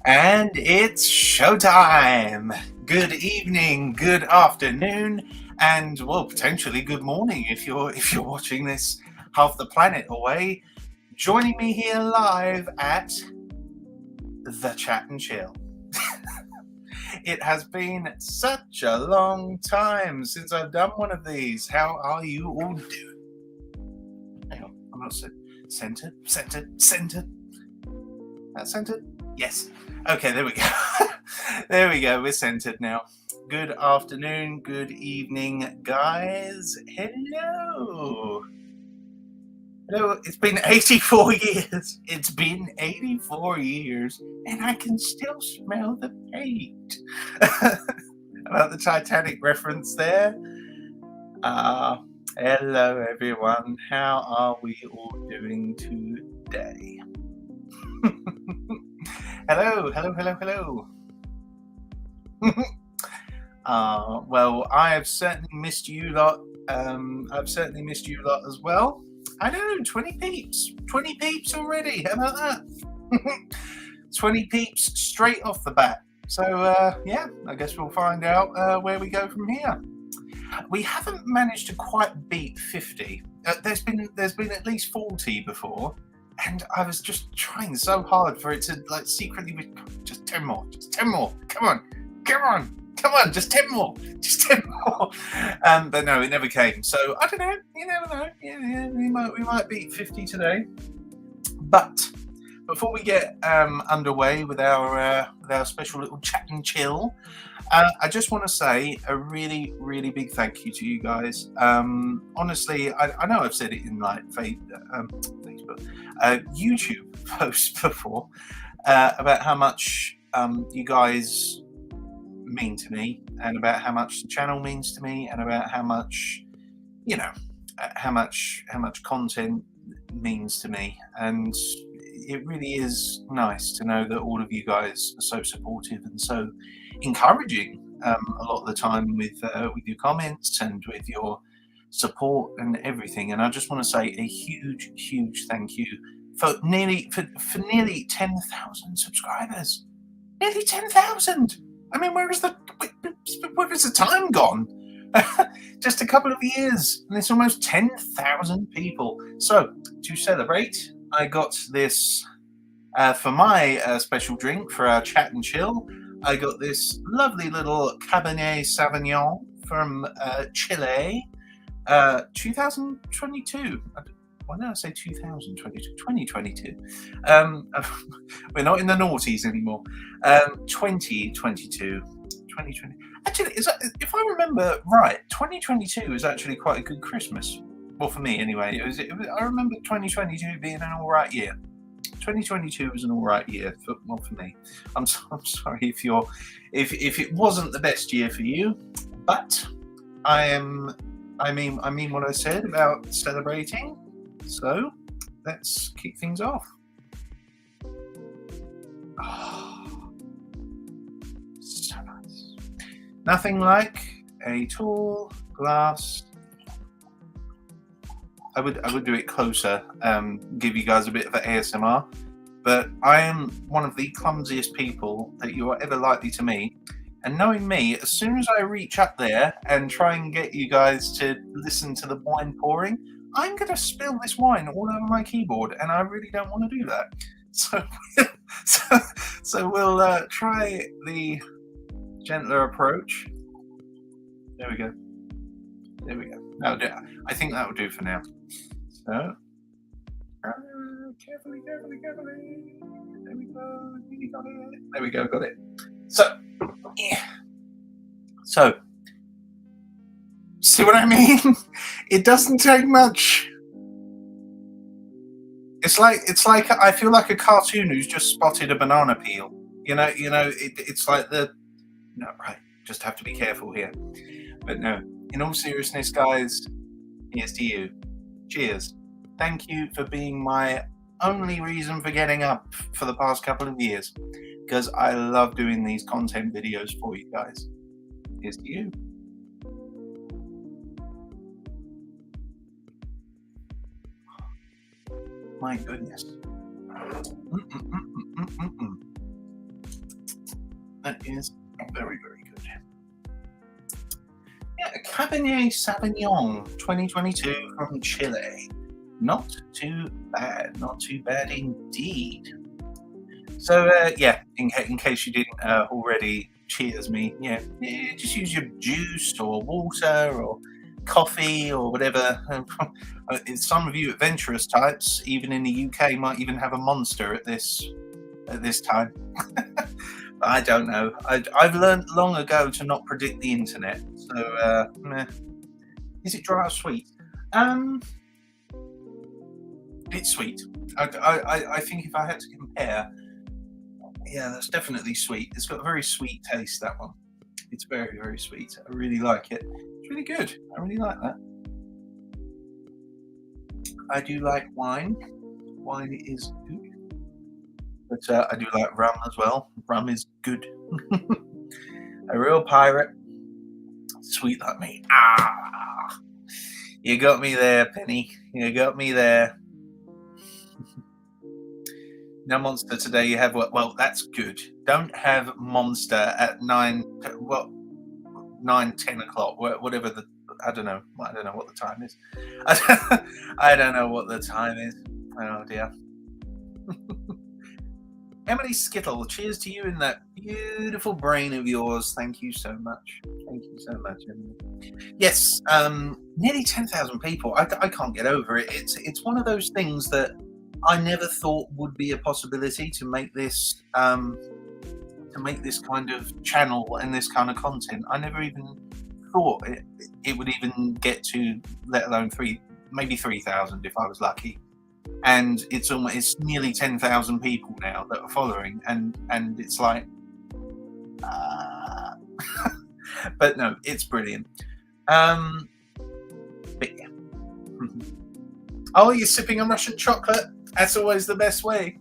And it's showtime! Good evening, good afternoon, and well, potentially good morning if you're watching this half the planet away. Joining me here live at the Chat and Chill. It has been such a long time since I've done one of these. How are you all doing? Hang on, I'm not centered. Centered. Centered? Yes. Okay, there we go. There we go. We're centered now. Good afternoon, good evening, guys. Hello. Hello. It's been 84 years. It's been 84 years, and I can still smell the paint. About the Titanic reference there. Hello, everyone. How are we all doing today? Hello. Well, I have certainly missed you lot. I've certainly missed you lot as well. I know, 20 peeps. 20 peeps already. How about that? 20 peeps straight off the bat. So, yeah, I guess we'll find out where we go from here. We haven't managed to quite beat 50. There's been at least 40 before. And I was just trying so hard for it to secretly be just 10 more. Come on, just 10 more. But no, it never came. So I don't know. You never know. Yeah, we might beat 50 today. But before we get underway with our special little chat and chill, I just want to say a really, really big thank you to you guys. Honestly, I know I've said it in Facebook, YouTube posts before about how much you guys mean to me, and about how much the channel means to me, and about how much how much content means to me. And it really is nice to know that all of you guys are so supportive and so encouraging a lot of the time with your comments and with your support and everything. And I just want to say a huge thank you for nearly 10,000 subscribers. Nearly 10,000. I mean, where is the time gone? Just a couple of years, and it's almost 10,000 people. So to celebrate, I got this for my special drink for our chat and chill. I got this lovely little Cabernet Sauvignon from Chile, 2022. Why did I say 2022? 2022. We're not in the noughties anymore. 2022. Actually, if I remember right, 2022 is actually quite a good Christmas. Well, for me anyway. I remember 2022 being an all right year. 2022 was an all right year for me. I'm sorry if it wasn't the best year for you, but I mean what I said about celebrating. So let's kick things off. Oh, so nice. Nothing like a tall glass. I would do it closer, give you guys a bit of an ASMR, but I am one of the clumsiest people that you are ever likely to meet. And knowing me, as soon as I reach up there and try and get you guys to listen to the wine pouring, I'm going to spill this wine all over my keyboard, and I really don't want to do that. So we'll try the gentler approach. There we go. That'll do. I think that will do for now. So, carefully. There we go. Got it. So, yeah. So, see what I mean? It doesn't take much. It's like I feel like a cartoon who's just spotted a banana peel. It's like right. Just have to be careful here. But no, in all seriousness, guys, here's to you. Cheers. Thank you for being my only reason for getting up for the past couple of years, because I love doing these content videos for you guys. Here's to you. My goodness. That is very, very good. Yeah, Cabernet Sauvignon 2022 from Chile. Not too bad. Not too bad indeed. So, yeah, in case you didn't already cheers me, yeah, just use your juice or water or coffee or whatever. Some of you adventurous types, even in the UK, might even have a monster at this time. But I don't know. I've learned long ago to not predict the internet. So, meh. Is it dry or sweet? It's sweet. I think if I had to compare, yeah, that's definitely sweet. It's got a very sweet taste, that one. It's very, very sweet. I really like it. It's really good. I really like that. I do like wine. Wine is good. But I do like rum as well. Rum is good. A real pirate. Sweet like me. Ah! You got me there, Penny. You got me there. No Monster today. You have what? Well, that's good. Don't have Monster at 9, 10 o'clock, whatever the. I don't know what the time is. I don't know what the time is. Oh dear. Emily Skittle, cheers to you in that beautiful brain of yours. Thank you so much. Thank you so much, Emily. Yes, nearly 10,000 people. I can't get over it. It's one of those things that I never thought would be a possibility to make this kind of channel and this kind of content. I never even thought it would even get to, let alone maybe 3,000 if I was lucky. And it's nearly 10,000 people now that are following, and it's like, but no, it's brilliant. But yeah. Oh, you're sipping on Russian chocolate. That's always the best way.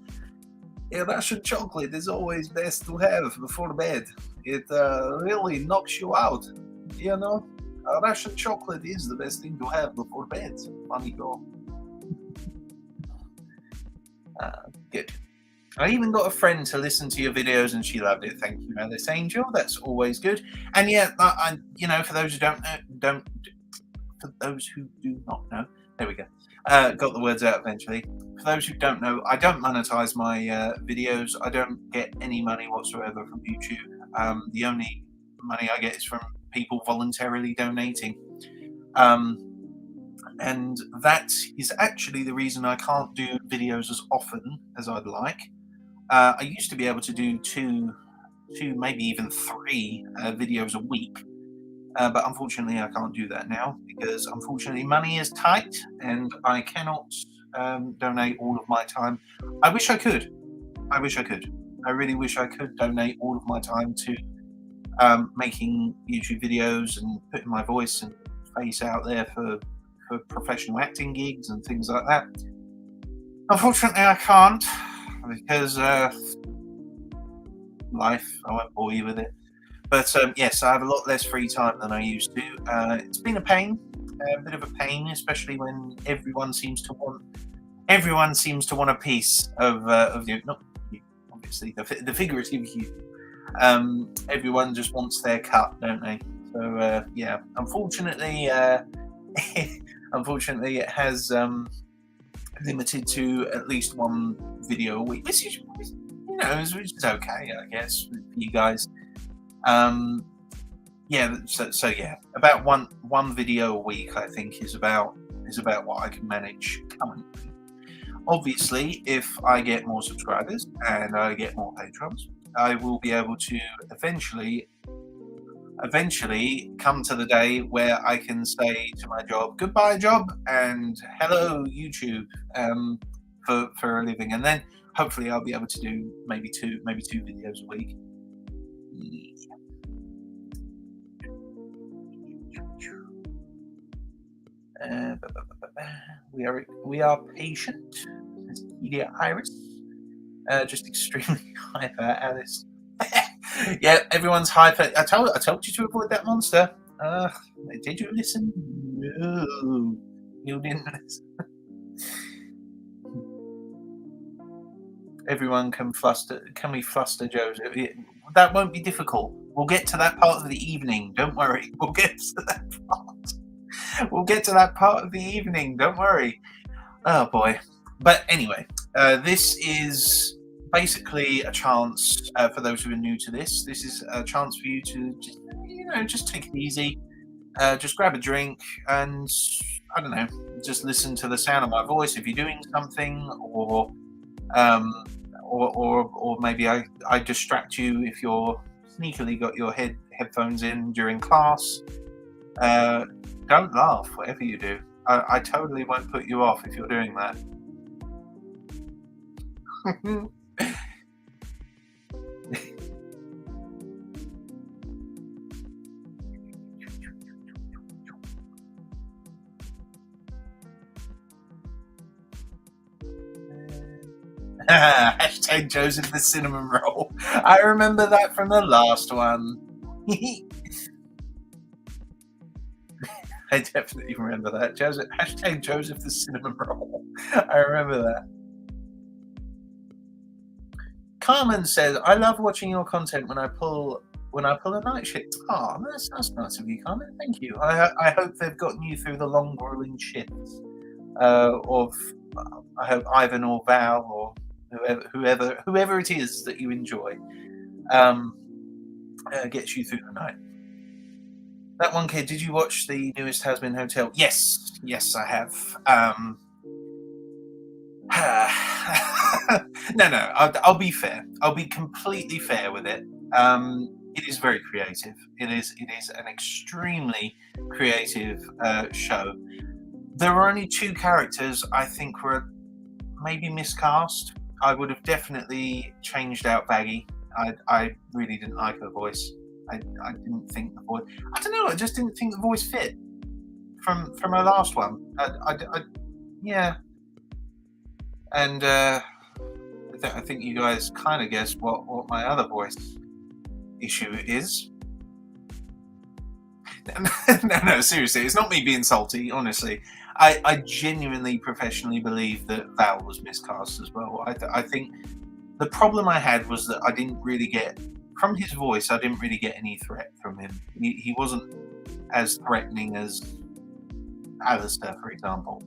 Yeah, Russian chocolate is always best to have before bed. It really knocks you out. You know, Russian chocolate is the best thing to have before bed. Funny girl. Good. I even got a friend to listen to your videos, and she loved it. Thank you, Alice Angel. That's always good. And yeah, for those who do not know, there we go. Got the words out eventually. For those who don't know, I don't monetize my videos. I don't get any money whatsoever from YouTube. The only money I get is from people voluntarily donating. And that is actually the reason I can't do videos as often as I'd like. I used to be able to do two, maybe even 3 videos a week. But unfortunately, I can't do that now because unfortunately money is tight and I cannot donate all of my time. I wish I could. I really wish I could donate all of my time to making YouTube videos and putting my voice and face out there for professional acting gigs and things like that. Unfortunately, I can't because life. I won't bore you with it. But yes, I have a lot less free time than I used to. It's been a pain, a bit of a pain, especially when everyone seems to want a piece of you. Not you, obviously, the figurative you. Everyone just wants their cut, don't they? So yeah, unfortunately, it has limited to at least 1 video a week, which is okay, I guess, for you guys. Yeah, so yeah, about one video a week, I think, is about what I can manage currently. Obviously, if I get more subscribers and I get more patrons, I will be able to eventually come to the day where I can say to my job, goodbye job, and hello YouTube, for a living, and then hopefully I'll be able to do maybe two videos a week. We are patient. Media Iris, just extremely hyper, Alice. Yeah, everyone's hyper. I told you to avoid that monster. Did you listen? No, you didn't listen. Everyone can we fluster Joseph? That won't be difficult. We'll get to that part of the evening. Don't worry. We'll get to that part. We'll get to that part of the evening. Don't worry. Oh boy. But anyway, this is basically a chance for those who are new to this. This is a chance for you to just take it easy. Just grab a drink and I don't know, just listen to the sound of my voice if you're doing something, or maybe I distract you if you're sneakily got your headphones in during class. Don't laugh, whatever you do. I totally won't put you off if you're doing that. Hashtag Joseph the cinnamon roll. I remember that from the last one. I definitely remember that. Hashtag Joseph the cinnamon roll. I remember that. Carmen says, "I love watching your content when I pull a night shift." Oh, that's nice of you, Carmen. Thank you. I hope they've gotten you through the long, grueling shifts of I hope Ivan or Val or whoever it is that you enjoy gets you through the night. That one kid, did you watch the newest Hasbin Hotel? Yes, I have. No. I'll be fair. I'll be completely fair with it. It is very creative. It is an extremely creative show. There were only two characters I think were maybe miscast. I would have definitely changed out Baggy. I really didn't like her voice. I didn't think the voice. I don't know. I just didn't think the voice fit from her last one. Yeah. And I think you guys kind of guessed what my other voice issue is. No, seriously, it's not me being salty. Honestly, I genuinely, professionally believe that Val was miscast as well. I think the problem I had was that I didn't really get from his voice. I didn't really get any threat from him. He wasn't as threatening as Alistair, for example.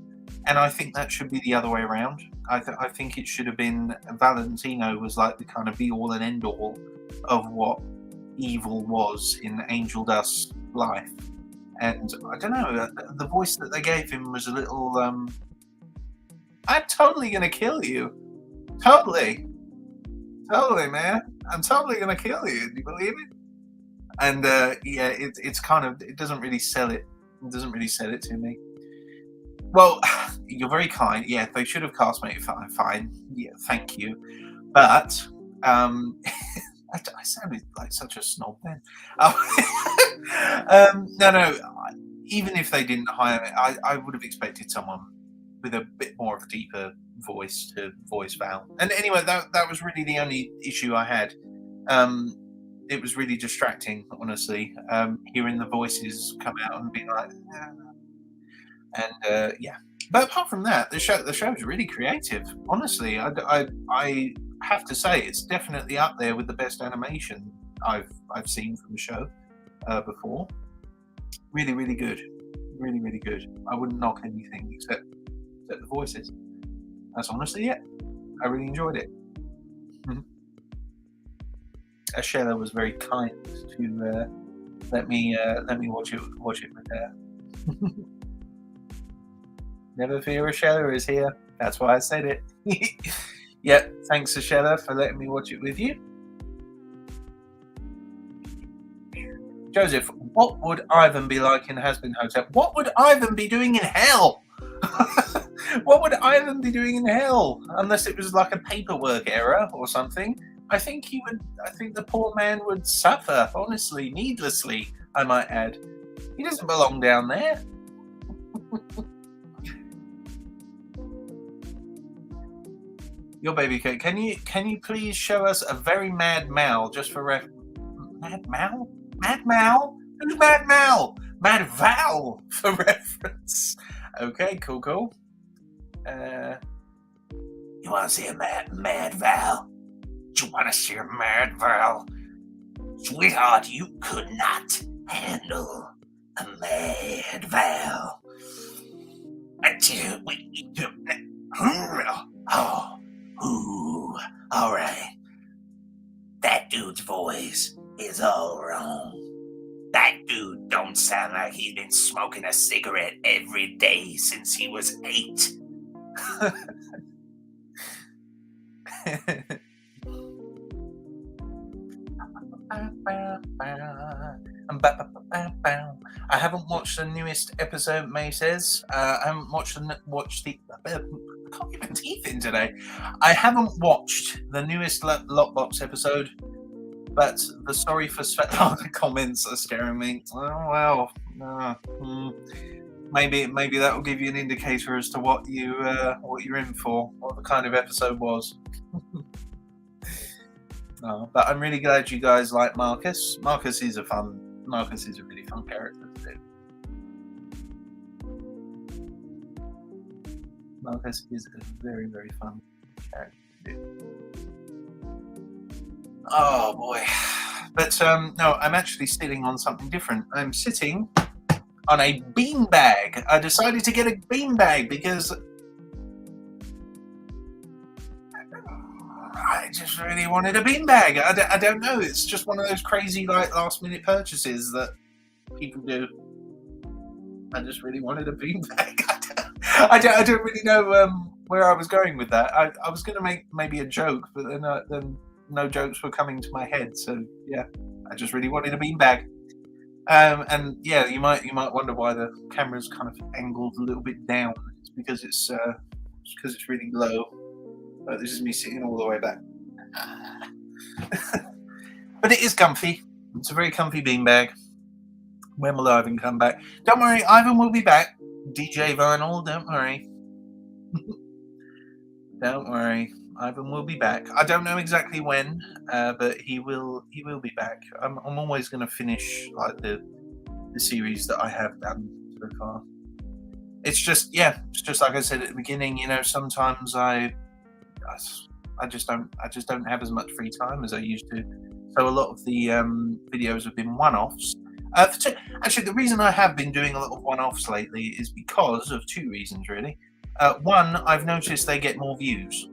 And I think that should be the other way around. I think it should have been Valentino was like the kind of be all and end all of what evil was in Angel Dust's life. And I don't know, the voice that they gave him was a little, I'm totally going to kill you. Totally, man. I'm totally going to kill you. Do you believe it? And yeah, it's kind of, it doesn't really sell it. It doesn't really sell it to me. Well, you're very kind. Yeah, they should have cast me fine. Yeah, thank you. But I sounded like such a snob then. No. Even if they didn't hire me, I would have expected someone with a bit more of a deeper voice to voice Val. And anyway, that was really the only issue I had. It was really distracting, honestly, hearing the voices come out and being like, and yeah. But apart from that, the show's really creative. Honestly, I have to say it's definitely up there with the best animation I've seen from the show before. Really, really good. Really, really good. I wouldn't knock anything except the voices. That's honestly it. I really enjoyed it. Ashella was very kind to let me watch it with her. Never fear, Ashella is here. That's why I said it. Yeah, thanks, Ashella, for letting me watch it with you. Joseph, what would Ivan be like in Hasbin Hotel? What would Ivan be doing in hell? What would Ivan be doing in hell? Unless it was like a paperwork error or something. I think the poor man would suffer, honestly, needlessly, I might add. He doesn't belong down there. Your baby cake. Can you please show us a very mad Mal just for Mad Mal? Mad Mal? Who's Mad Mal? Mad Val for reference. Okay, cool. You want to see a mad Val? Do you want to see a mad Val? Sweetheart, you could not handle a mad Val. Oh, ooh, all right. That dude's voice is all wrong. That dude don't sound like he's been smoking a cigarette every day since he was 8. I haven't watched the newest episode, May says. I haven't watched the. I can't get my teeth in today. I haven't watched the newest Lockbox episode, but the sorry for Svetlana comments are scaring me. Oh well, maybe that will give you an indicator as to what you're in for, what the kind of episode was. No, but I'm really glad you guys like Marcus. Marcus is a really fun character to do. Marcus is a very, very fun character to do. Oh boy. But no, I'm actually sitting on something different. I'm sitting on a beanbag. I decided to get a beanbag because I just really wanted a beanbag. I don't know. It's just one of those crazy last minute purchases that people do. I just really wanted a beanbag. I don't really know where I was going with that. I was going to make maybe a joke, but then no jokes were coming to my head. So yeah, I just really wanted a beanbag. And yeah, you might wonder why the camera's kind of angled a little bit down. It's because it's really low. But this is me sitting all the way back. But it is comfy. It's a very comfy beanbag. When will Ivan come back? Don't worry, Ivan will be back. DJ Vinyl, don't worry. Don't worry, Ivan will be back. I don't know exactly when, but he will be back. I'm always going to finish like the series that I have done so far. It's just like I said at the beginning. You know, sometimes I just don't have as much free time as I used to. So a lot of the videos have been one-offs. Actually, the reason I have been doing a lot of one-offs lately is because of two reasons, really. One, I've noticed they get more views.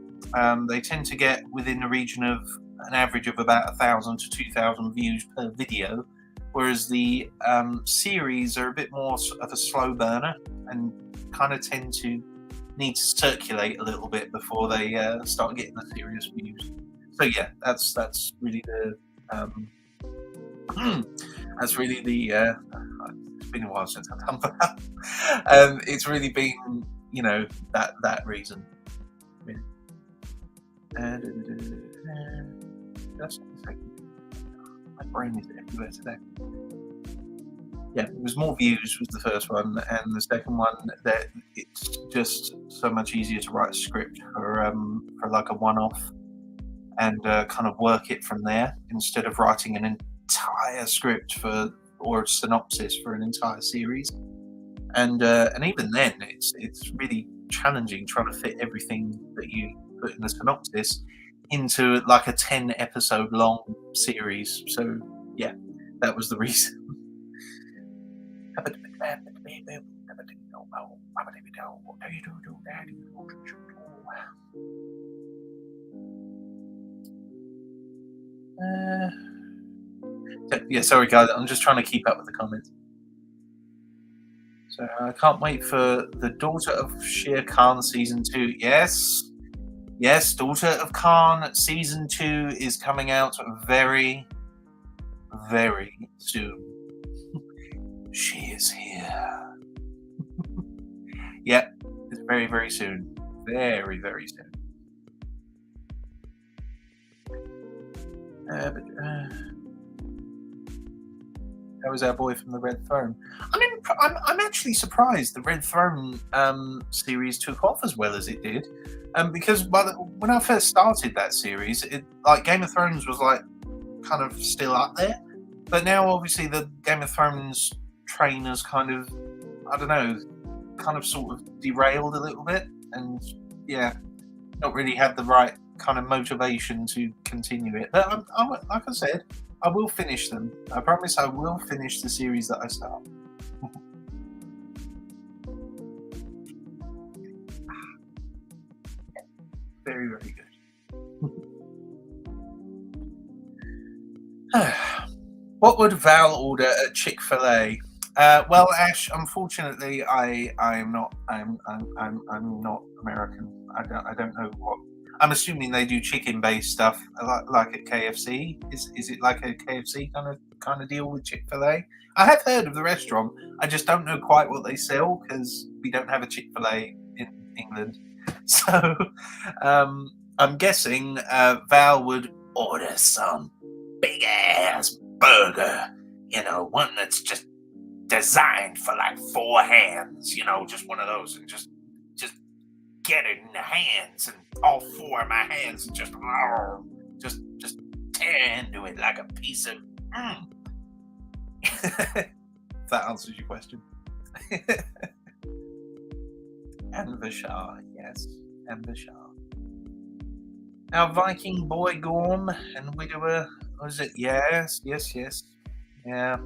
They tend to get within the region of an average of about 1,000 to 2,000 views per video, whereas the series are a bit more of a slow burner and kind of tend to need to circulate a little bit before they start getting the serious views. So yeah, that's really the it's been a while since I've done that. It's really been, you know, that reason. Just a second. My brain is everywhere today. Yeah, it was more views was the first one, and the second one that it's just so much easier to write a script for like a one-off and kind of work it from there instead of writing an entire script or a synopsis for an entire series. And even then, it's really challenging trying to fit everything that you put in the synopsis into like a 10 episode long series. So yeah, that was the reason. Yeah, sorry guys, I'm just trying to keep up with the comments. So I can't wait for the Daughter of Shere Khan season 2. Yes, Daughter of Khan season 2 is coming out very, very soon. She is here. Yep, it's very, very soon. Very, very soon. That was our boy from the Red Throne. I'm actually surprised the Red Throne series took off as well as it did, because when I first started that series, Game of Thrones was like kind of still up there, but now obviously the Game of Thrones train has kind of, I don't know, kind of sort of derailed a little bit, and yeah, not really had the right kind of motivation to continue it. But I'm like I said, I will finish them. I promise I will finish the series that I start. Very, very good. What would Val order at Chick-fil-A? Well, Ash, unfortunately, I'm not American. I don't know what. I'm assuming they do chicken-based stuff like at KFC. Is it like a KFC kind of deal with Chick-fil-A? I have heard of the restaurant. I just don't know quite what they sell because we don't have a Chick-fil-A in England. So I'm guessing Val would order some big ass burger. One that's just designed for like 4 hands. Just one of those, and just get it in the hands, and all 4 of my hands, and just tear into it like a piece of. If that answers your question. And Vishar, yes, and Vishar. Our Viking boy Gorm and widower, was it? Yes. Yeah.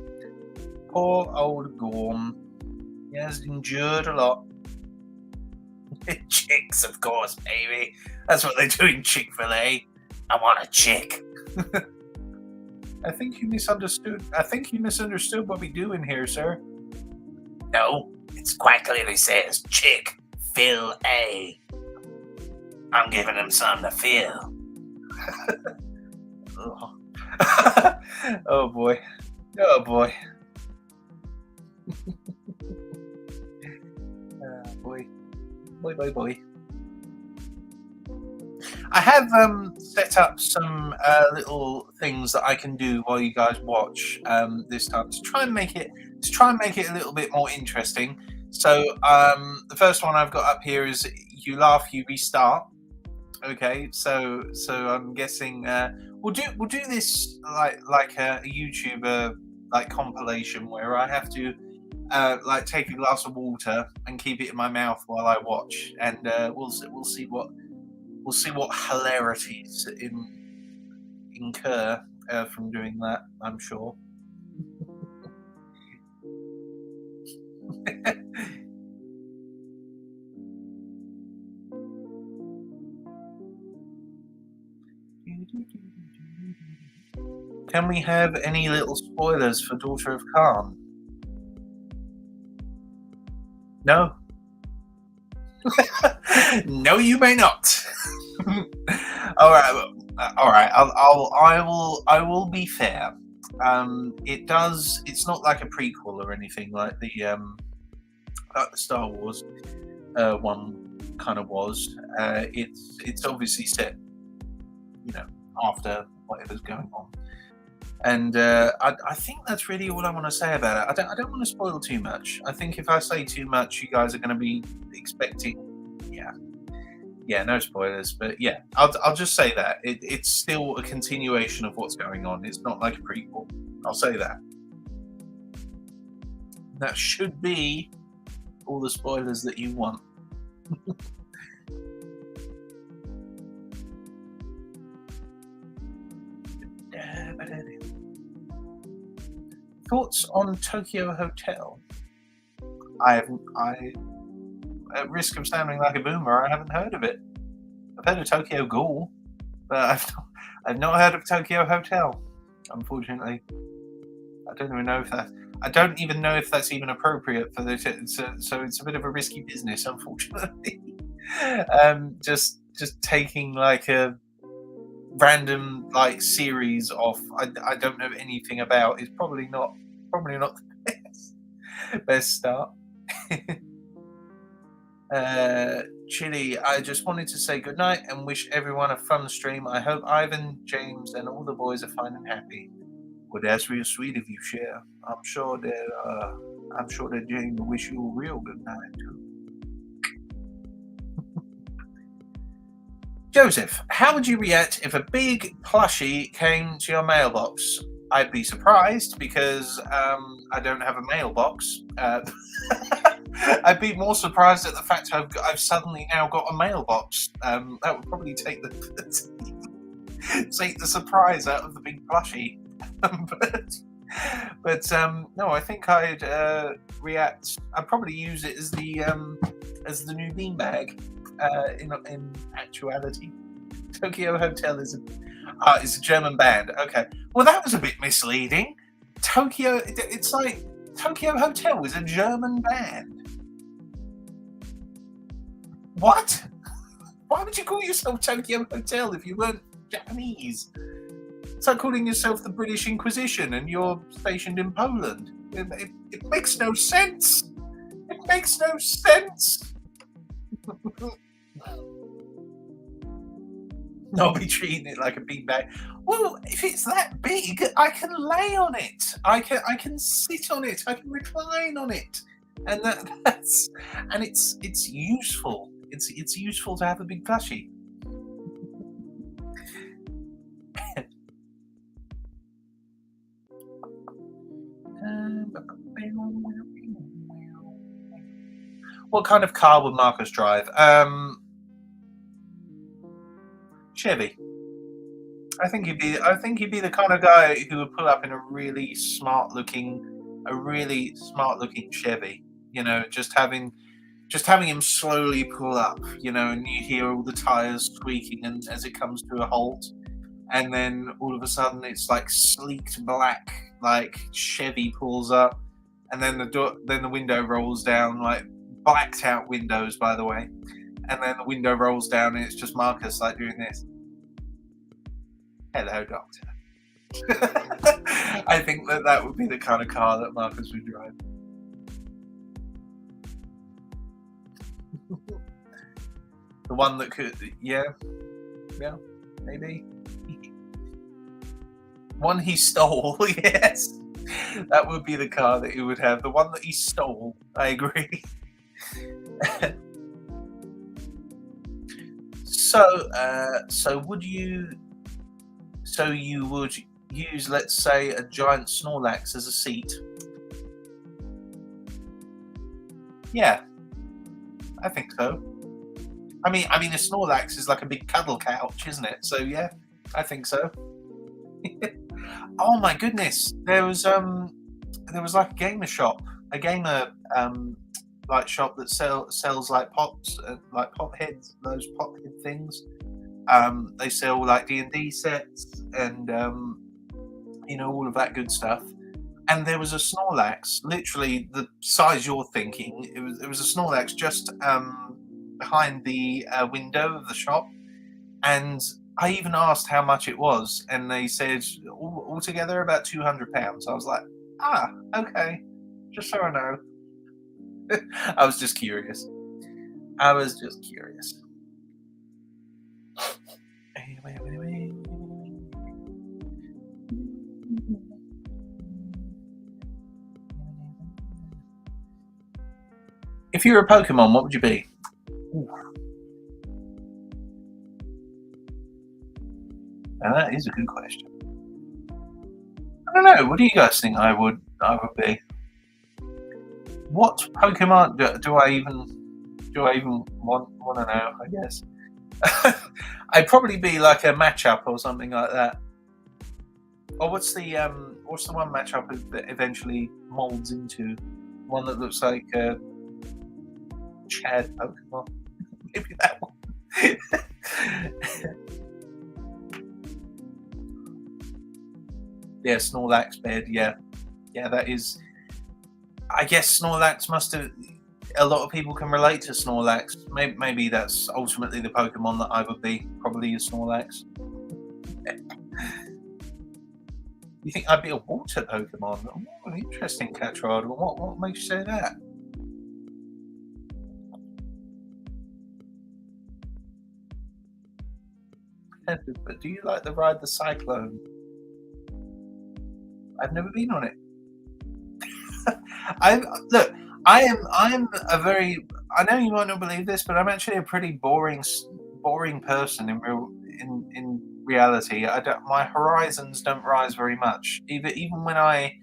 Poor old Gorm. He has endured a lot. Chicks, of course, baby. That's what they do in Chick-fil-A. I want a chick. I think you misunderstood. What we do in here, sir. No, it's quite clearly says Chick-fil-A. I'm giving him something to feel. Oh boy. Boy. I have set up some little things that I can do while you guys watch this time to try and make it a little bit more interesting. So the first one I've got up here is you laugh, you restart. Okay, so I'm guessing we'll do this like a YouTuber like compilation where I have to like take a glass of water and keep it in my mouth while I watch, and we'll see what hilarities incur from doing that. I'm sure. Can we have any little spoilers for Daughter of Khan? No. No, you may not. All right. I will be fair. It's not like a prequel or anything like the Star Wars one kind of was. It's obviously set, after whatever's going on. And I think that's really all I want to say about it. I don't want to spoil too much. I think if I say too much, you guys are going to be expecting, no spoilers. But yeah, I'll just say that it's still a continuation of what's going on. It's not like a prequel. I'll say that. That should be all the spoilers that you want. Thoughts on Tokyo Hotel? At risk of sounding like a boomer, I haven't heard of it. I've heard of Tokyo Ghoul, but I've not heard of Tokyo Hotel. Unfortunately, I don't even know if that's even appropriate for the. So it's a bit of a risky business, unfortunately. Just taking like a random like series off I don't know anything about is probably not the best start. Chili, I just wanted to say good night and wish everyone a fun stream. I hope Ivan, James, and all the boys are fine and happy. Well, that's real sweet of you, Cher. I'm sure that James will wish you a real good night too. Joseph, how would you react if a big plushie came to your mailbox? I'd be surprised because I don't have a mailbox. I'd be more surprised at the fact I've suddenly now got a mailbox. That would probably take the surprise out of the big plushie. but no, I think I'd react. I'd probably use it as the new beanbag. In actuality, Tokyo Hotel is a German band. Okay, well that was a bit misleading. It's like Tokyo Hotel is a German band. What? Why would you call yourself Tokyo Hotel if you weren't Japanese? It's like calling yourself the British Inquisition and you're stationed in Poland. It makes no sense. It makes no sense. Not be treating it like a beanbag. Well, if it's that big, I can lay on it. I can sit on it. I can recline on it, and it's useful. It's useful to have a big plushie. What kind of car would Marcus drive? Chevy. I think he'd be the kind of guy who would pull up in a really smart looking Chevy. You know, just having him slowly pull up. You know, and you hear all the tires squeaking and as it comes to a halt, and then all of a sudden it's like sleeked black, like Chevy pulls up, and then the window rolls down, like blacked out windows, by the way, and then the window rolls down and it's just Marcus like doing this. Hello, doctor. I think that would be the kind of car that Marcus would drive. The one that could, yeah, maybe. One he stole, yes. That would be the car that he would have. The one that he stole, I agree. So you would use, let's say, a giant Snorlax as a seat? Yeah, I think so. I mean, a Snorlax is like a big cuddle couch, isn't it? So yeah, I think so. Oh my goodness, there was like a gamer shop, like shop that sells like pops, like pop heads, those pop head things. They sell like D&D sets and all of that good stuff. And there was a Snorlax, literally the size you're thinking. It was a Snorlax just behind the window of the shop, and I even asked how much it was, and they said altogether about £200. I was like, okay, just so I know. I was just curious. If you were a Pokemon, what would you be? Now that is a good question. I don't know. What do you guys think I would be? What Pokemon do I even want to know? I guess I'd probably be like a matchup or something like that. Or what's the one matchup that eventually molds into one that looks like Chad Pokemon? Maybe that one. Yeah, Snorlax bed. Yeah, that is. I guess Snorlax must have. A lot of people can relate to Snorlax. Maybe that's ultimately the Pokemon that I would be. Probably a Snorlax. You think I'd be a water Pokemon? Oh, interesting, Catrod. What makes you say that? But do you like the ride the Cyclone? I've never been on it. I'm a very. I know you might not believe this, but I'm actually a pretty boring person in reality. My horizons don't rise very much. Even when I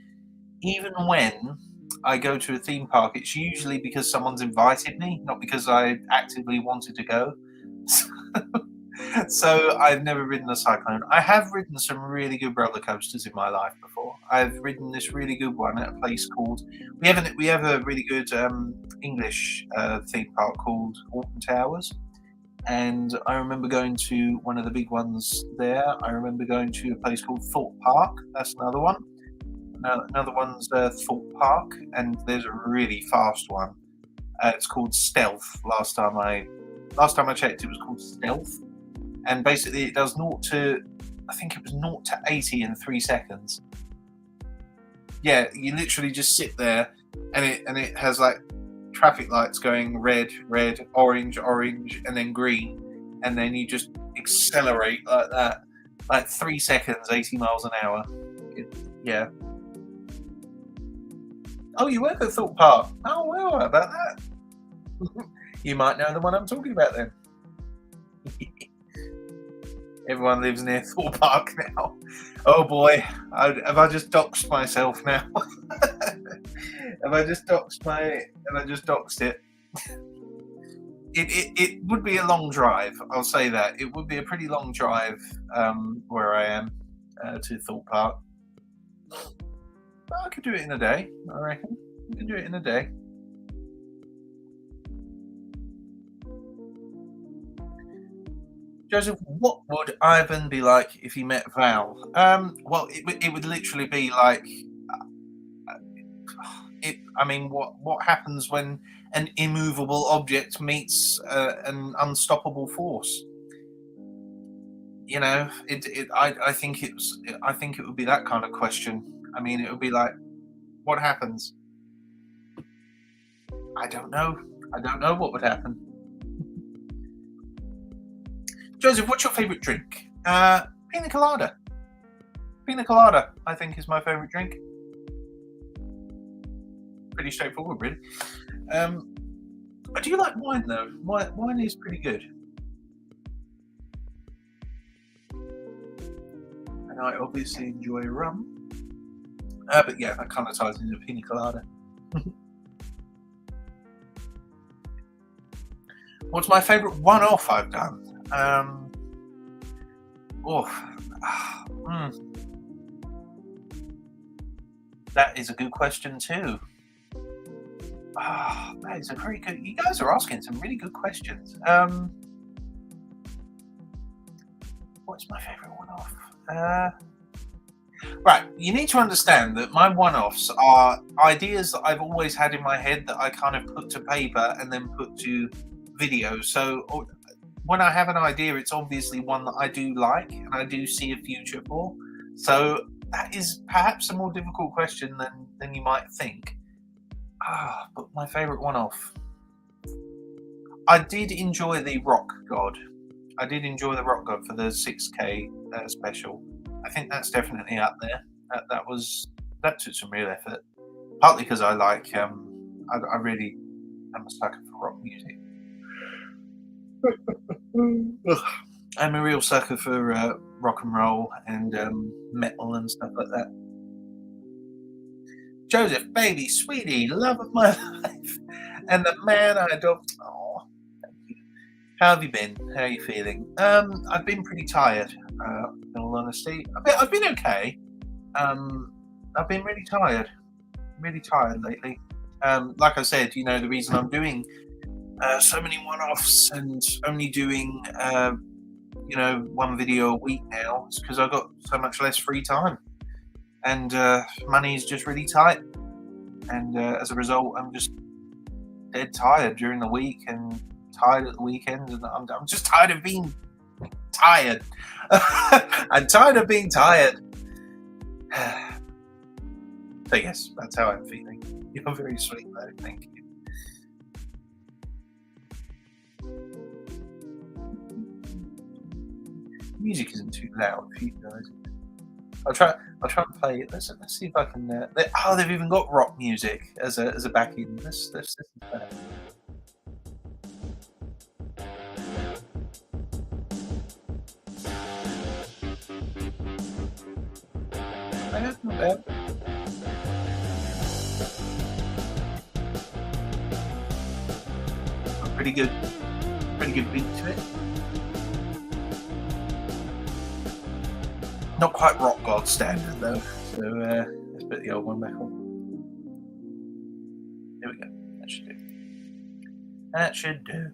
go to a theme park, it's usually because someone's invited me, not because I actively wanted to go. So I've never ridden a cyclone. I have ridden some really good roller coasters in my life before. I've ridden this really good one at a place called we have a really good English theme park called Alton Towers. And I remember going to one of the big ones there. I remember going to a place called Thorpe Park. That's another one. Another one's Thorpe Park, and there's a really fast one. It's called Stealth. Last time I checked, it was called Stealth, and basically it does 0 to, I think it was 0 to 80 in 3 seconds. Yeah, you literally just sit there, and it has like traffic lights going red, red, orange, orange, and then green, and then you just accelerate like that, like 3 seconds, 80 miles an hour. Yeah. Oh, you work at Thorpe Park. Oh, well, how about that? You might know the one I'm talking about then. Everyone lives near Thorpe Park now. Oh boy, have I just doxed myself now? Have I just doxed it? It would be a long drive, I'll say that. It would be a pretty long drive where I am to Thorpe Park. But I could do it in a day, I reckon. I could do it in a day. Joseph, what would Ivan be like if he met Val? Well, it would literally be like, what happens when an immovable object meets an unstoppable force? You know, I think it would be that kind of question. I mean, it would be like, what happens? I don't know. I don't know what would happen. Joseph, what's your favourite drink? Pina colada. Pina colada, I think, is my favourite drink. Pretty straightforward, really. Do you like wine, though? Wine is pretty good. And I obviously enjoy rum. But yeah, that kind of ties into pina colada. What's my favourite one-off I've done? That is a good question too. That is a very good. You guys are asking some really good questions. What's my favourite one-off? Right, you need to understand that my one-offs are ideas that I've always had in my head that I kind of put to paper and then put to video. So when I have an idea, it's obviously one that I do like and I do see a future for. So that is perhaps a more difficult question than you might think. But my favourite one-off. I did enjoy the Rock God. I did enjoy the Rock God for the 6K special. I think that's definitely up there. That took some real effort. Partly because I like, I really am a sucker for rock music. I'm a real sucker for rock and roll and metal and stuff like that. Joseph, baby, sweetie, love of my life, and the man I adore. Oh, thank you. How have you been? How are you feeling? I've been pretty tired, in all honesty. I've been okay. I've been really tired lately. Like I said, the reason I'm doing so many one-offs and only doing one video a week now is because I've got so much less free time, and money is just really tight, and as a result I'm just dead tired during the week and tired at the weekends, and I'm just tired of being tired. I'm tired of being tired. So yes, that's how I'm feeling. You're very sweet though, thank you. Music isn't too loud for you guys. I'll try and play it. Let's see if I can. They've even got rock music as a backing. Let's listen to that. Not bad. Pretty good beat to it. Not quite rock god standard though. So let's put the old one back on. There we go. That should do. That should do.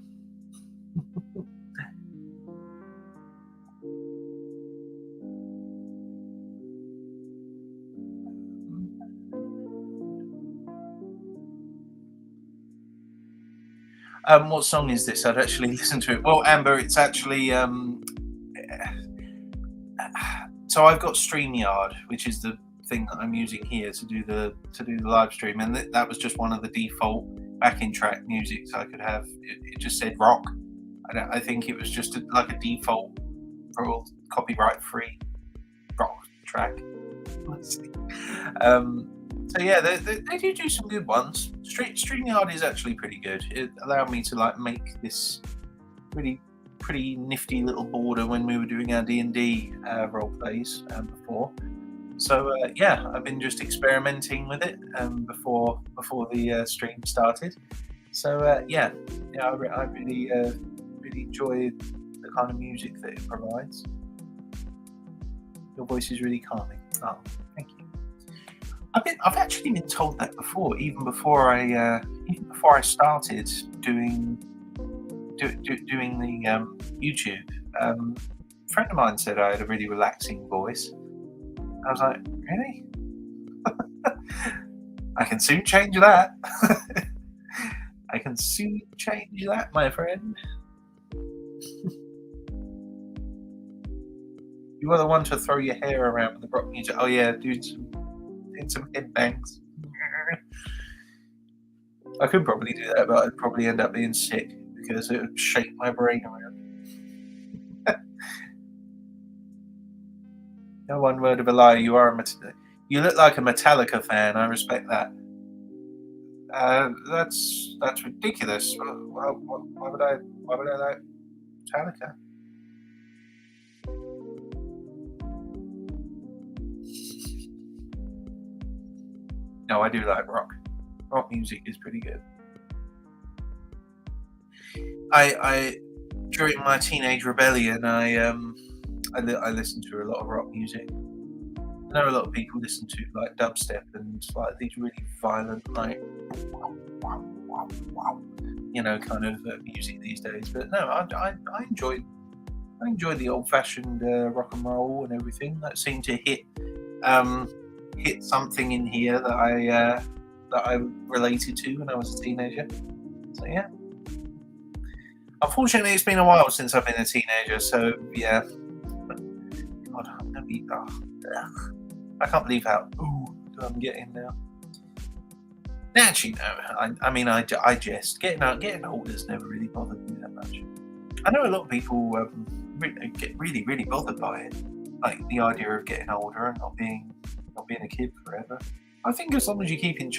What song is this? I'd actually listen to it. Well, Amber, it's actually so I've got StreamYard, which is the thing that I'm using here to do the live stream, and that was just one of the default backing track music, so I could have it just said rock. I think it was just like a default for all copyright free rock track. Let's see. So yeah, they do some good ones. StreamYard is actually pretty good. It allowed me to like make this really pretty nifty little border when we were doing our D&D role plays before. So yeah, I've been just experimenting with it before the stream started. So yeah, I really enjoy the kind of music that it provides. Your voice is really calming. Oh, thank you. I've actually been told that before, even before I started doing the YouTube. A friend of mine said I had a really relaxing voice. I was like, really? I can soon change that. I can soon change that, my friend. You are the one to throw your hair around with the rock music. Oh yeah, do some head bangs. I could probably do that, but I'd probably end up being sick because it would shake my brain around. No one word of a lie. You you look like a Metallica fan. I respect that. That's ridiculous. Why would I like Metallica? No, I do like rock. Rock music is pretty good. I during my teenage rebellion, I listened to a lot of rock music. I know a lot of people listen to like dubstep and like these really violent, like kind of music these days. But no, I enjoy the old-fashioned rock and roll and everything. That seemed to hit something in here that I related to when I was a teenager. So yeah. Unfortunately, it's been a while since I've been a teenager. So yeah. God, I'm gonna be. I can't believe how I'm getting now. Actually, no. I mean, I jest. Getting older's never really bothered me that much. I know a lot of people get really, really bothered by it, like the idea of getting older and not being a kid forever. I think as long as you keep in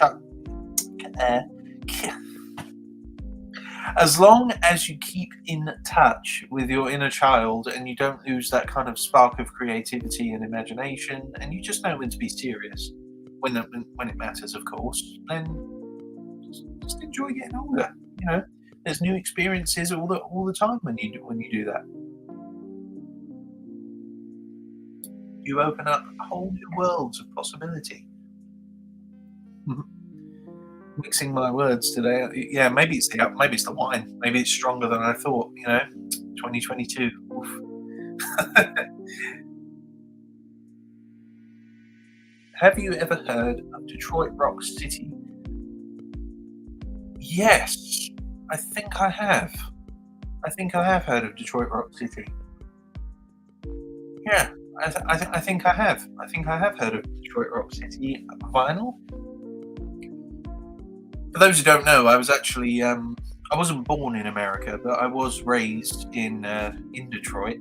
as long as you keep in touch with your inner child and you don't lose that kind of spark of creativity and imagination, and you just know when to be serious when it matters, of course, then just enjoy getting older. There's new experiences all the time when you do that. You open up whole new worlds of possibility. Mixing my words today. Yeah, maybe it's the wine. Maybe it's stronger than I thought. 2022. Have you ever heard of Detroit Rock City? Yes, I think I have. I think I have heard of Detroit Rock City. Yeah, I think I have. I think I have heard of Detroit Rock City vinyl. For those who don't know, I was actually I wasn't born in America, but I was raised in Detroit.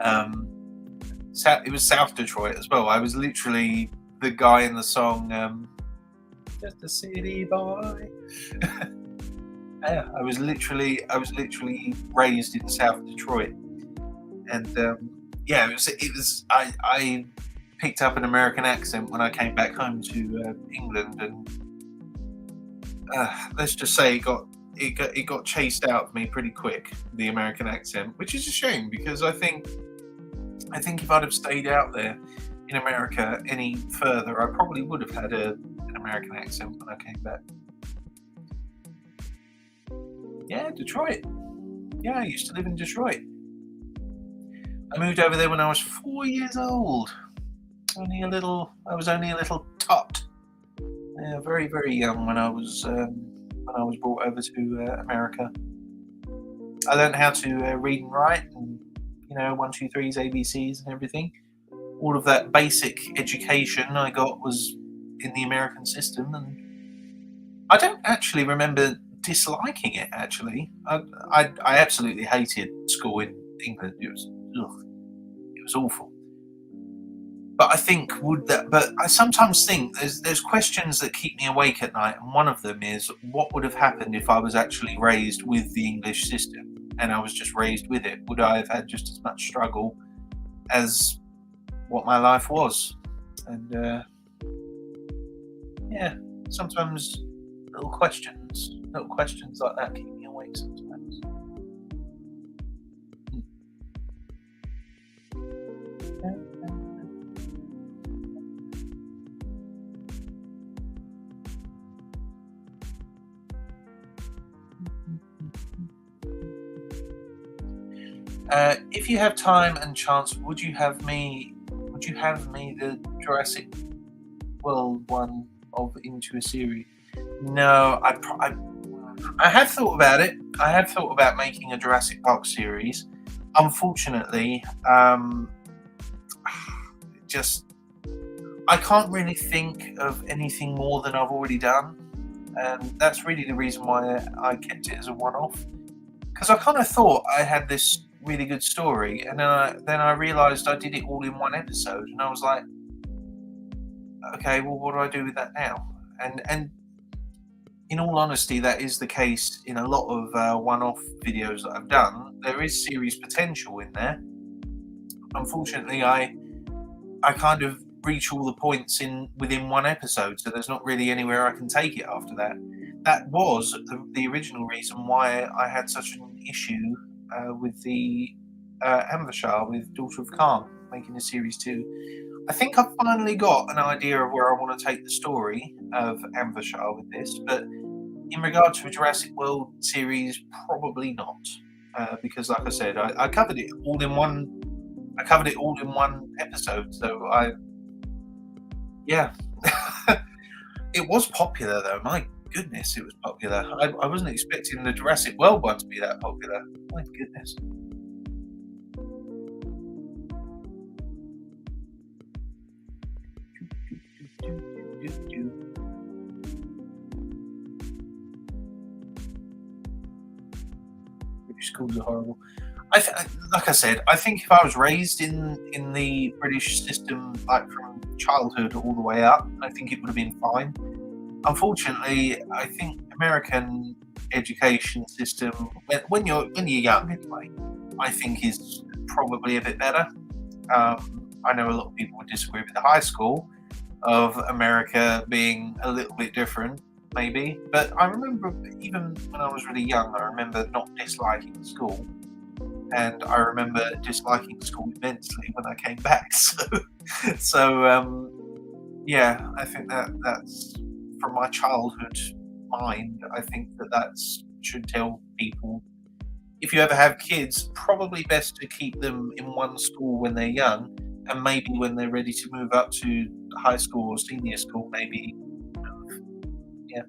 It was South Detroit as well. I was literally the guy in the song "Just a City Boy." Yeah, I was literally raised in South Detroit, and yeah, it was. I picked up an American accent when I came back home to England, and let's just say it got chased out of me pretty quick, the American accent, which is a shame because I think I think if I'd have stayed out there in America any further, I probably would have had an American accent when I came back. Yeah, Detroit. Yeah, I used to live in Detroit. I moved over there when I was 4 years old. I was only a little tot. Yeah, very, very young when I was brought over to America. I learned how to read and write, and one, two, threes, ABCs, and everything. All of that basic education I got was in the American system, and I don't actually remember disliking it. Actually, I absolutely hated school in England. It was awful. But I think but I sometimes think there's questions that keep me awake at night, and one of them is what would have happened if I was actually raised with the English system and I was just raised with it? Would I have had just as much struggle as what my life was? And yeah, sometimes little questions like that keep me awake sometimes. If you have time and chance, Would you have me the Jurassic World one of into a series? No, I have thought about it. I have thought about making a Jurassic Park series. Unfortunately, just I can't really think of anything more than I've already done, and that's really the reason why I kept it as a one-off. Because I kind of thought I had this really good story, and then I realised I did it all in one episode, and I was like, okay, well, what do I do with that now? And in all honesty, that is the case in a lot of one-off videos that I've done. There is series potential in there. Unfortunately, I kind of reach all the points within one episode, so there's not really anywhere I can take it after that. That was the original reason why I had such an issue with the Amvashar, with Daughter of Khan, making a series 2. I think I've finally got an idea of where I want to take the story of Amvashar with this, but in regard to a Jurassic World series, probably not, because, like I said, I covered it all in one. I covered it all in one episode, so yeah. It was popular though. My goodness, it was popular. I wasn't expecting the Jurassic World one to be that popular. My goodness. British schools are horrible. Like I said, I think if I was raised in the British system, like from childhood all the way up, I think it would have been fine. Unfortunately, I think American education system, when you're young anyway, I think is probably a bit better. I know a lot of people would disagree with the high school of America being a little bit different, maybe. But I remember even when I was really young, I remember not disliking school. And I remember disliking school immensely when I came back. So yeah, I think that's from my childhood mind. I think that should tell people, if you ever have kids, probably best to keep them in one school when they're young, and maybe when they're ready to move up to high school or senior school, maybe. Yeah.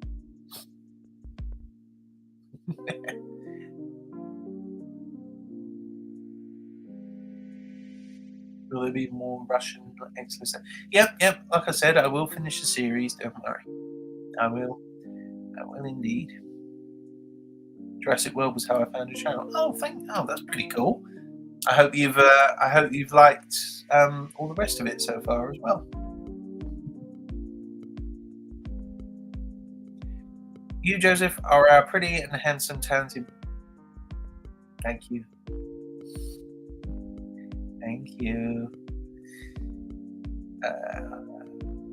Will there be more Russian excellence? Yep. Like I said, I will finish the series. Don't worry. I will. I will indeed. Jurassic World was how I found your channel. Oh, that's pretty cool. I hope you've liked all the rest of it so far as well. You, Joseph, are our pretty and handsome, talented. Thank you. Thank you.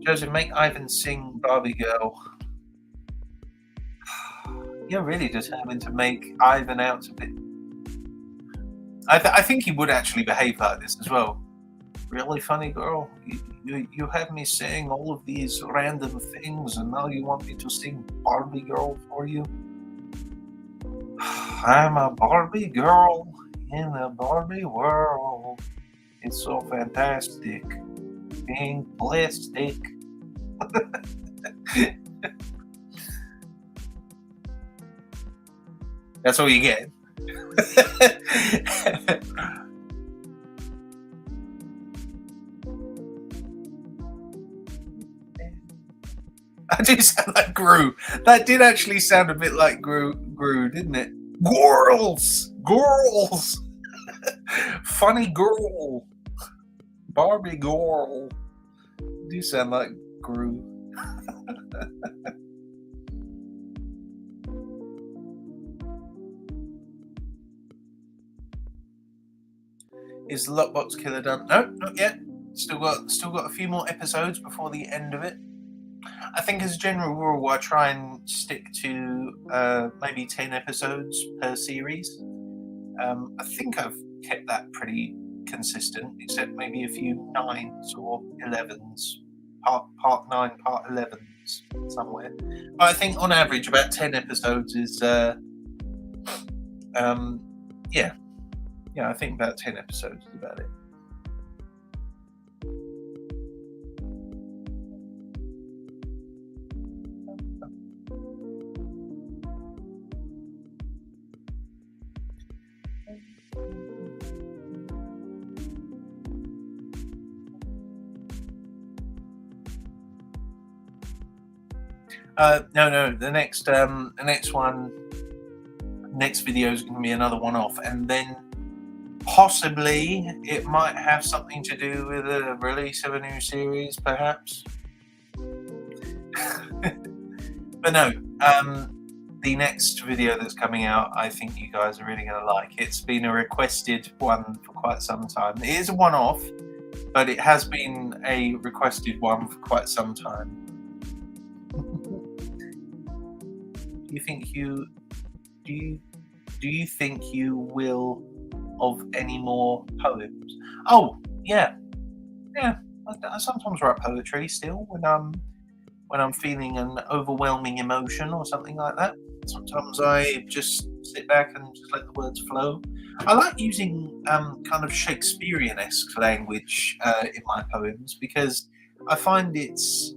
Joseph, make Ivan sing Barbie Girl. You're really determined to make Ivan out a bit. I think he would actually behave like this as well. Really funny girl. You have me saying all of these random things, and now you want me to sing Barbie Girl for you? I'm a Barbie girl in a Barbie world. It's so fantastic being plastic. That's all you get. I do sound like Gru. That did actually sound a bit like Gru, didn't it? Girls! Girls! Funny girl! Barbie girl! You do sound like Gru. Is the Lockbox Killer done? No, not yet. Still got a few more episodes before the end of it. I think as a general rule, I try and stick to maybe 10 episodes per series. I think I've kept that pretty consistent, except maybe a few 9s or 11s, part 9, part 11s somewhere. But I think on average about 10 episodes is yeah, I think about 10 episodes is about it. No. The next video is going to be another one-off, and then possibly it might have something to do with the release of a new series, perhaps. But no, the next video that's coming out, I think you guys are really going to like. It's been a requested one for quite some time. It is a one-off, but it has been a requested one for quite some time. Do you think you will of any more poems? Oh, yeah. I sometimes write poetry still when I'm feeling an overwhelming emotion or something like that. Sometimes I just sit back and just let the words flow. I like using kind of Shakespearean-esque language in my poems because I find it's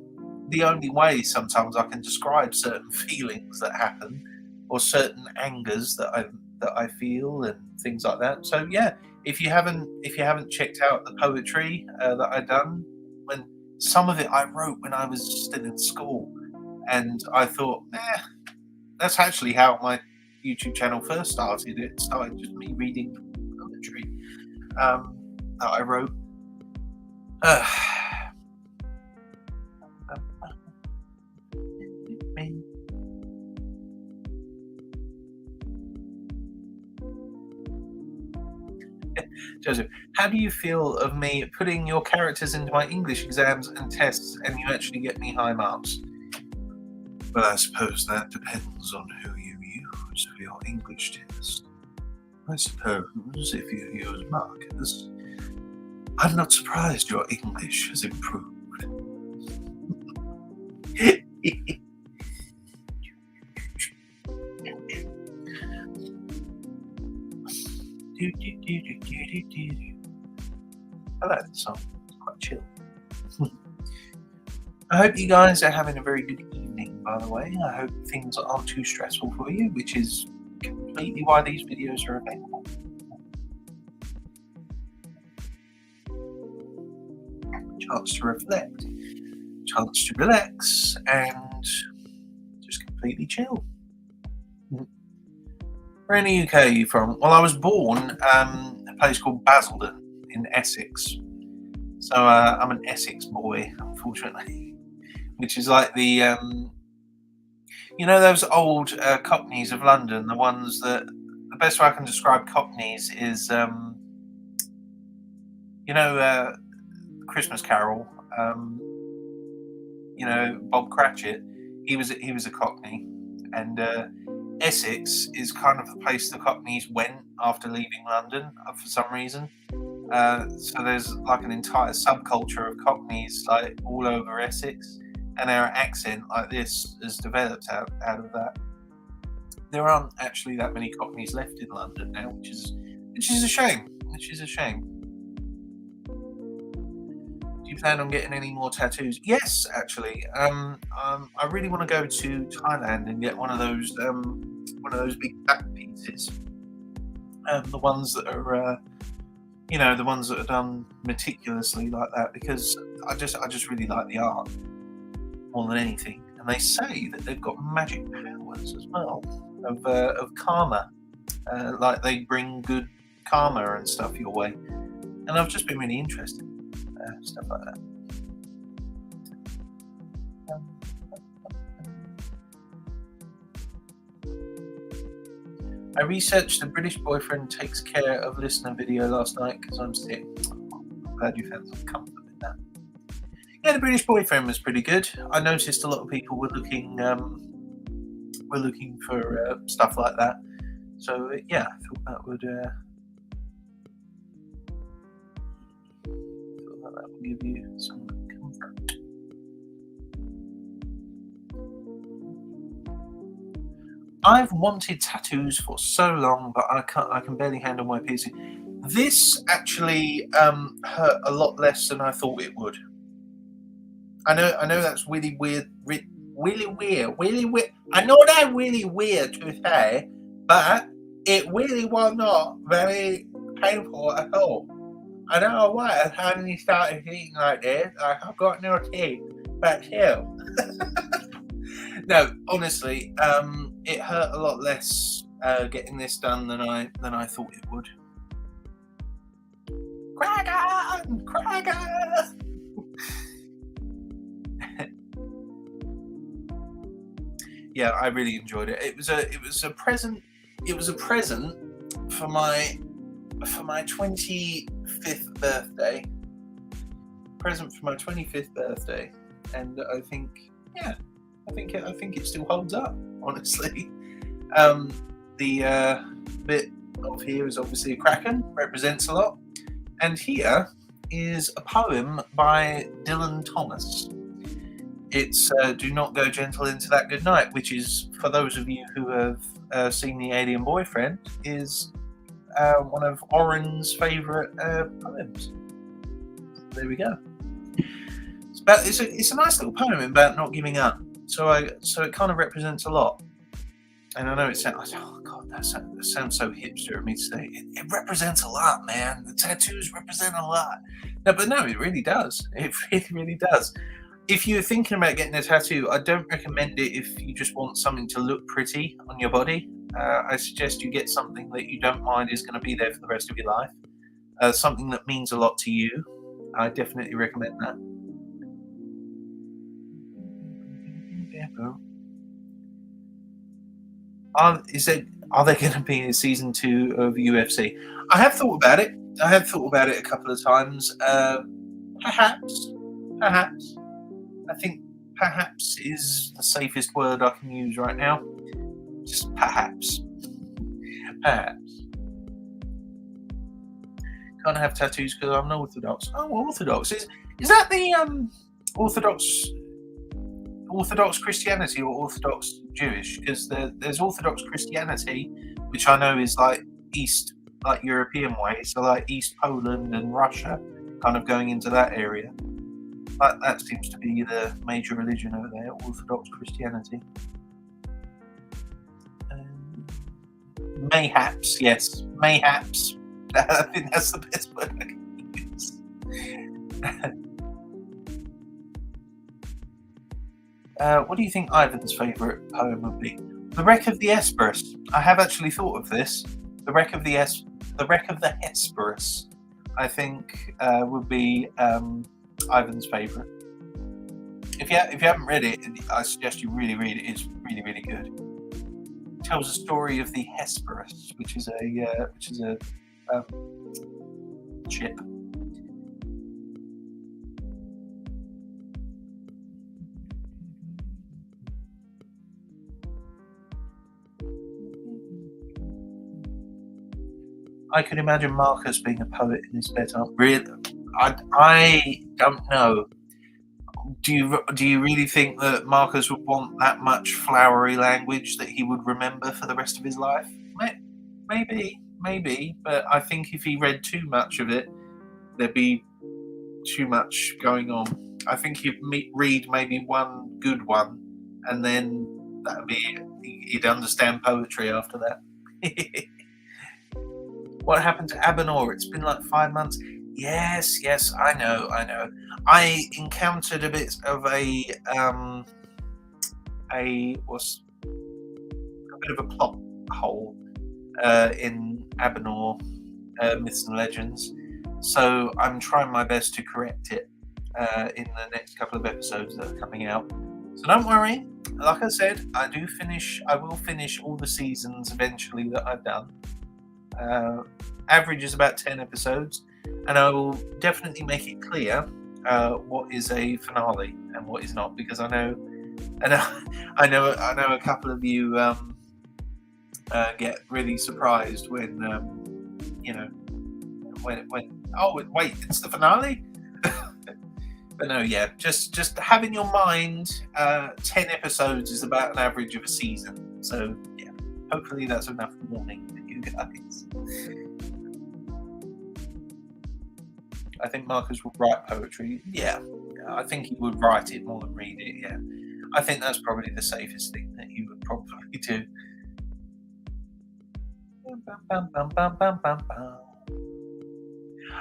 the only way sometimes I can describe certain feelings that happen or certain angers that I feel and things like that. So yeah, if you haven't checked out the poetry that I done, when some of it I wrote when I was still in school, and I thought, that's actually how my YouTube channel first started. It started just me reading poetry that I wrote. Joseph, how do you feel of me putting your characters into my English exams and tests and you actually get me high marks? Well, I suppose that depends on who you use for your English test. I suppose if you use markers, I'm not surprised your English has improved. I like the song. It's quite chill. I hope you guys are having a very good evening, by the way. I hope things aren't too stressful for you, which is completely why these videos are available. Chance to reflect, chance to relax, and just completely chill. Where in the UK are you from? Well, I was born a place called Basildon in Essex. So I'm an Essex boy, unfortunately, which is like the, those old Cockneys of London, the ones that, the best way I can describe Cockneys is, Christmas Carol, Bob Cratchit, he was a Cockney, and Essex is kind of the place the Cockneys went after leaving London for some reason. So there's like an entire subculture of Cockneys like all over Essex, and our accent like this has developed out of that. There aren't actually that many Cockneys left in London now, which is a shame. Which is a shame. Do you plan on getting any more tattoos? Yes, actually. I really want to go to Thailand and get one of those big back pieces. The ones that are, the ones that are done meticulously like that, because I just really like the art more than anything. And they say that they've got magic powers as well of karma, like they bring good karma and stuff your way. And I've just been really interested in stuff like that. I researched the British boyfriend takes care of listener video last night because I'm sick. I'm glad you found some comfort in that. Yeah, the British boyfriend was pretty good. I noticed a lot of people were looking for stuff like that. So yeah, I thought that would give you some comfort. I've wanted tattoos for so long, but I can barely handle my piercing. This actually hurt a lot less than I thought it would. I know that's really weird, really weird. I know that's really weird to say, but it really was not very painful at all. I don't know why I suddenly started eating like this. I've got no teeth, but still. No, honestly, it hurt a lot less getting this done than I thought it would. Cracker. Yeah, I really enjoyed it. It was a present. It was a present for my 25th birthday. Present for my 25th birthday, and I think it still holds up. Honestly, the bit of here is obviously a kraken, represents a lot, and here is a poem by Dylan Thomas. It's "Do Not Go Gentle Into That Good Night," which is, for those of you who have seen The Alien Boyfriend, is one of Oren's favourite poems. There we go. It's a nice little poem about not giving up. So it kind of represents a lot. And I know it sounds, oh god, that sounds so hipster of me to say. It represents a lot, man. The tattoos represent a lot. No, but no, it really does. It really does. If you're thinking about getting a tattoo, I don't recommend it if you just want something to look pretty on your body. I suggest you get something that you don't mind is going to be there for the rest of your life. Something that means a lot to you. I definitely recommend that. Are there going to be a season 2 of UFC? I have thought about it. A couple of times. Perhaps. I think perhaps is the safest word I can use right now. Just perhaps. Perhaps. Can't have tattoos because I'm an Orthodox. Oh, Orthodox. Is that the Orthodox Christianity or Orthodox Jewish? Because there's Orthodox Christianity, which I know is like East, like European way, so like East Poland and Russia, kind of going into that area. That seems to be the major religion over there, Orthodox Christianity. Mayhaps, yes, mayhaps. I think that's the best word I can use. What do you think Ivan's favourite poem would be? The Wreck of the Hesperus. I have actually thought of this. The Wreck of the Hesperus, I think, would be Ivan's favourite. If you haven't read it, I suggest you really read it. It's really, really good. It tells a story of the Hesperus, which is a ship. I could imagine Marcus being a poet in his bedtime. Really, I don't know. Do you really think that Marcus would want that much flowery language that he would remember for the rest of his life? Maybe. But I think if he read too much of it, there'd be too much going on. I think he'd read maybe one good one, and then that'd be he'd understand poetry after that. What happened to Abenor? It's been like 5 months. Yes, I know. I encountered a bit of a bit of a plot hole in Abenor Myths and Legends, so I'm trying my best to correct it in the next couple of episodes that are coming out. So don't worry. Like I said, I will finish all the seasons eventually that I've done. Average is about 10 episodes, and I will definitely make it clear what is a finale and what is not, because I know a couple of you get really surprised when when oh wait, it's the finale. But no, yeah, just have in your mind 10 episodes is about an average of a season, so yeah, hopefully that's enough warning for you guys. I think Marcus will write poetry. Yeah, I think he would write it more than read it. Yeah, I think that's probably the safest thing that he would probably do.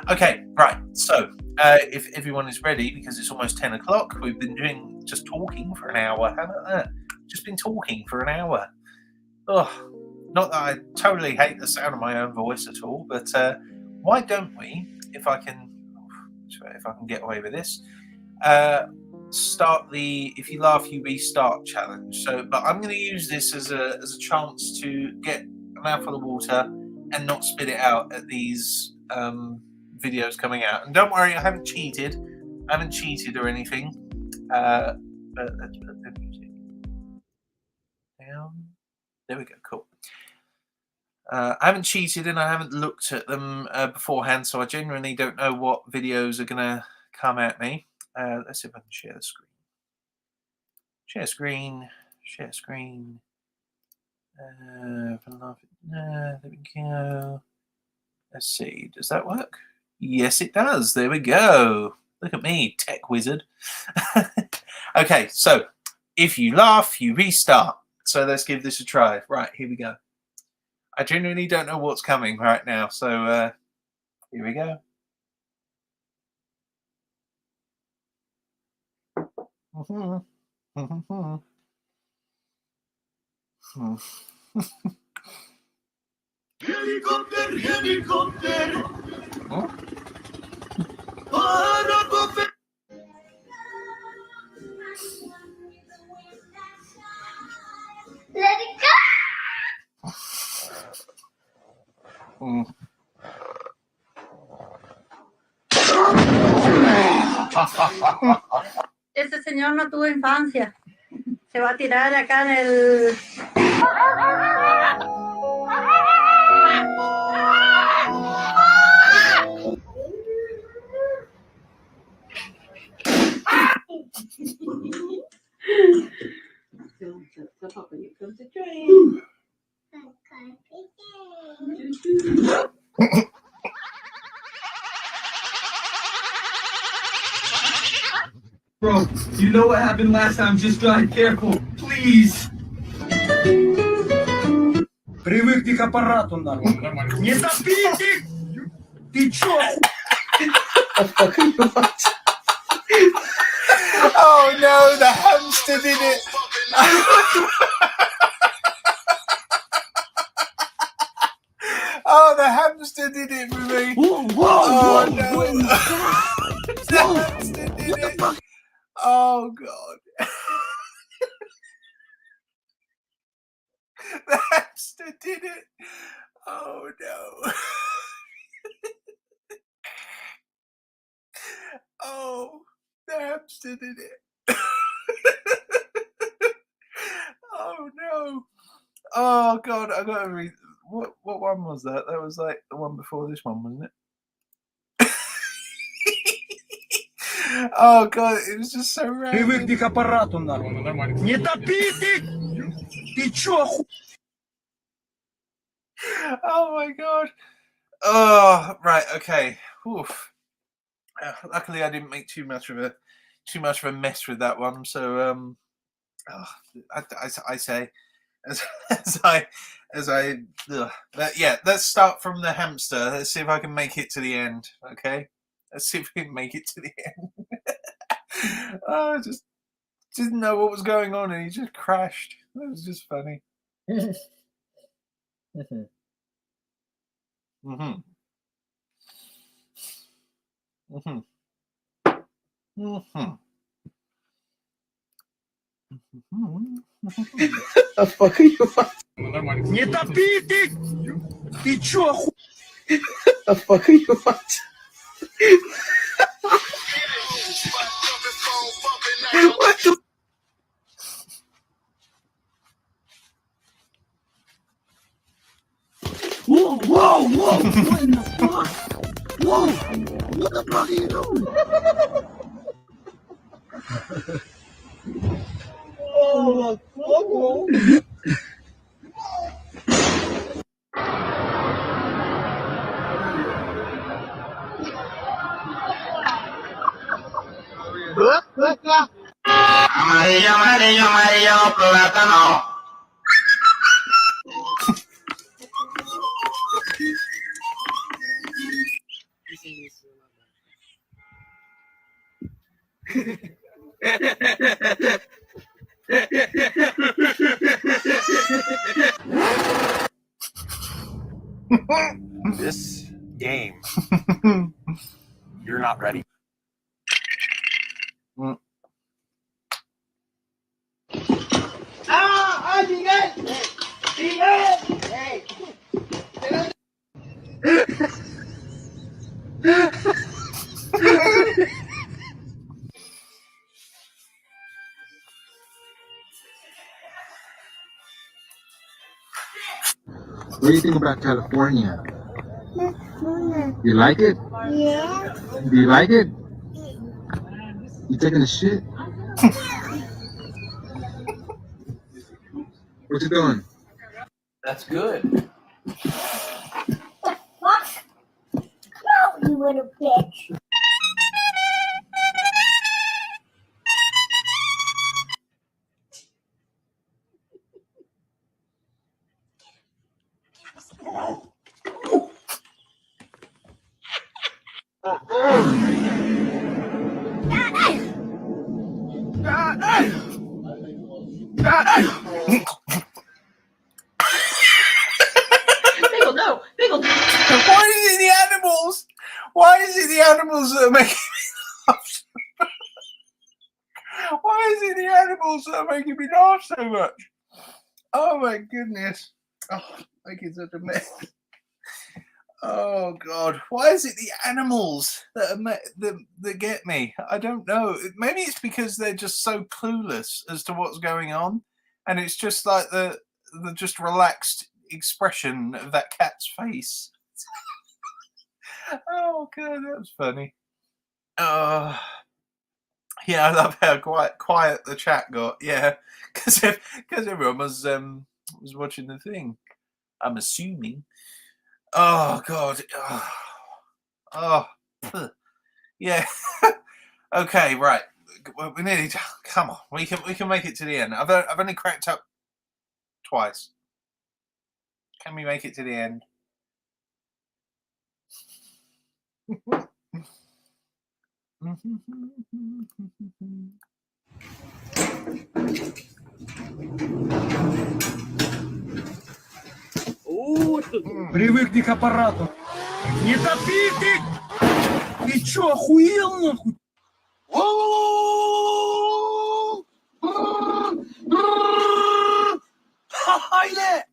Okay, right. So, if everyone is ready, because it's almost 10 o'clock, we've been just talking for an hour. How about that? Just been talking for an hour. Oh, not that I totally hate the sound of my own voice at all, but why don't we, if I can get away with this, start the "If you laugh, you restart" challenge. So, but I'm going to use this as a chance to get a mouthful of water and not spit it out at these videos coming out. And don't worry, I haven't cheated or anything. But let's put the music down. There we go. Cool. I haven't cheated and I haven't looked at them beforehand, so I genuinely don't know what videos are going to come at me. Let's see if I can share the screen. Share screen. There we go. Let's see. Does that work? Yes, it does. There we go. Look at me, tech wizard. Okay, so if you laugh, you restart. So let's give this a try. Right, here we go. I genuinely don't know what's coming right now, so here we go. Helicopter. Let it go. Ese señor no tuvo infancia. Se va a tirar acá en el... Bro, you know what happened last time? Just drive careful, please. Привыкни к аппарату, нормально. Не топите! Ты чё? Oh no, the hamster did it. Oh, the hamster did it for me. Whoa, no. The hamster did it. Oh god. The hamster did it. Oh no. Oh, the hamster did it. Oh no. Oh god, I gotta read. what one was that? That was like the one before this one, wasn't it? Oh god, it was just so random. Привыкни к аппарату, нахуй. Не топи ты! Ты чё, Oh my god. Oh, right, okay. Oof. Luckily I didn't make too much of a mess with that one. So I say as let's start from the hamster. Let's see if I can make it to the end. Okay, let's see if we can make it to the end. Oh, I just didn't know what was going on and he just crashed. That was just funny. Mm-hmm. Mm-hmm. Mm-hmm. The fuck are you on? не топи ты! Ты чё, The fuck are you on? What the? Whoa! What in the fuck? Whoa! What the fuck are you doing? Oh, Amarillo, amarillo, amarillo, plátano. This game, you're not ready. What do you think about California? You like it? Yeah. Do you like it? You taking a shit? What you doing? That's good. What? No, you little bitch. Why is it the animals? Why is it the animals that are making me laugh? Why is it the animals that are making me laugh so much? Oh my goodness. Oh, making such a mess. Oh god. Why is it the animals that are that get me? I don't know. Maybe it's because they're just so clueless as to what's going on, and it's just like the just relaxed expression of that cat's face. Oh god, that was funny. Yeah, I love how quiet the chat got. Yeah, because everyone was watching the thing. I'm assuming. Oh god. Oh. Yeah. Okay, right. We nearly. Come on, we can make it to the end. I've only cracked up twice. Can we make it to the end? Привыкни к аппарату. Не топи ты! Ты чё, охуел, нахуй? Haydi!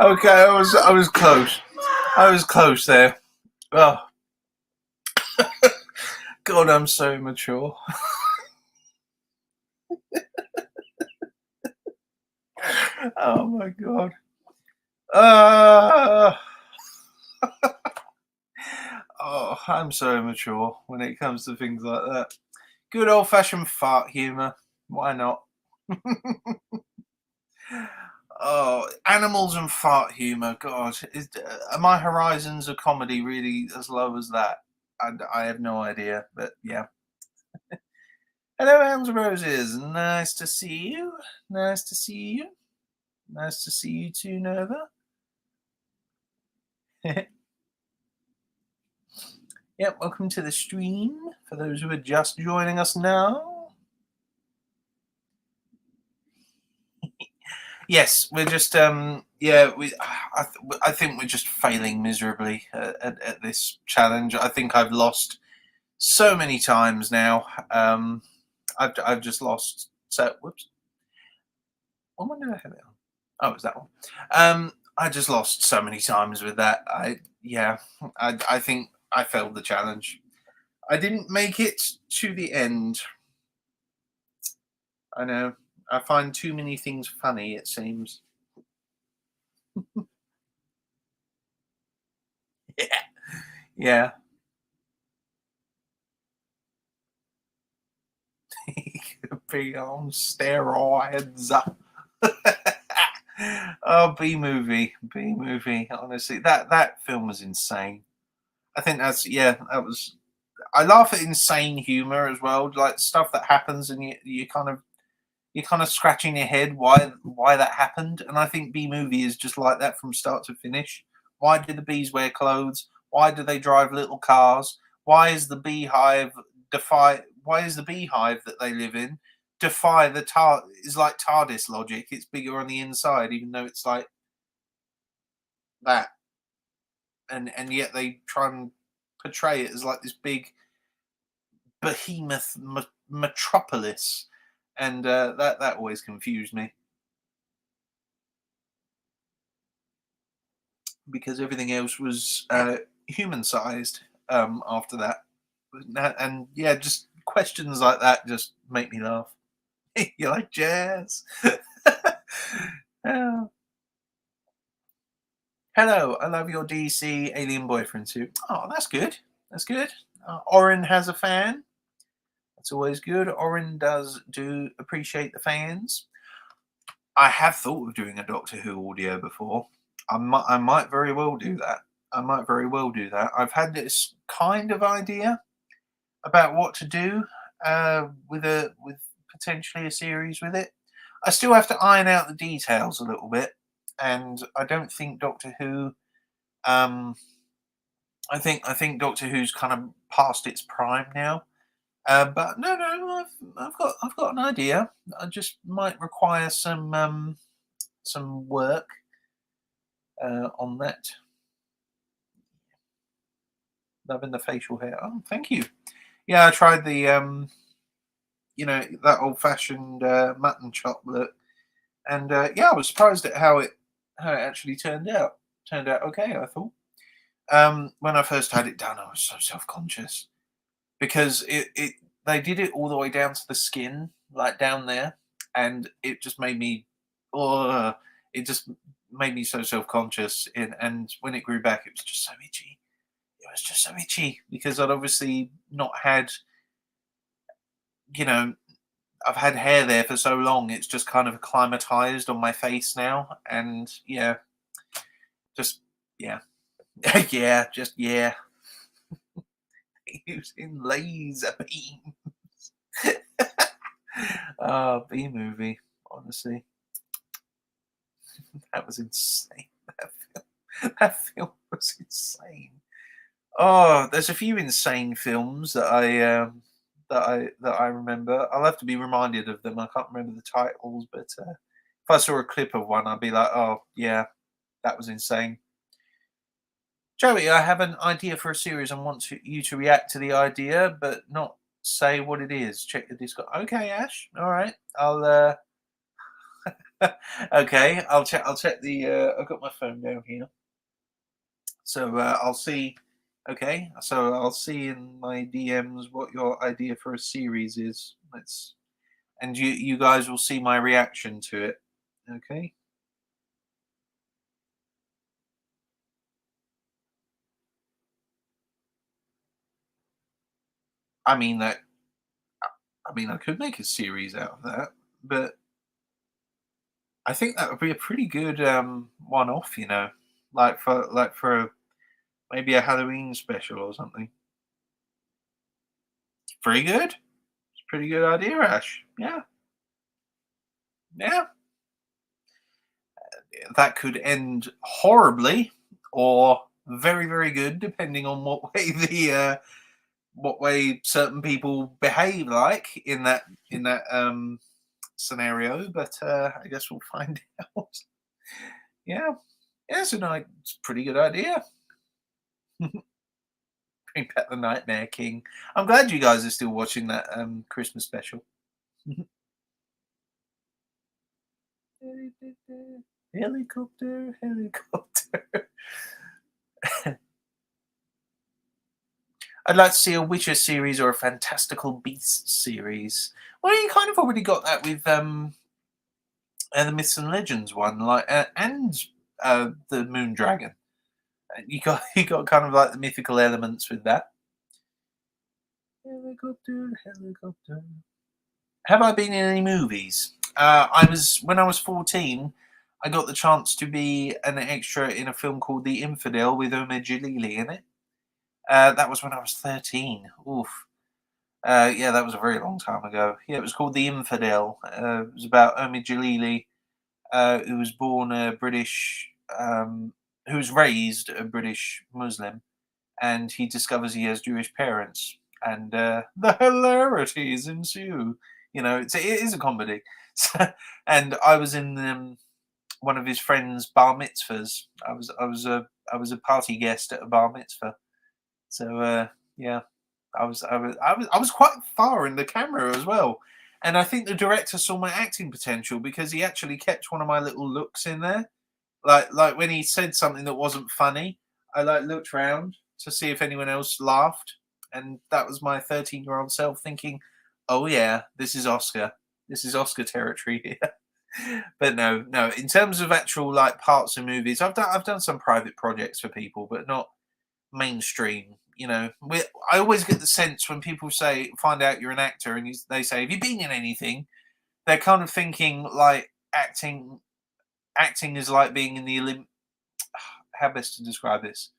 Okay, I was close. I was close there. Oh, God, I'm so immature. Oh my God. Oh, I'm so immature when it comes to things like that. Good old-fashioned fart humor. Why not? Oh, animals and fart humor. God, are my horizons of comedy really as low as that? I have no idea, but yeah. Hello, Hans Roses. Nice to see you. Nice to see you. Nice to see you too, Nova. Yep, welcome to the stream for those who are just joining us now. Yes, we're just yeah, I think we're just failing miserably at this challenge. I think I've lost so many times now. I've just lost. So whoops. What one did I have it on? Oh, it was that one. I just lost so many times with that. I think I failed the challenge. I didn't make it to the end. I know. I find too many things funny, it seems. Yeah. Yeah. He could be on steroids. Oh, B movie. Honestly, that film was insane. I think that was. I laugh at insane humor as well, like stuff that happens, and you're kind of scratching your head why that happened. And I think B movie is just like that from start to finish. Why do the bees wear clothes? Why do they drive little cars? Why is the beehive Why is the beehive that they live in defy the is like TARDIS logic? It's bigger on the inside, even though it's like that, and yet they try and portray it as like this big behemoth metropolis, and that always confused me because everything else was human-sized after that, and yeah, just questions like that just make me laugh. You like jazz? Oh. Hello, I love your DC alien boyfriend suit. Oh, that's good. That's good. Oren has a fan. That's always good. Oren does appreciate the fans. I have thought of doing a Doctor Who audio before. I might very well do that. I've had this kind of idea about what to do with potentially a series with it. I still have to iron out the details a little bit, and I don't think Doctor Who. I think Doctor Who's kind of past its prime now. But no, I've got an idea. I just might require some work on that. Loving the facial hair. Oh, thank you. Yeah, I tried the that old-fashioned mutton chop look, and yeah, I was surprised at how it actually turned out. Turned out okay, I thought. When I first had it done, I was so self-conscious because they did it all the way down to the skin, like down there, and it just made me, it just made me so self-conscious. And when it grew back, it was just so itchy. It was just so itchy because I'd obviously not had, I've had hair there for so long. It's just kind of acclimatized on my face now, and yeah, just yeah, yeah. Using laser beams. Oh, B movie. Honestly, that was insane. That film was insane. Oh, there's a few insane films that I remember. I'll have to be reminded of them. I can't remember the titles, but if I saw a clip of one, I'd be like, "Oh, yeah, that was insane." Joey, I have an idea for a series and want you to react to the idea, but not say what it is. Check the Discord. Okay, Ash. All right. I'll. Okay, I'll check. I'll check the. I've got my phone down here, so I'll see. Okay, so I'll see in my DMs what your idea for a series is. And you guys will see my reaction to it. Okay. I mean that. I mean, I could make a series out of that, but I think that would be a pretty good one-off. Like for maybe a Halloween special or something. Pretty good. It's a pretty good idea, Ash. Yeah. Yeah. That could end horribly or very, very good, depending on what way certain people behave like in that scenario. But I guess we'll find out. Yeah. Yeah, it's a pretty good idea. Bring back the Nightmare King. I'm glad you guys are still watching that Christmas special. Helicopter, helicopter. I'd like to see a Witcher series or a Fantastical Beasts series. Well, you kind of already got that with the Myths and Legends one, and the Moon Dragon. You got kind of like the mythical elements with that. Helicopter, helicopter. Have I been in any movies? When I was 14. I got the chance to be an extra in a film called The Infidel with Omid Jalili in it. That was when I was 13. Oof. Yeah, that was a very long time ago. Yeah, it was called The Infidel. It was about Omid Jalili, who was born a British, who was raised a British Muslim, and he discovers he has Jewish parents, and the hilarities ensue. It is a comedy. And I was in one of his friends' bar mitzvahs. I was a party guest at a bar mitzvah. So yeah, I was quite far in the camera as well, and I think the director saw my acting potential because he actually kept one of my little looks in there. Like when he said something that wasn't funny, I looked round to see if anyone else laughed, and that was my 13-year-old self thinking, "Oh yeah, this is Oscar territory here." But no. In terms of actual parts of movies, I've done some private projects for people, but not mainstream. I always get the sense when people find out you're an actor and they say, "Have you been in anything?" They're kind of thinking like acting is like being in the how best to describe this?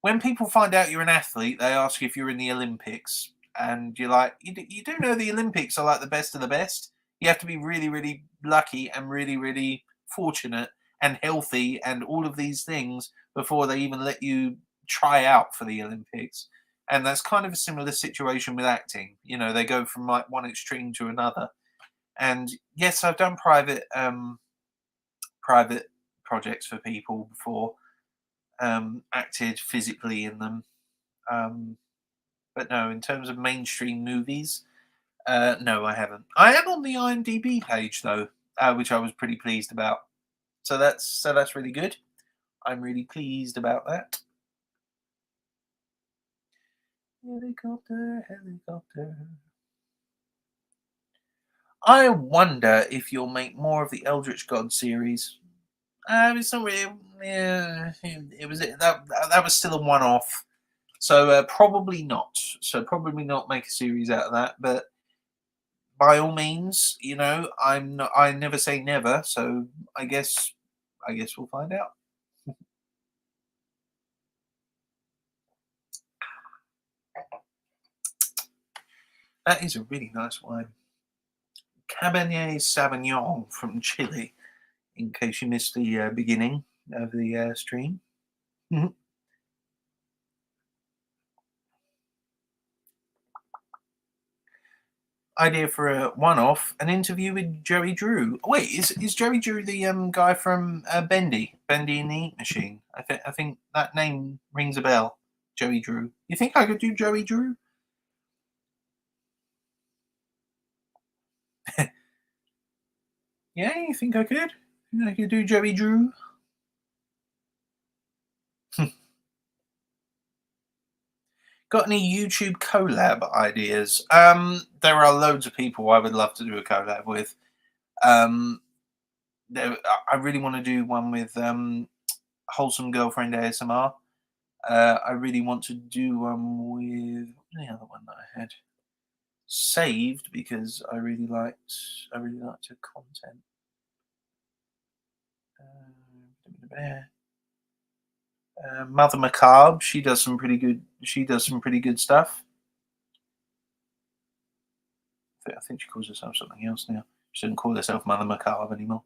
When people find out you're an athlete, they ask if you're in the Olympics, and you're like, you do know the Olympics are like the best of the best. You have to be really, really lucky and really, really fortunate and healthy and all of these things before they even let you try out for the Olympics. And that's kind of a similar situation with acting. They go from one extreme to another. And yes, I've done private projects for people before, acted physically in them. But no, in terms of mainstream movies, no, I haven't. I am on the IMDb page though, which I was pretty pleased about. So that's really good. I'm really pleased about that. Helicopter, helicopter. I wonder if you'll make more of the Eldritch God series. It's not really. Yeah, it was that was still a one-off. So probably not. So probably not make a series out of that. But by all means, I'm not. I never say never. So I guess we'll find out. That is a really nice wine. Cabernet Sauvignon from Chile, in case you missed the beginning of the stream. idea for a one-off, an interview with Joey Drew. Wait, is Joey Drew the guy from Bendy and the Eat Machine? I think that name rings a bell. Joey Drew. You think I could do Joey Drew? Yeah, you think I could? You think I could do Joey Drew? Got any YouTube collab ideas? There are loads of people I would love to do a collab with. I really want to do one with Wholesome Girlfriend ASMR. I really want to do one with the other one that I had saved because I really liked her content. Mother Macabre, she does some pretty good stuff. I think she calls herself something else now. She doesn't call herself Mother Macabre anymore.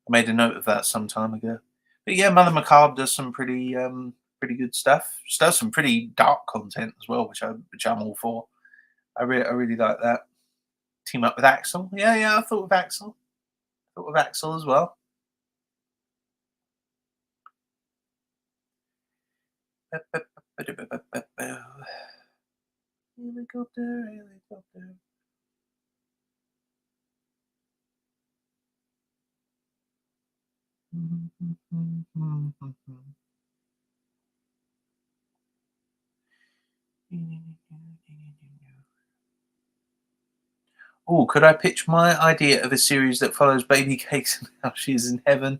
I made a note of that some time ago. But yeah, Mother Macabre does some pretty good stuff. She does some pretty dark content as well, which I'm all for. I really like that. Team up with Axel. Yeah, I thought of Axel. As well. Helicopter. Oh, could I pitch my idea of a series that follows Baby Cakes and how she's in heaven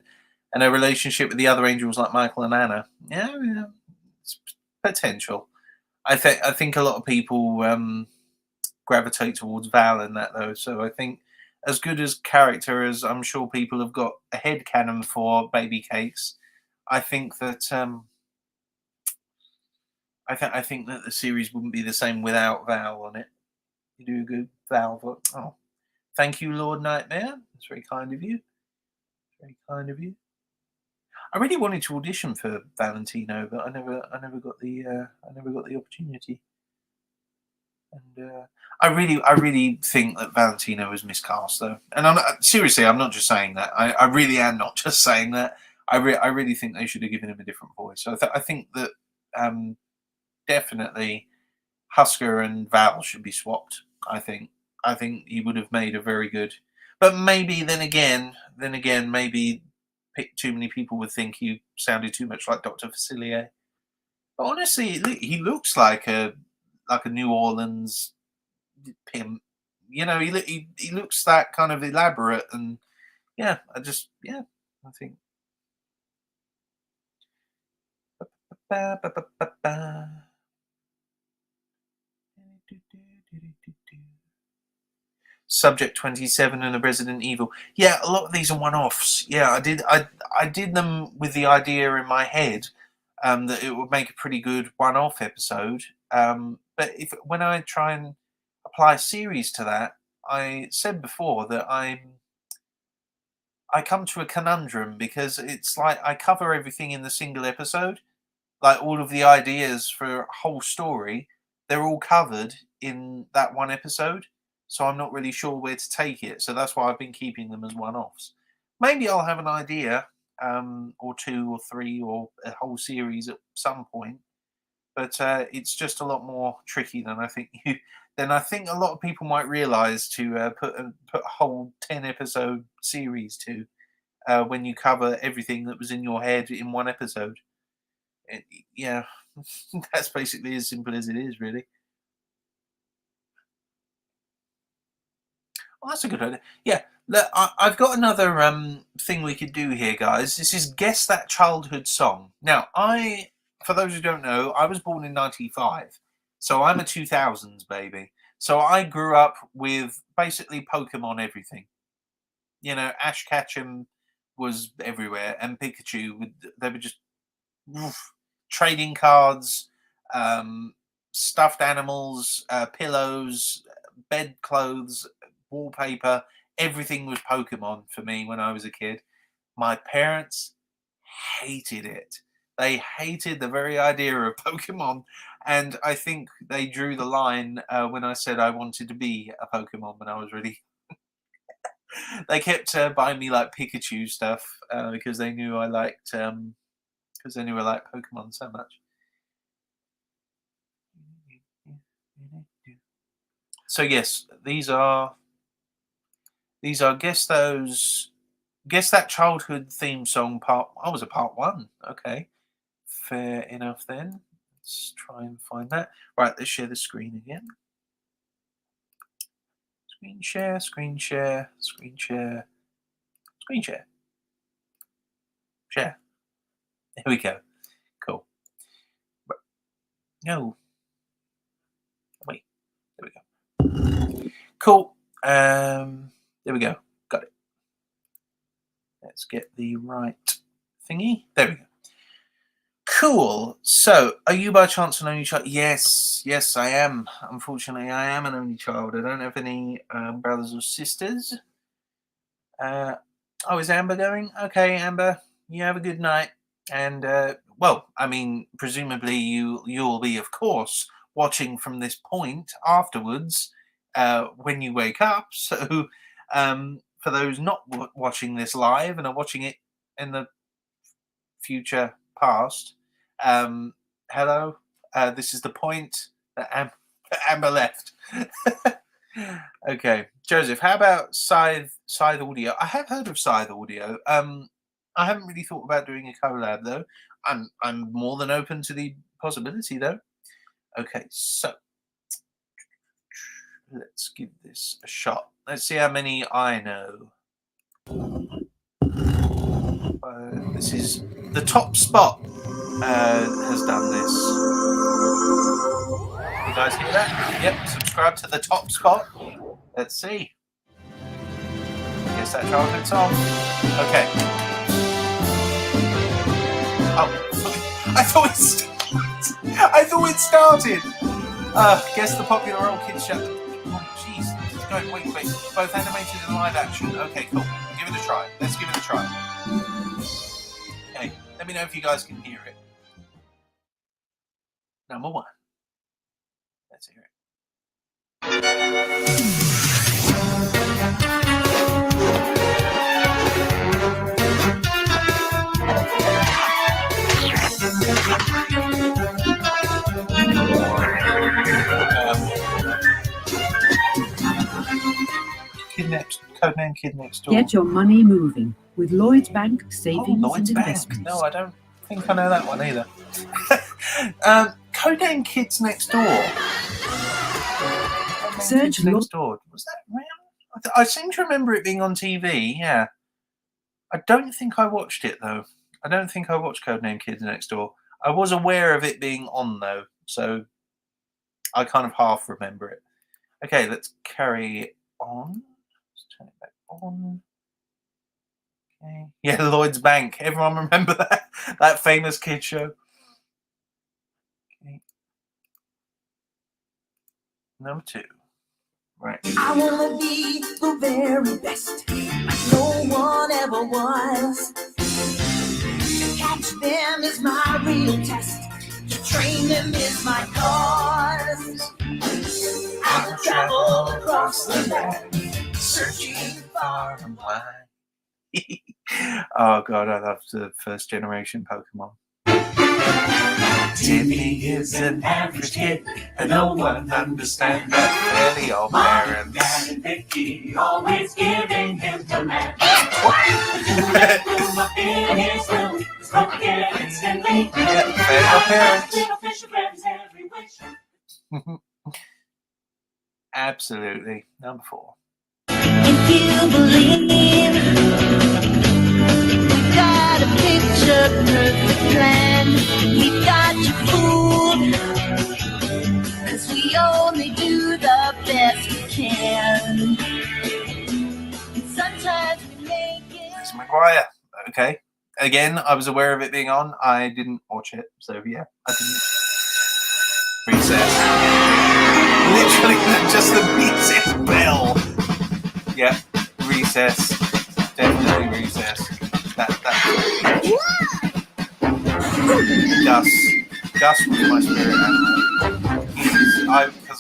and her relationship with the other angels like Michael and Anna? Yeah, it's potential. I think a lot of people gravitate towards Val in that though. So I think as good as character as I'm sure people have got a headcanon for Baby Cakes, I think that I think that the series wouldn't be the same without Val on it. You do a good Val. Oh, thank you, Lord Nightmare. That's very kind of you. Very kind of you. I really wanted to audition for Valentino, but I never got the opportunity. And I really think that Valentino was miscast, though. And I'm not just saying that. I really am not just saying that. I really think they should have given him a different voice. So I think that definitely Husker and Val should be swapped. I think he would have made a very good. But maybe then again, maybe too many people would think he sounded too much like Dr. Facilier. But honestly, he looks like a New Orleans pimp. You know, he looks that kind of elaborate, and yeah, I think. Subject 27 and a Resident Evil. Yeah, a lot of these are one-offs. Yeah, I did them with the idea in my head that it would make a pretty good one-off episode. But when I try and apply a series to that, I said before that I come to a conundrum because it's like I cover everything in the single episode, like all of the ideas for a whole story, they're all covered in that one episode. So I'm not really sure where to take it. So that's why I've been keeping them as one-offs. Maybe I'll have an idea, or two or three, or a whole series at some point. But it's just a lot more tricky than I think a lot of people might realise to put a whole 10-episode series to when you cover everything that was in your head in one episode. Yeah, that's basically as simple as it is, really. Well, that's a good idea. Yeah, look, I've got another thing we could do here, guys. This is Guess That Childhood Song. Now, for those who don't know, I was born in 95, so I'm a 2000s baby. So I grew up with basically Pokemon everything. You know, Ash Ketchum was everywhere, and Pikachu, they were just trading cards, stuffed animals, pillows, bedclothes, wallpaper, everything was Pokemon for me when I was a kid. My parents hated it. They hated the very idea of Pokemon. And I think they drew the line when I said I wanted to be a Pokemon when I was really. They kept buying me like Pikachu stuff because they knew I liked Pokemon so much. So yes, these are guess that childhood theme song part. Oh, was a part 1. Okay, fair enough then. Let's try and find that. Right, let's share the screen again. Screen share, screen share, screen share, screen share. Share. There we go. Cool. No. Wait. There we go. Cool. There we go. Got it. Let's get the right thingy. There we go. Cool. So, are you by chance an only child? Yes, I am. Unfortunately, I am an only child. I don't have any brothers or sisters. Oh, is Amber going? Okay, Amber, you have a good night. And, well, I mean, presumably you'll be, of course, watching from this point afterwards when you wake up. So, for those not watching this live and are watching it in the future past, hello, this is the point that Amber left. Okay, Joseph, how about Scythe Audio? I have heard of Scythe Audio. I haven't really thought about doing a collab though. I'm more than open to the possibility though. Okay, so let's give this a shot. Let's see how many I know. This is the Top Spot has done this. You guys hear that? Yep, subscribe to the Top Spot. Let's see. I guess that childhood song. Okay. Oh, I thought it started. Guess the popular old kids show. Oh, jeez. Wait. Both animated and live action. Okay, cool. Give it a try. Let's give it a try. Okay, let me know if you guys can hear it. Number 1. Let's hear it. Codename Kid Next Door. Get your money moving with Lloyds Bank Savings Lloyds and Bank. Investments. No, I don't think I know that one either. Codename Kids Next Door. Search Kids Next Door. Was that around? I seem to remember it being on TV. Yeah. I don't think I watched it though. I don't think I watched Codename Kids Next Door. I was aware of it being on though, so I kind of half remember it. Okay, let's carry on. Let's turn it back on. Okay. Yeah, Lloyds Bank. Everyone remember that famous kid show? Okay. Number 2. Right. I wanna be the very best, like no one ever was. To catch them is my real test. To train them is my cause. I will travel across the land, searching far and wide. Oh god, I love the first generation Pokemon. Timmy is an average kid, and no one understands that fairly old parents. Dad and Vicky always giving him commands. Up in his room, smoke again instantly. Yeah, fairly parents. Little fish grabs every wish. Absolutely. Number 4. If you believe, we've got a picture perfect plan. We've got you fooled, 'cause we only do the best we can. And sometimes we make it. Lizzie McGuire. Okay. Again, I was aware of it being on. I didn't watch it, so yeah, I didn't. Recess. Literally, just the recess bell. Yeah, recess. Definitely recess. That. Gus was my spirit animal.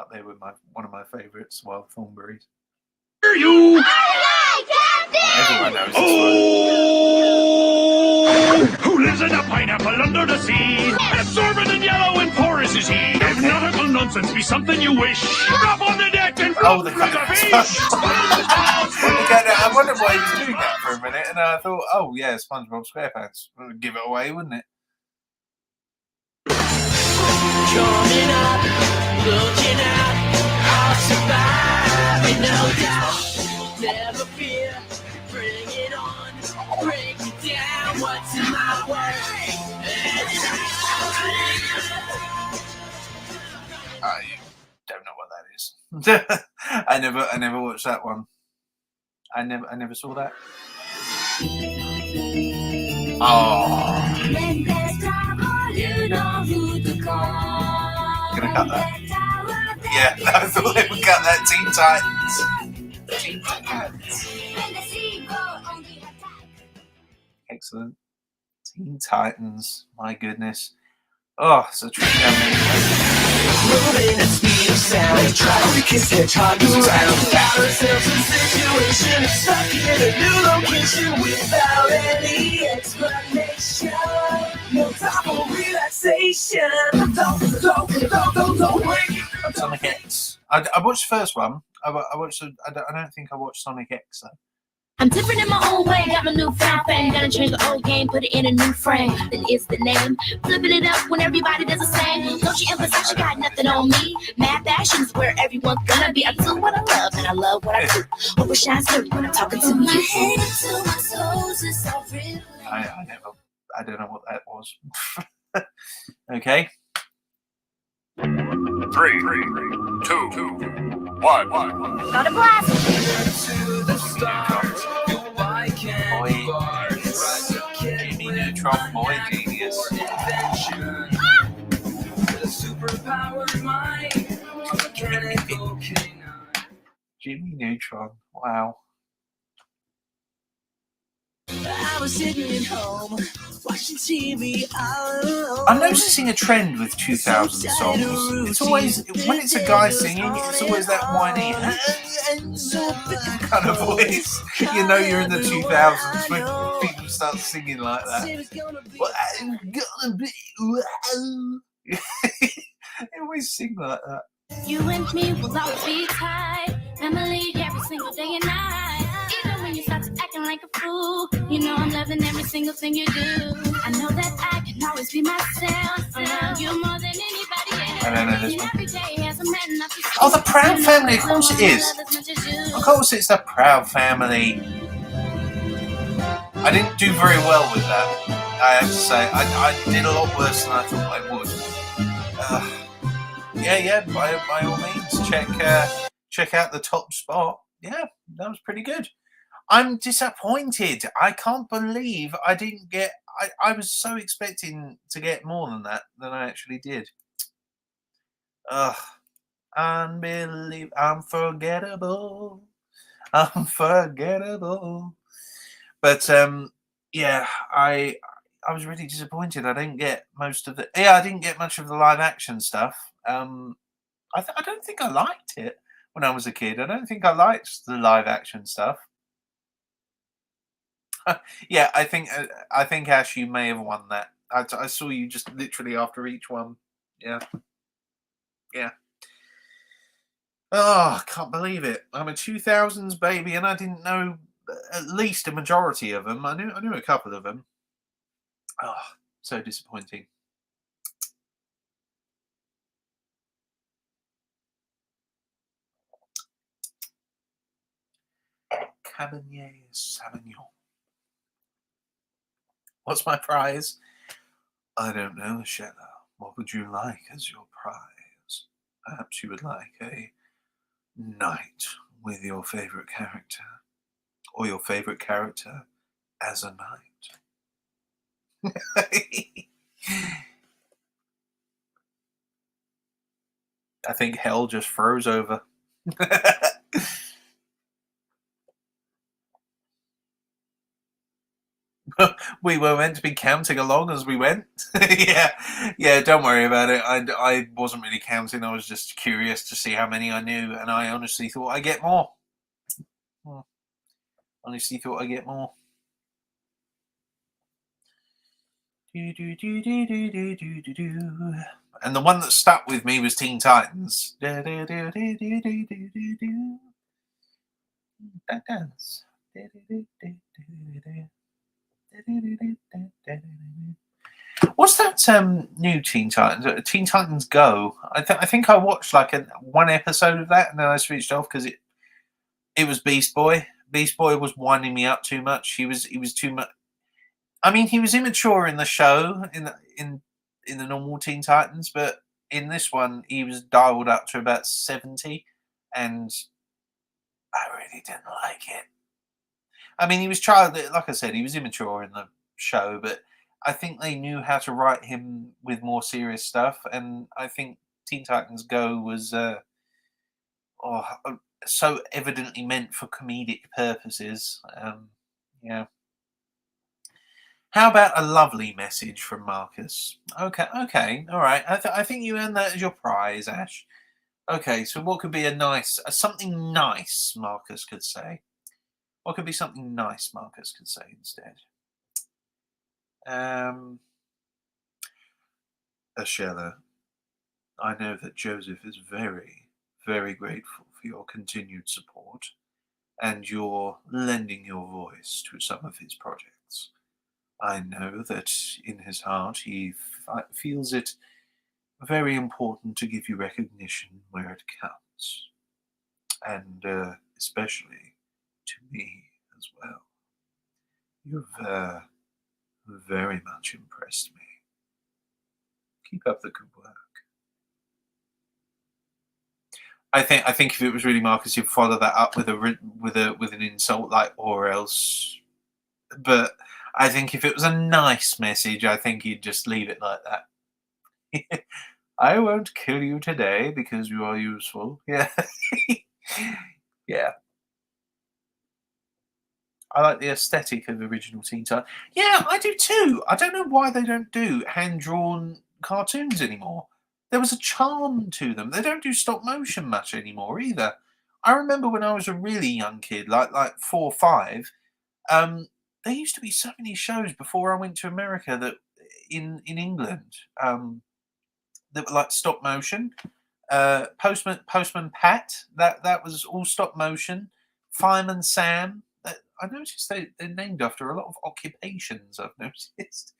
up there with one of my favourites, Wild Thornberries. Hear you! Everyone knows this one. Oh! Who lives in a pineapple under the sea? Absorbent and yellow and porous is he. If nautical nonsense be something you wish, drop on the deck and float the like a fish. Okay, I wondered why he was doing that for a minute, and I thought, oh yeah, SpongeBob SquarePants. Give it away, wouldn't it? Coming up, looking out, I'll survive, no doubt. Never fear, bring it on, break it down, what's in my way? I don't know what that is. I never watched that one. I never saw that. Oh. Gonna cut that. Yeah, I thought they would cut that. Teen Titans. Teen Titans. Excellent. Teen Titans. My goodness. Oh, it's a trip down Moving at speed of sound, try to kiss hedgehog around. Found ourselves in a situation, stuck in a new location without any explanation. No time for relaxation. Don't wait. Sonic X. I watched the first one. I watched. I don't think I watched Sonic X though. I'm different in my own way, got my new found fame. Gotta change the old game, put it in a new frame. Then it's the name, flipping it up when everybody does the same. Don't you emphasize you got nothing on me? Mad fashion's where everyone's gonna be. I do what I love and I love what I do. Hope it shines through when I'm talking to you. I don't know what that was. Okay. 3, 2, 1. Got a blast! Boy, Jimmy Neutron, boy genius. Jimmy Neutron, wow. I was sitting at home, watching TV all alone. I'm noticing a trend with 2000 songs. It's always, when it's a guy singing, it's always that whiny kind of voice. You know you're in the 2000s when people start singing like that. Well, I'm gonna be, they always sing like that. You and me will always be tight. Family every single day and night. Even when you start to acting like a fool, you know I'm loving every single thing you do. I know that I can always be myself around you more than anybody else. I don't know this one. Every day as a man, not to Oh, the Proud Family, of course it is. Of course it's the Proud Family. I didn't do very well with that, I have to say. I did a lot worse than I thought I would. Yeah, by all means, check out the top spot. Yeah, that was pretty good. I'm disappointed. I can't believe I didn't get. I was so expecting to get more than that than I actually did. Unbelievable, unforgettable. But yeah, I was really disappointed. I didn't get most of the. Yeah, I didn't get much of the live action stuff. I don't think I liked it when I was a kid. I don't think I liked the live action stuff. Yeah, I think Ash, you may have won that. I saw you just literally after each one. Yeah. Oh, I can't believe it. I'm a 2000s baby, and I didn't know at least a majority of them. I knew a couple of them. Oh, so disappointing. Cabernet Sauvignon. What's my prize? I don't know, Shella. What would you like as your prize? Perhaps you would like a night with your favorite character, or your favorite character as a knight. I think hell just froze over. We were meant to be counting along as we went. yeah. Don't worry about it. I wasn't really counting. I was just curious to see how many I knew, and I honestly thought I'd get more. Honestly, thought I'd get more. And the one that stuck with me was Teen Titans. Dance. What's that new Teen Titans? Teen Titans Go. I think I watched like one episode of that and then I switched off because it was Beast Boy. Beast Boy was winding me up too much. He was too much. I mean, he was immature in the show in the normal Teen Titans, but in this one he was dialed up to about 70, and I really didn't like it. I mean, he was like I said, he was immature in the show, but I think they knew how to write him with more serious stuff, and I think Teen Titans Go was so evidently meant for comedic purposes. Yeah. How about a lovely message from Marcus? Okay, all right. I think you earned that as your prize, Ash. Okay, so what could be something nice Marcus could say? What could be something nice Marcus could say instead? Ashella, I know that Joseph is very, very grateful for your continued support and your lending your voice to some of his projects. I know that in his heart he feels it very important to give you recognition where it counts, and especially to me as well. You've very much impressed me. Keep up the good work. I think if it was really Marcus, you'd follow that up with an insult like "or else." But I think if it was a nice message, I think you'd just leave it like that. I won't kill you today because you are useful. Yeah. Yeah. I like the aesthetic of original Teen Titans. Yeah, I do too. I don't know why they don't do hand-drawn cartoons anymore. There was a charm to them. They don't do stop motion much anymore either. I remember when I was a really young kid, like 4 or 5, there used to be so many shows before I went to America that in England that were like stop motion. Postman Pat, that was all stop motion. Fireman Sam. I noticed they're named after a lot of occupations. I've noticed.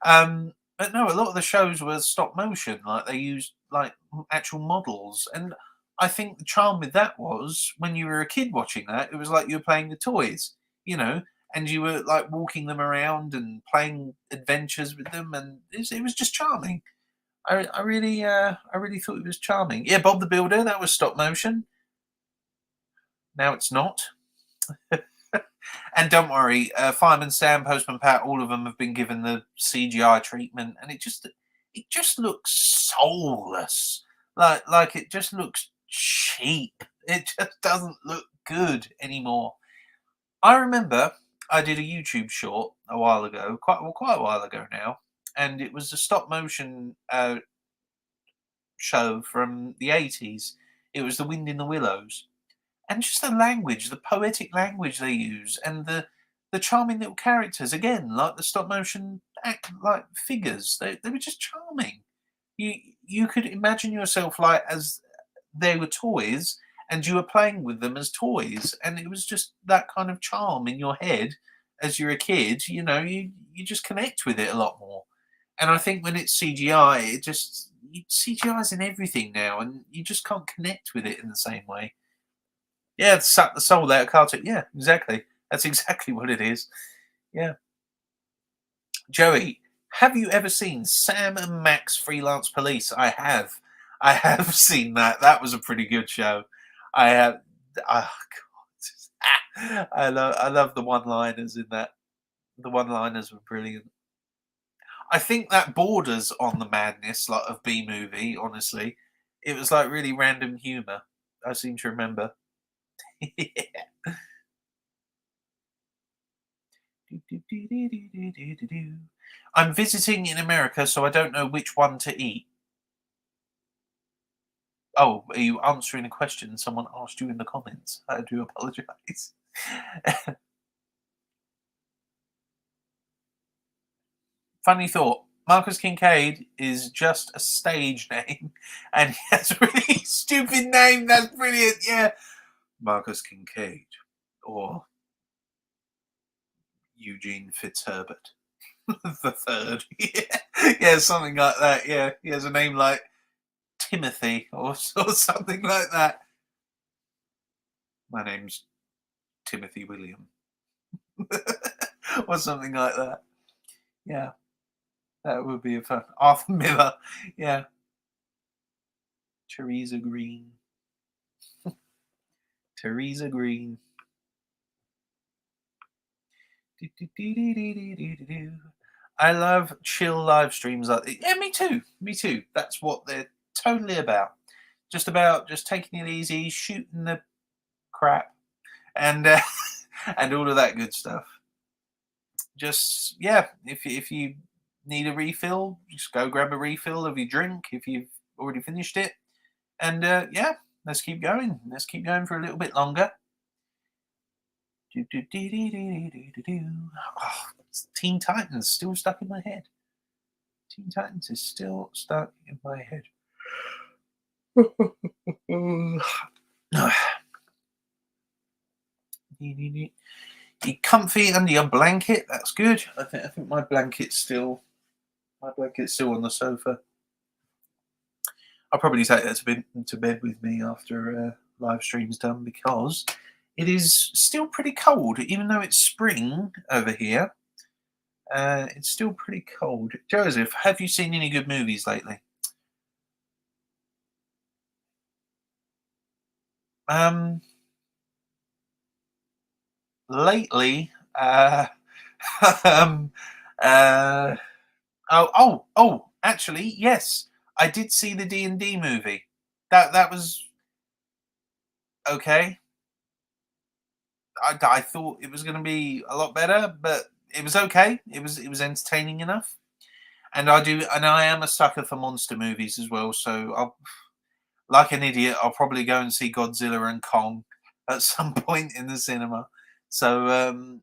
But no, a lot of the shows were stop motion. Like they used like actual models, and I think the charm with that was when you were a kid watching that, it was like you were playing with toys, and you were like walking them around and playing adventures with them, and it was just charming. I really thought it was charming. Yeah, Bob the Builder, that was stop motion. Now it's not. And don't worry, Fireman Sam, Postman Pat, all of them have been given the CGI treatment, and it just looks soulless. Like it just looks cheap. It just doesn't look good anymore. I remember I did a YouTube short a while ago, quite a while ago now, and it was a stop motion show from the 80s. It was The Wind in the Willows. And just the language, the poetic language they use, and the charming little characters, again, like the stop motion like figures, they were just charming. You could imagine yourself like as they were toys, and you were playing with them as toys, and it was just that kind of charm in your head as you're a kid. You just connect with it a lot more. And I think when it's CGI, CGI's in everything now, and you just can't connect with it in the same way. Yeah, suck the soul out of cartoon. Yeah, exactly. That's exactly what it is. Yeah. Joey, have you ever seen Sam and Max Freelance Police? I have. I have seen that. That was a pretty good show. I have. Oh God. I love the one-liners in that. The one-liners were brilliant. I think that borders on the madness of B-movie. Honestly, it was like really random humor. I seem to remember. Yeah. I'm visiting in America, so I don't know which one to eat. Oh, are you answering a question someone asked you in the comments? I do apologise. Funny thought. Marcus Kincaid is just a stage name, and he has a really stupid name. That's brilliant. Yeah, Marcus Kincaid, or Eugene Fitzherbert the third. Yeah, something like that. Yeah, he has a name like Timothy or something like that. My name's Timothy William, or something like that. Yeah. That would be a fun. Arthur Miller, yeah. Teresa Green. Teresa Green. I love chill live streams like this. Yeah, me too. Me too. That's what they're totally about. Just taking it easy, shooting the crap, and and all of that good stuff. Just if you need a refill, just go grab a refill of your drink if you've already finished it. And let's keep going. Let's keep going for a little bit longer. Oh, Teen Titans still stuck in my head. Teen Titans is still stuck in my head. You're comfy under your blanket. That's good. I think my blanket's still on the sofa. I'll probably take that to bed with me after live stream's done, because it is still pretty cold, even though it's spring over here. It's still pretty cold. Joseph, have you seen any good movies lately? Lately, actually, yes, I did see the D&D movie. That was okay. I thought it was going to be a lot better, but it was okay. It was entertaining enough. And I am a sucker for monster movies as well. So like an idiot, I'll probably go and see Godzilla and Kong at some point in the cinema. So,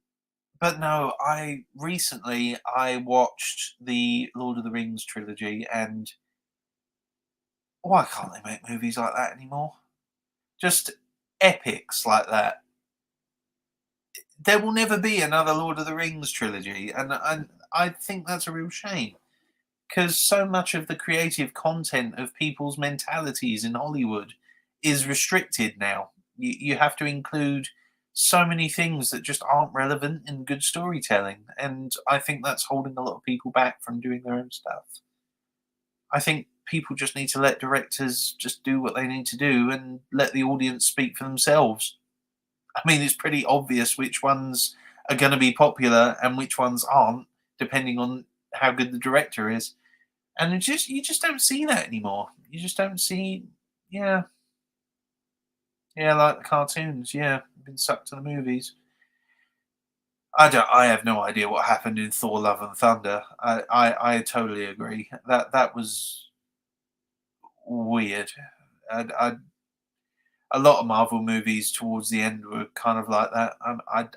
but no, I recently watched the Lord of the Rings trilogy, and why can't they make movies like that anymore? Just epics like that. There will never be another Lord of the Rings trilogy, and I think that's a real shame, because so much of the creative content of people's mentalities in Hollywood is restricted now. You have to include so many things that just aren't relevant in good storytelling, and I think that's holding a lot of people back from doing their own stuff. I think people just need to let directors just do what they need to do and let the audience speak for themselves. I mean, it's pretty obvious which ones are going to be popular and which ones aren't, depending on how good the director is. And you just don't see that anymore. You just don't see, like the cartoons. Yeah, been sucked to the movies. I have no idea what happened in Thor: Love and Thunder. I totally agree. That was weird. A lot of Marvel movies towards the end were kind of like that.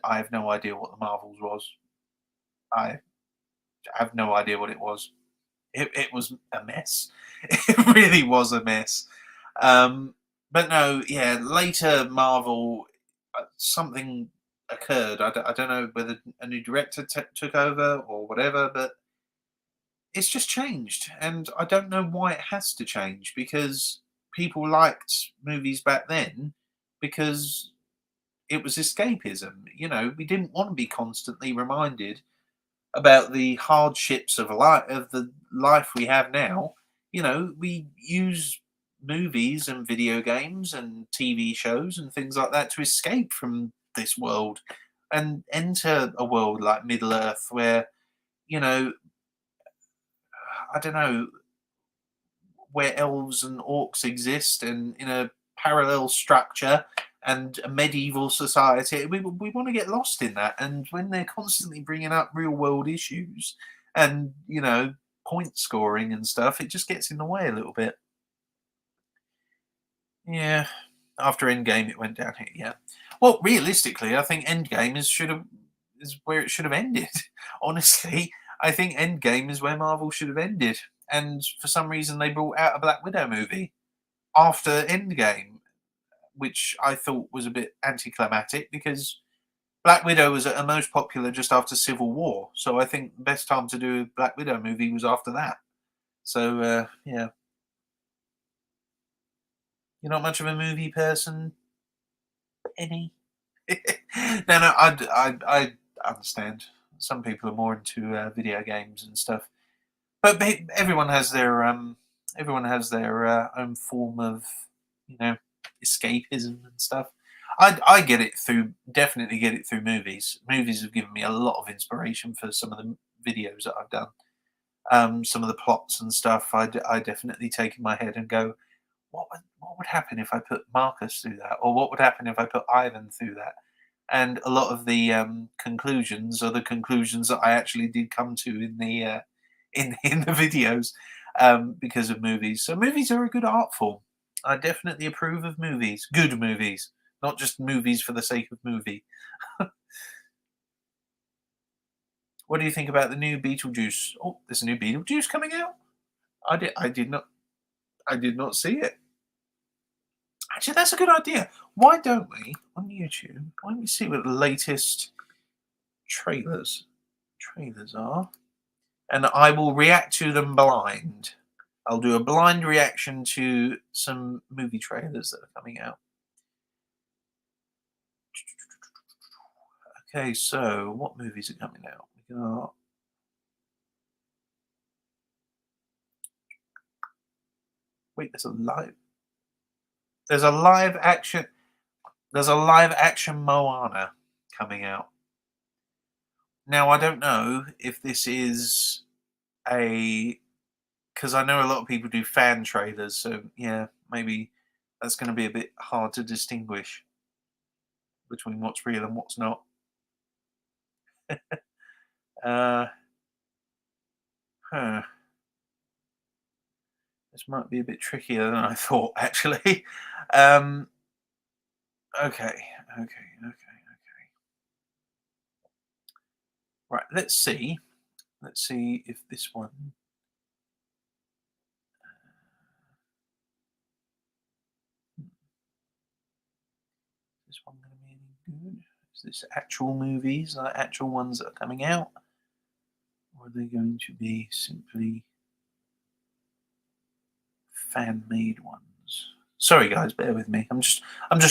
I have no idea what the Marvels was. I have no idea what it was. It was a mess. It really was a mess. But no, yeah, later Marvel, something occurred. I don't know whether a new director took over or whatever, but it's just changed. And I don't know why it has to change, because people liked movies back then because it was escapism. We didn't want to be constantly reminded about the hardships of the life we have now. We use movies and video games and TV shows and things like that to escape from this world and enter a world like Middle Earth, where I don't know, where elves and orcs exist and in a parallel structure, and a medieval society. We want to get lost in that. And when they're constantly bringing up real world issues and, you know, point scoring and stuff, it just gets in the way a little bit. Yeah. After Endgame, it went down here. Yeah. Well, realistically, I think Endgame is where it should have ended. Honestly, I think Endgame is where Marvel should have ended. And for some reason, they brought out a Black Widow movie after Endgame, which I thought was a bit anticlimactic because Black Widow was at her most popular just after Civil War. So I think the best time to do a Black Widow movie was after that. So, yeah. You're not much of a movie person, Penny? No, I understand. Some people are more into video games and stuff, but everyone has their own form of, you know, escapism and stuff. I get it definitely get it through movies. Movies have given me a lot of inspiration for some of the videos that I've done. Some of the plots and stuff, I definitely take in my head and go, what would happen if I put Marcus through that, or what would happen if I put Ivan through that? And a lot of the conclusions are the conclusions that I actually did come to in the videos because of movies. So movies are a good art form. I definitely approve of movies, good movies, not just movies for the sake of movie. What do you think about the new Beetlejuice? Oh, there's a new Beetlejuice coming out. I did not see it. Actually, that's a good idea. Why don't we, on YouTube, why don't we see what the latest trailers are? And I will react to them blind. I'll do a blind reaction to some movie trailers that are coming out. Okay, so what movies are coming out? We got... Wait, there's a live action Moana coming out. Now, I don't know if this is because I know a lot of people do fan trailers, so yeah, maybe that's going to be a bit hard to distinguish between what's real and what's not. This might be a bit trickier than I thought, actually. Okay. Right, let's see. Let's see if this one... Is this one going to be any good? Is this actual movies, like actual ones that are coming out? Or are they going to be simply fan-made ones? Sorry, guys, bear with me. I'm just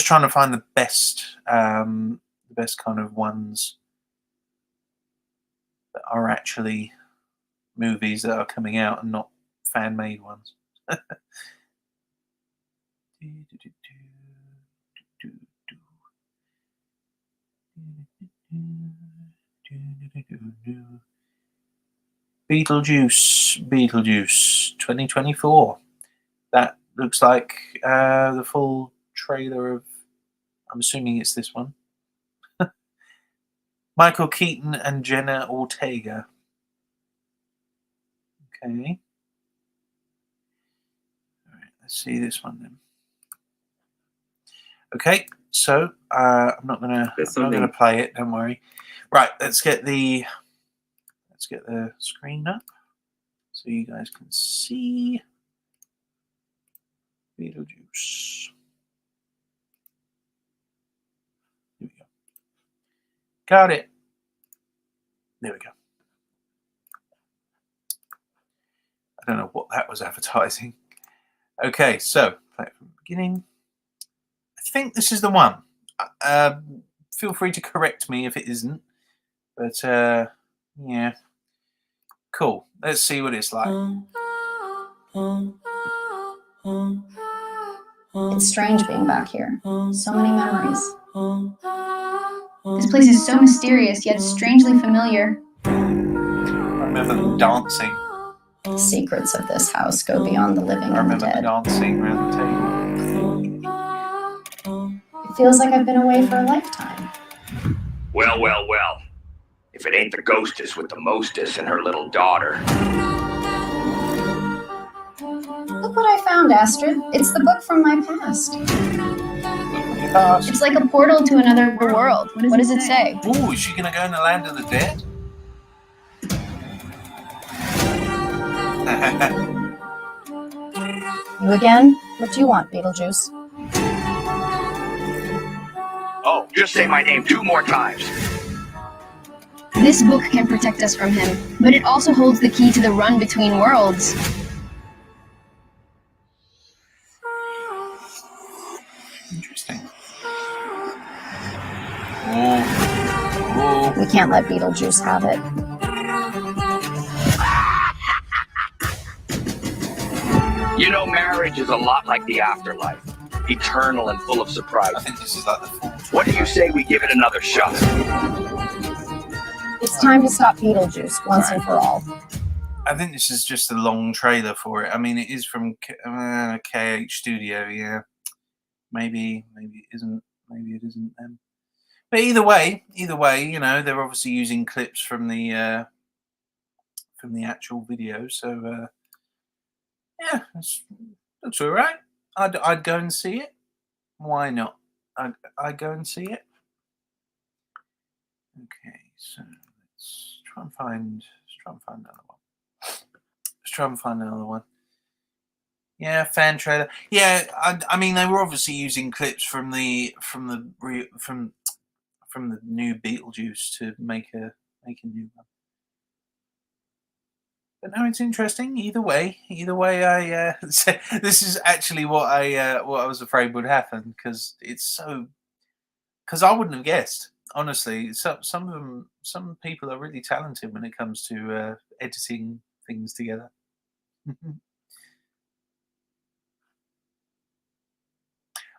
trying to find the best kind of ones that are actually movies that are coming out and not fan-made ones. Beetlejuice 2024. That looks like the full trailer of... I'm assuming it's this one. Michael Keaton and Jenna Ortega. Okay. All right, let's see this one then. Okay, so I'm not gonna play it. Don't worry. Right, let's get the screen up so you guys can see Beetlejuice. Here we go. Got it. There we go. I don't know what that was advertising. Okay, so play it from the beginning. I think this is the one. Feel free to correct me if it isn't. But yeah. Cool. Let's see what it's like. It's strange being back here. So many memories. This place is so mysterious, yet strangely familiar. I remember them dancing. The secrets of this house go beyond the living and the dead. I remember the dancing around the table. It Feels like I've been away for a lifetime. Well, well, well. If it ain't the ghostess with the mostess and her little daughter. Look what I found, Astrid. It's the book from my past. It's like a portal to another world. What does it say? Oh, is she going to go in the land of the dead? You again? What do you want, Beetlejuice? Oh, just say my name 2 more times. This book can protect us from him, but it also holds the key to the run between worlds. Interesting. Oh. We can't let Beetlejuice have it. You know, marriage is a lot like the afterlife. Eternal and full of surprise. I think this is like the fourth. What do you say we give it another shot? It's time to stop Beetlejuice once and for all. I think this is just a long trailer for it. I mean, it is from KH Studio, yeah. Maybe it isn't. Maybe it isn't them. But either way, you know, they're obviously using clips from the actual video. So yeah, that's all right. I'd go and see it. Why not? I'd go and see it. Okay, so let's try and find another one. Let's try and find another one. Yeah, fan trailer. Yeah, I mean, they were obviously using clips from the new Beetlejuice to make a new one. But no, it's interesting. Either way, I this is actually what I was afraid would happen, because I wouldn't have guessed. Honestly, some people are really talented when it comes to editing things together.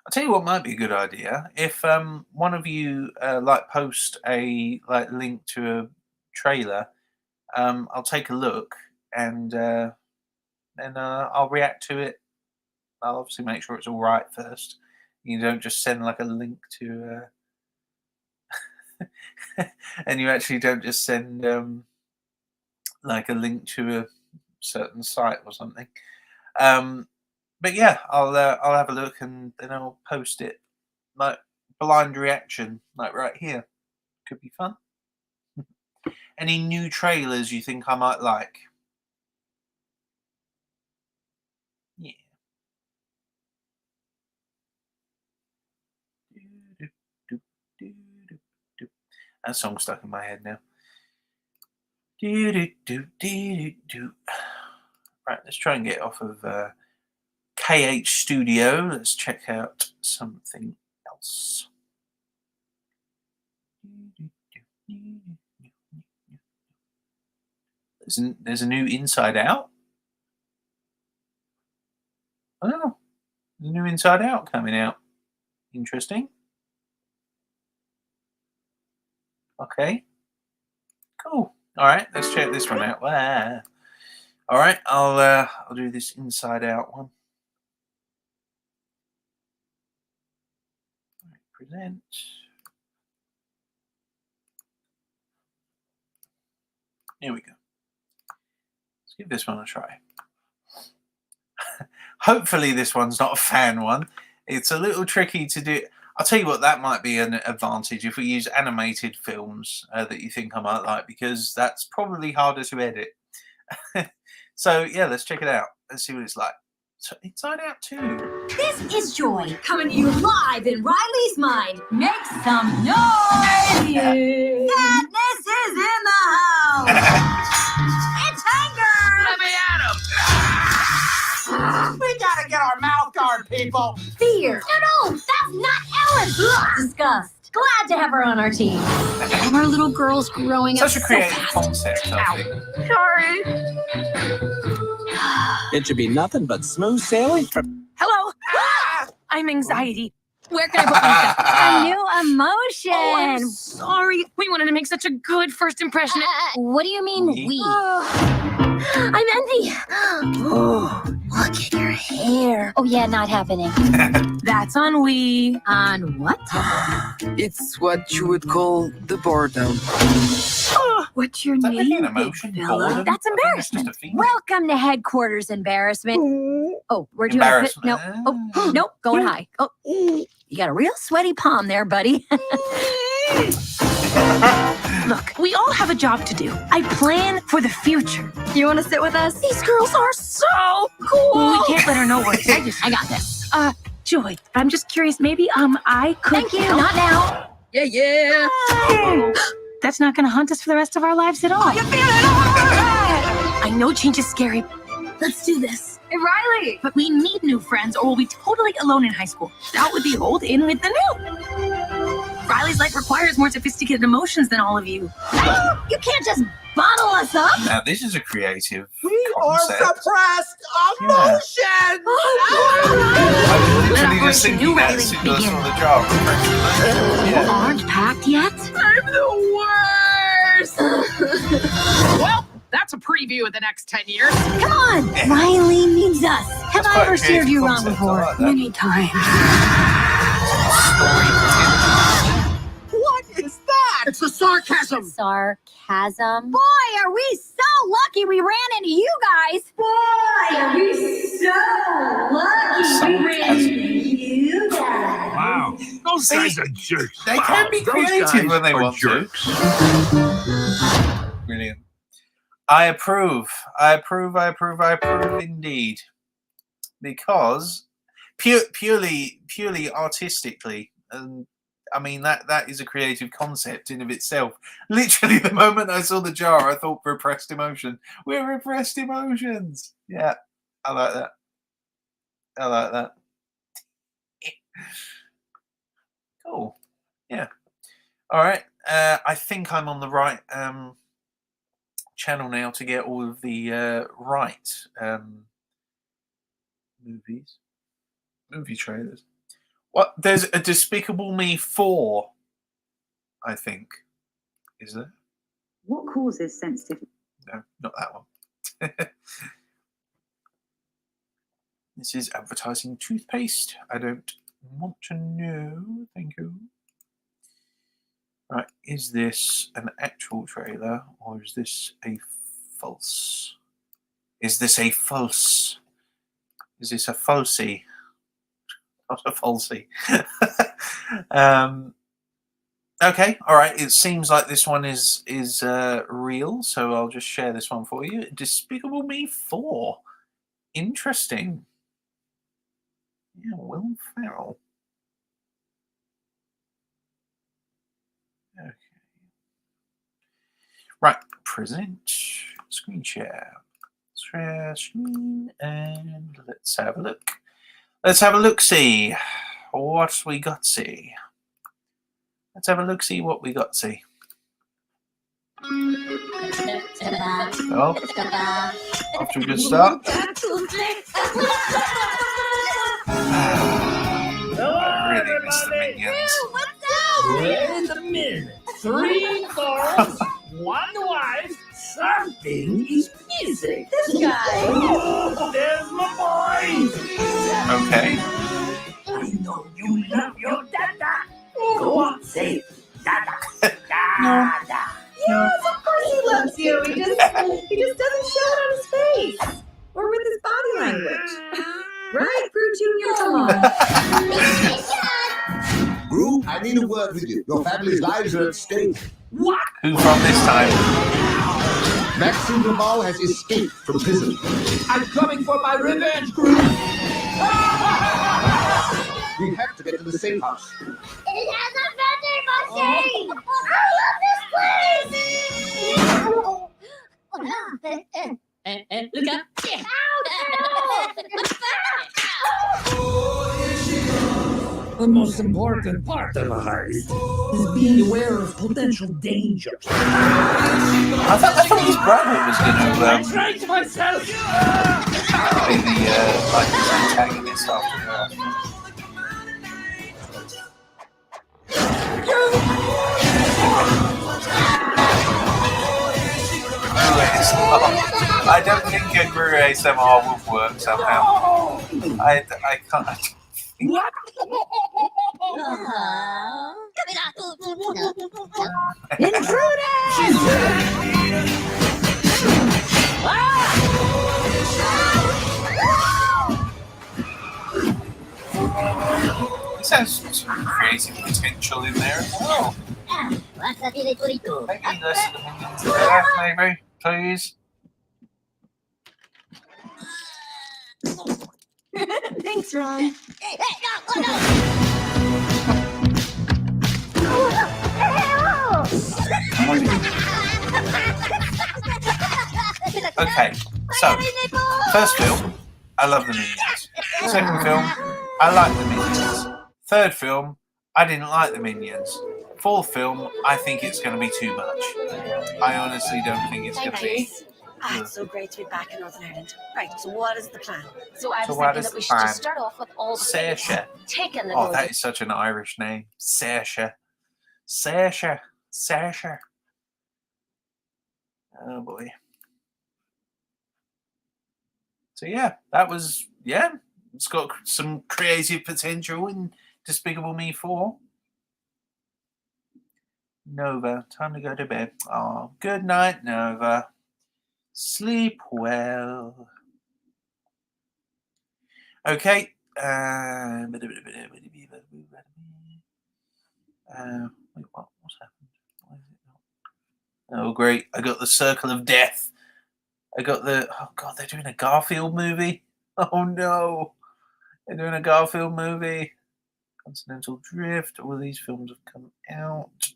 I'll tell you what might be a good idea. If one of you post a link to a trailer, I'll take a look and then I'll react to it. I'll obviously make sure it's all right first. You don't just send a link to and you actually don't just send a link to a certain site or something. But yeah, I'll have a look and then I'll post it, blind reaction, right here. Could be fun. Any new trailers you think I might like? Yeah. That song's stuck in my head now. Right, let's try and get off of KH Studio. Let's check out something else. There's a new Inside Out. Oh, there's a new Inside Out coming out. Interesting. Okay. Cool. All right, let's check this one out. All right, I'll do this Inside Out one. All right, present. Here we go. Let's give this one a try. Hopefully this one's not a fan one. It's a little tricky to do. I'll tell you what, that might be an advantage if we use animated films that you think I might like, because that's probably harder to edit. So yeah, let's check it out. Let's see what it's like. So Inside Out 2. This is Joy, coming to you live in Riley's mind. Make some noise! Sadness is in the house! It's anger! Let me at him! We gotta get our mouth guard, people! Fear! No, that's not Ellen! Disgust. Glad to have her on our team. And our little girl's growing up Such a creative concept, I think. Sorry. It should be nothing but smooth sailing from... Hello! I'm anxiety. Where can I put my stuff? A new emotion. Oh, I'm sorry. We wanted to make such a good first impression. What do you mean, we? I'm envy. Look at your hair. Oh yeah, not happening. That's ennui. On what? It's what you would call the boredom. What's your Is that really name, an big emotion? fella? Boredom? That's I think that's just embarrassment. a feeling. Welcome to headquarters, embarrassment. Oh, where'd you have it? No. Oh, nope, going high. Oh, you got a real sweaty palm there, buddy. Look, we all have a job to do. I plan for the future. You want to sit with us? These girls are so cool. Well, we can't let her know we're excited. I got this. Joy, I'm just curious. Maybe, I could. Thank you. Not now. Yeah. That's not going to haunt us for the rest of our lives at all. You feel it all right. I know change is scary. Let's do this. Hey, Riley. But we need new friends or we'll be totally alone in high school. Out with the old, in with the new. Riley's life requires more sophisticated emotions than all of you. You can't just bottle us up. Now, this is a creative We concept. are suppressed emotions. I was literally Let just thinking that as soon as I saw the job. You Yeah. aren't packed yet? I'm the worst. Well, that's a preview of the next 10 years. Come on. Riley needs us. Have That's I quite ever a steered creative you wrong concept. I before? like that. Many times. What is that? It's the sarcasm. Sarcasm. Boy, are we so lucky we ran into you guys. Boy, are we so lucky we ran into you guys. Wow, those guys are jerks. They can be Those creative guys when they are want jerks. to. Brilliant. I approve. I approve indeed. Because purely artistically, and I mean that is a creative concept in of itself. Literally, the moment I saw the jar, I thought repressed emotion. We're repressed emotions. Yeah, I like that. I like that. Cool. Yeah. All right. I think I'm on the right channel now to get all of the right movie trailers. What? There's a Despicable Me 4, I think. Is there? What causes sensitive? No, not that one. This is advertising toothpaste. I don't want to know. Thank you. Right, is this an actual trailer or is this a false? Is this a false? Is this a falsie? Not a falsie. Okay, all right. It seems like this one is real, so I'll just share this one for you. Despicable Me 4. Interesting. Yeah, Will Ferrell. Okay. Right, present, screen share. Share screen, and let's have a look. Let's have a look-see. What we got see. Let's have a look-see what we got see. Oh, off to a good start. I really miss the Minions. Wait a minute. 3 cars, 1 wife. Something is missing. This guy. Oh, there's my boy. Okay. I know you love your dada. Go on, say dada. Dada. Yes, of course he loves you. He just doesn't show it on his face or with his body language. Right, Brew Jr.? Come on. Brew, I need a word with you. Your family's lives are at stake. What? Who from this time? Maxine Ramal has escaped from prison. I'm coming for my revenge, Groot. We have to get to the safe house. It has a vending machine! I love this place! Look up! The most important part of a heist is being aware of potential dangers. I thought his brother was going to tried to myself. be the antagonist after that. it's not. I don't think a Guru ASMR would work somehow. I can't. What? It sounds some creative potential in there as well. Maybe less of the minions there, maybe, please. Thanks, Ron. Okay, so first film, I love the minions. Second film, I like the minions. Third film, I didn't like the minions. Fourth film, I think it's going to be too much. I honestly don't think it's going to be. It's so great to be back in Northern Ireland. Right, so what is the plan? So I was what thinking is that we the should plan? just start off with all the Saoirse. taking the Oh, gold. that is such an Irish name. Saoirse. Saoirse. Saoirse. Oh boy. So yeah, that was, yeah, it's got some creative potential in Despicable Me 4. Nova, time to go to bed. Oh, good night, Nova. Sleep well. Okay. Wait, what's happened? Why is it not? Oh, great. I got the Circle of Death. I got the... Oh, God, they're doing a Garfield movie? Oh, no. They're doing a Garfield movie. Continental Drift. All these films have come out.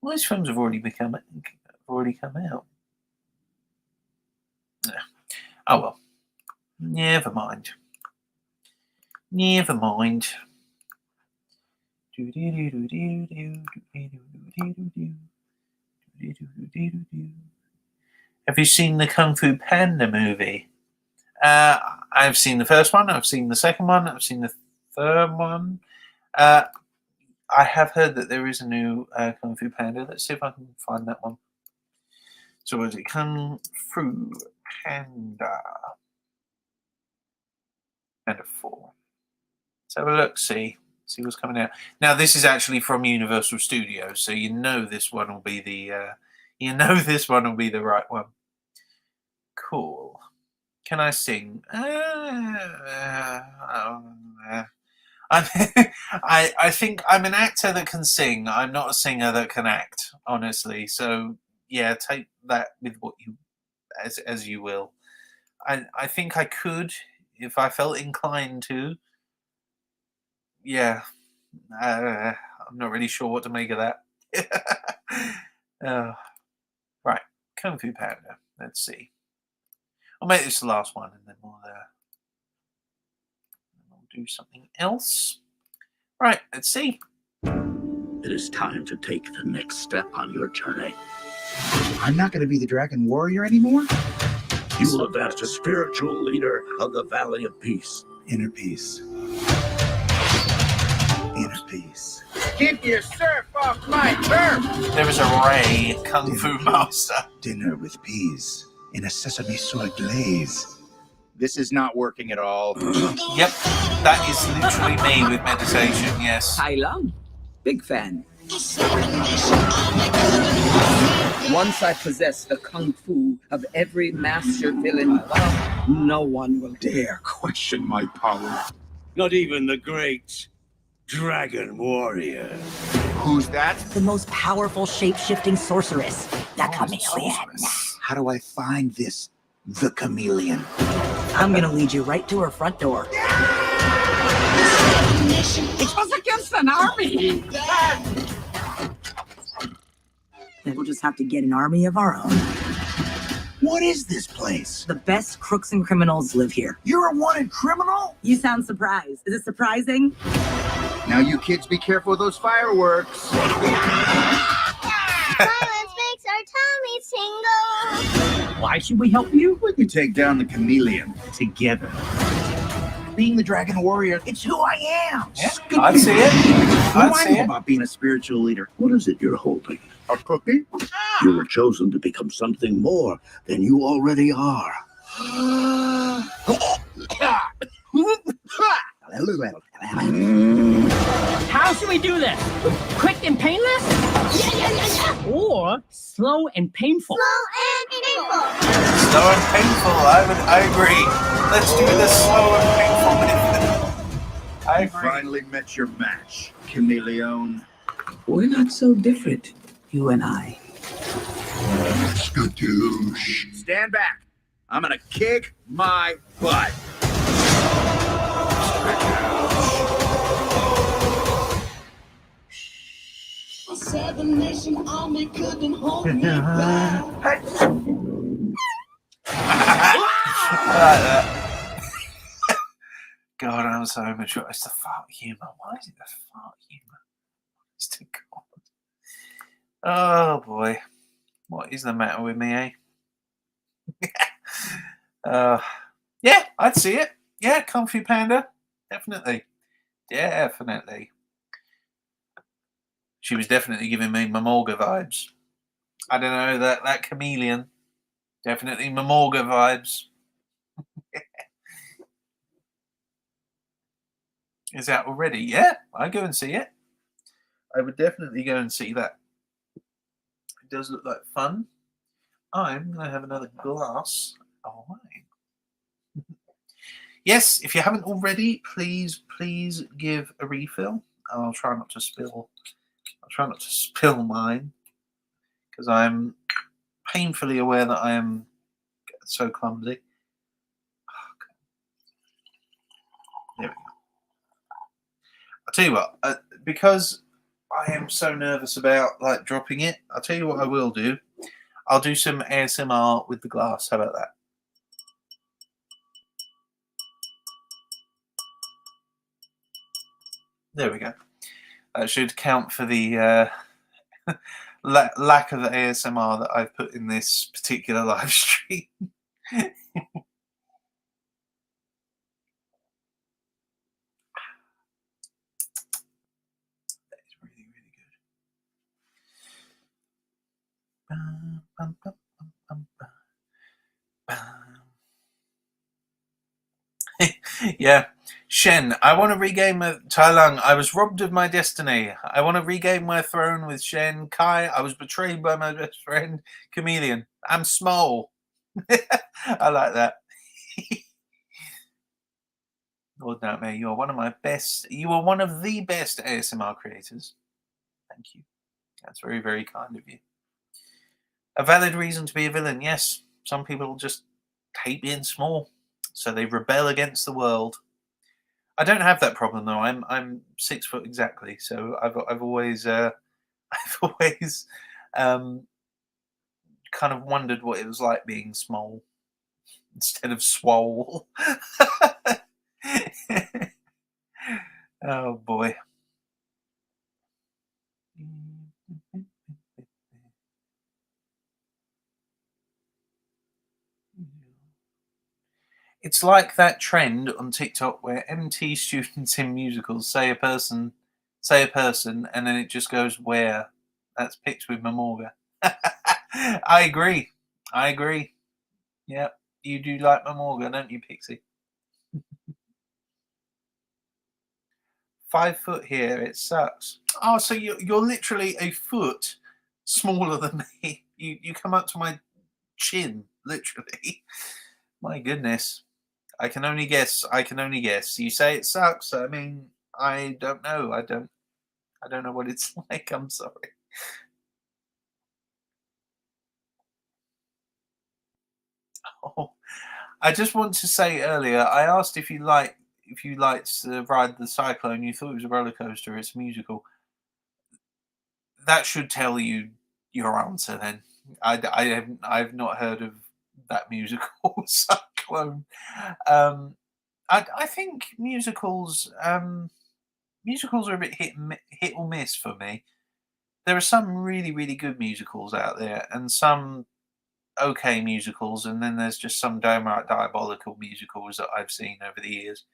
All these films have already come out. Yeah. Oh, well. Never mind. Never mind. Have you seen the Kung Fu Panda movie? I've seen the first one. I've seen the second one. I've seen the third one. I have heard that there is a new Kung Fu Panda. Let's see if I can find that one. So was it Kung Fu Panda? Panda 4. Let's have a look, see what's coming out. Now this is actually from Universal Studios, so you know this one will be the right one. Cool. Can I sing? I think I'm an actor that can sing. I'm not a singer that can act, honestly. So yeah, take that with what you as you will. I think I could if I felt inclined to. Yeah, I'm not really sure what to make of that. Right, Kung Fu Panda. Let's see. I'll make this the last one, and then we'll do something else. Right, let's see. It is time to take the next step on your journey. I'm not going to be the Dragon Warrior anymore? You will advance to spiritual leader of the Valley of Peace. Inner peace. Inner peace. Keep your surf off my turf! There is a Ray Kung Fu Master. Dinner with peas in a sesame soy glaze. This is not working at all. Yep, that is literally me with meditation, yes. Hai Long, big fan. Once I possess the kung fu of every master villain, no one will dare question my power. Not even the great Dragon Warrior. Who's that? The most powerful shape-shifting sorceress, the chameleon. How do I find the chameleon? I'm gonna lead you right to her front door. It was against an army! Then we'll just have to get an army of our own. What is this place? The best crooks and criminals live here. You're a wanted criminal? You sound surprised. Is it surprising? Now you kids be careful with those fireworks. Violence makes our tummies tingle. Why should we help you? We can take down the chameleon together. being the dragon warrior. It's who I am. Yeah, I'd see it. What do I'd I see know it. about being a spiritual leader? What is it you're holding? A cookie? You were chosen to become something more than you already are. How should we do this? Quick and painless? Yeah. Or slow and painful? Slow and painful. I agree. Let's do this slow and painful method. I You agree. finally met your match, chameleon. We're not so different, you and I. Skadoosh. Stand back. I'm gonna kick my butt. A Seven Nation army couldn't hold me back. I like that. God, I'm so immature. It's the fart humour. Why is it the fart humour? It's too God. Oh boy. What is the matter with me, eh? Yeah, I'd see it. Yeah, Comfy Panda. Definitely. Definitely. She was definitely giving me Mamorga vibes. I don't know, that chameleon. Definitely Mamorga vibes. Is that already? Yeah, I'd go and see it. I would definitely go and see that. It does look like fun. I'm going to have another glass of wine. Yes, if you haven't already, please give a refill. I'll try not to spill. I'll try not to spill mine because I'm painfully aware that I am so clumsy. There we go. I'll tell you what, because I am so nervous about like dropping it, I'll tell you what I will do. I'll do some ASMR with the glass. How about that? There we go. That should count for the lack of ASMR that I've put in this particular live stream. Yeah, Shen, I want to regain my Tailang. I was robbed of my destiny. I want to regain my throne with Shen. Kai, I was betrayed by my best friend, Chameleon. I'm small. I like that. Lord Nightmare, you are one of my best. You are one of the best ASMR creators. Thank you. That's very, very kind of you. A valid reason to be a villain, yes. Some people just hate being small, so they rebel against the world. I don't have that problem though. I'm 6 foot exactly, so I've always kind of wondered what it was like being small instead of swole. Oh boy. It's like that trend on TikTok where MT students in musicals say a person, and then it just goes where. That's picked with Mamorga. I agree. Yeah, you do like Mamorga, don't you, Pixie? 5 foot here, it sucks. Oh, so you're literally a foot smaller than me. You come up to my chin, literally. My goodness. I can only guess. You say it sucks. I mean, I don't know. I don't know what it's like. I'm sorry. Oh, I just want to say earlier, I asked if you liked to ride the Cyclone. You thought it was a roller coaster. It's a musical. That should tell you your answer. Then I've not heard of that musical Cyclone. I think musicals are a bit hit or miss for me. There are some really, really good musicals out there, and some okay musicals, and then there's just some downright diabolical musicals that I've seen over the years.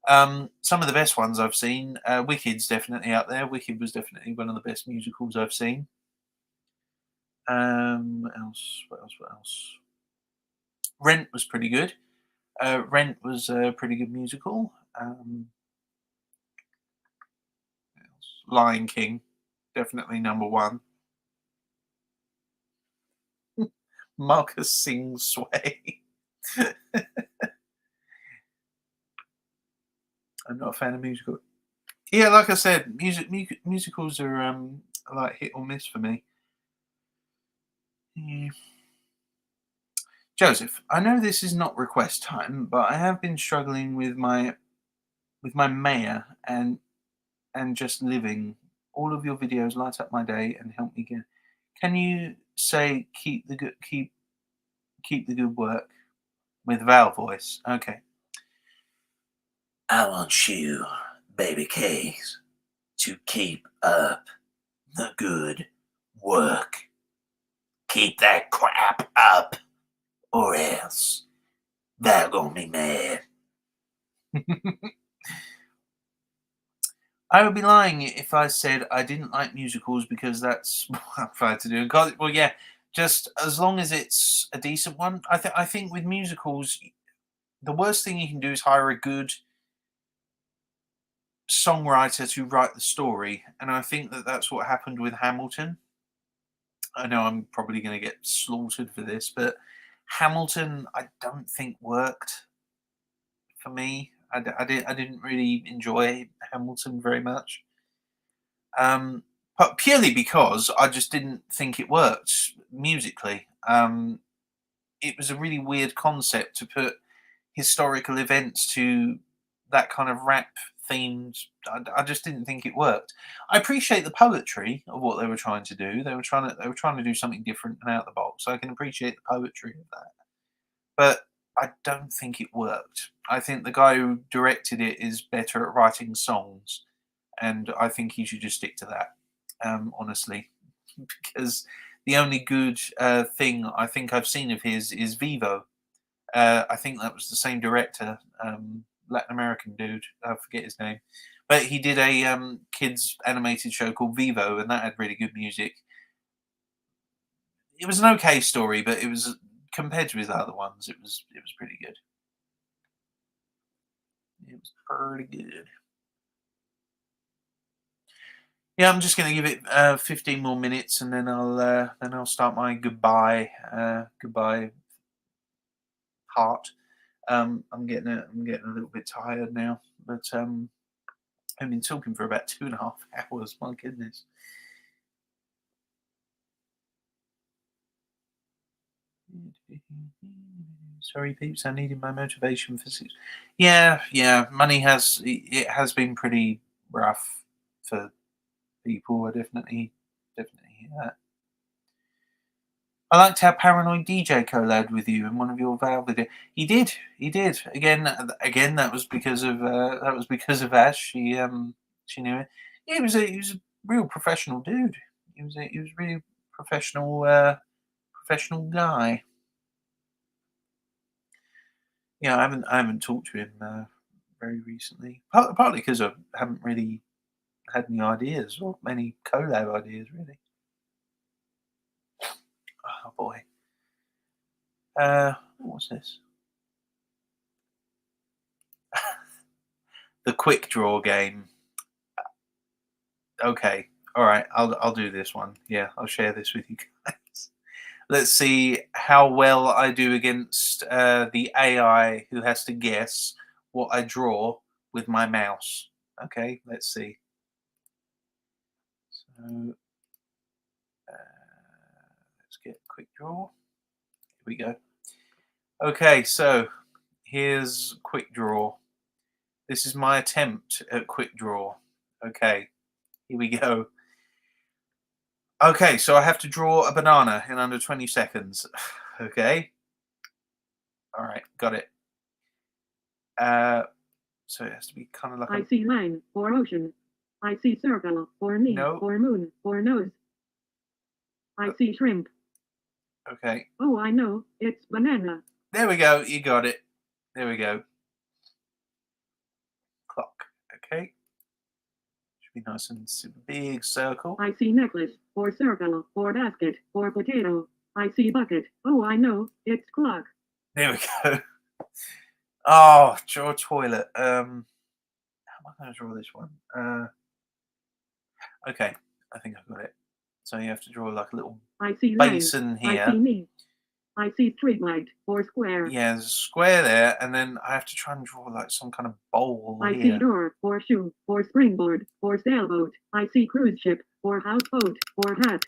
Some of the best ones I've seen. Wicked's definitely out there. Wicked was definitely one of the best musicals I've seen. What else? Rent was pretty good. Rent was a pretty good musical. Lion King, definitely number one. Marcus sings Sway. I'm not a fan of musicals. Yeah, like I said, musicals are like hit or miss for me. Yeah. Joseph, I know this is not request time, but I have been struggling with my mayor and just living. All of your videos light up my day and help me get. Can you say keep the good work with Val voice? Okay. I want you, baby Case, to keep up the good work. Keep that crap up, or else they're gonna be mad. I would be lying if I said I didn't like musicals because that's what I've tried to do. Well, yeah, just as long as it's a decent one. I think with musicals, the worst thing you can do is hire a good songwriter to write the story, and I think that that's what happened with Hamilton. I know I'm probably going to get slaughtered for this, but Hamilton I don't think worked for me. I didn't really enjoy Hamilton very much, but purely because I just didn't think it worked musically. It was a really weird concept to put historical events to that kind of rap themed. I just didn't think it worked. I appreciate the poetry of what they were trying to do. They were trying to do something different and out of the box. So I can appreciate the poetry of that, but I don't think it worked. I think the guy who directed it is better at writing songs, and I think he should just stick to that. Honestly, because the only good thing I think I've seen of his is Vivo. I think that was the same director, Latin American dude. I forget his name, but he did a kids animated show called Vivo, and that had really good music. It was an okay story, but it was compared to his other ones, it was pretty good. It was pretty good. Yeah, I'm just going to give it 15 more minutes, and then I'll start my goodbye part. I'm getting a little bit tired now, but I've been talking for about 2.5 hours. My goodness. Sorry, peeps. I needed my motivation for 6. Yeah. Money has been pretty rough for people. I definitely hear that. I liked how Paranoid DJ collabed with you in one of your Valve videos. He did. Again, that was because of Ash. She knew it. Yeah, he was a real professional dude. He was really professional guy. Yeah, I haven't talked to him very recently. Partly because I haven't really had any ideas or any collab ideas really. Oh boy. What's this? The quick draw game. Okay, all right. I'll do this one. Yeah, I'll share this with you guys. Let's see how well I do against the AI who has to guess what I draw with my mouse. Okay, let's see. So let's get quick draw. Here we go. Okay, so here's quick draw. This is my attempt at quick draw. Okay, here we go. Okay, so I have to draw a banana in under 20 seconds. Okay. All right, got it. So it has to be kind of like I see line or ocean. I see circle or knee or moon or nose. I see shrimp. Okay. Oh, I know. It's banana. There we go. You got it. There we go. Okay. Should be nice and big circle. I see necklace, or circle, or basket, or potato. I see bucket. Oh, I know, it's clock. There we go. Oh, draw toilet. How am I going to draw this one? Okay, I think I've got it. So you have to draw like a little I see line. basin here. I see me. I see street light, or square. Yeah, there's a square there, and then I have to try and draw like some kind of bowl I here. see door, or shoe, or springboard, or sailboat. I see cruise ship, or houseboat, or hat.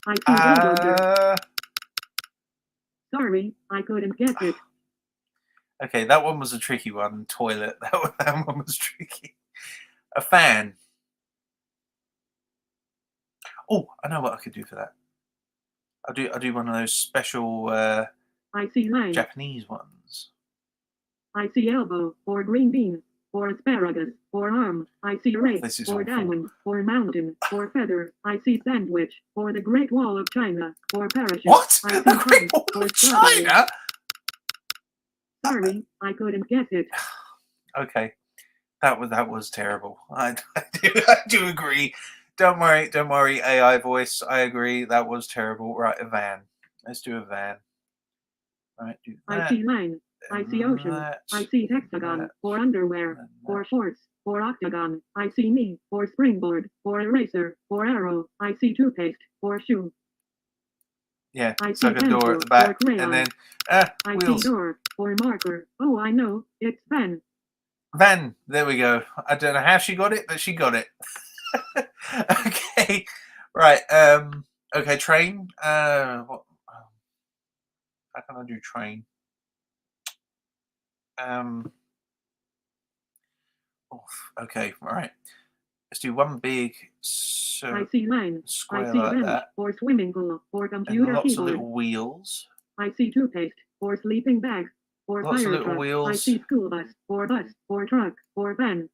I see bulldozer. Sorry, I couldn't get it. Okay, that one was a tricky one. Toilet. That one was tricky. A fan. Oh, I know what I could do for that. I'll do one of those special I see line. Japanese ones. I see elbow, or green bean, or asparagus, or arm. I see rake, or diamond, or mountain, or feather. I see sandwich, or the Great Wall of China, or parachute. What? I see The Great Wall or of China? Sorry, I couldn't get it. Okay, that was terrible. I do agree. Don't worry, AI voice. I agree. That was terrible. Right, a van. Let's do a van. Right, do that. I see line. I see ocean. I see hexagon, or underwear, or shorts, or octagon. I see knee, or springboard, or eraser, or arrow. I see toothpaste, or shoe. Yeah, I so see I can door pencil, at the back, or crayon. and then I wheels. see door, or marker. Oh, I know, it's pen. Van. There we go. I don't know how she got it, but she got it. Okay, right. Okay, train. What? How can I do train? Okay, right. Let's do one big I see line. square I see like bench, that, or swimming pool, or and computer lots of keyboard. little wheels. I see toothpaste, or sleeping bag, or Lots of fire little truck. I wheels. see school bus, or truck, or van.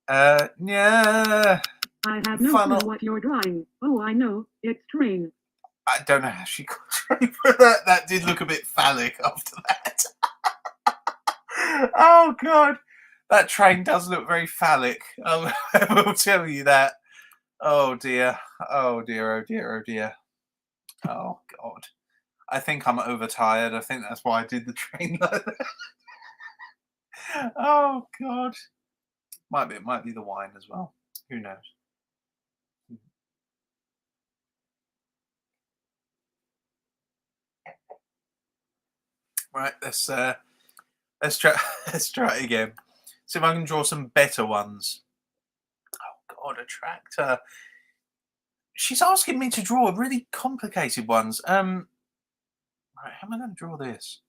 Yeah. I have no Funnel. clue what you're drawing. Oh, I know, it's train. I don't know how she got train for that. That did look a bit phallic after that. Oh God, that train does look very phallic. I will tell you that. Oh dear. Oh dear. Oh dear. Oh dear. Oh God. I think I'm overtired. I think that's why I did the train like that. Oh God. It might be the wine as well. Who knows? Right, let's try let's try it again. See if I can draw some better ones. Oh God, a tractor. She's asking me to draw really complicated ones. Right, how am I going to draw this?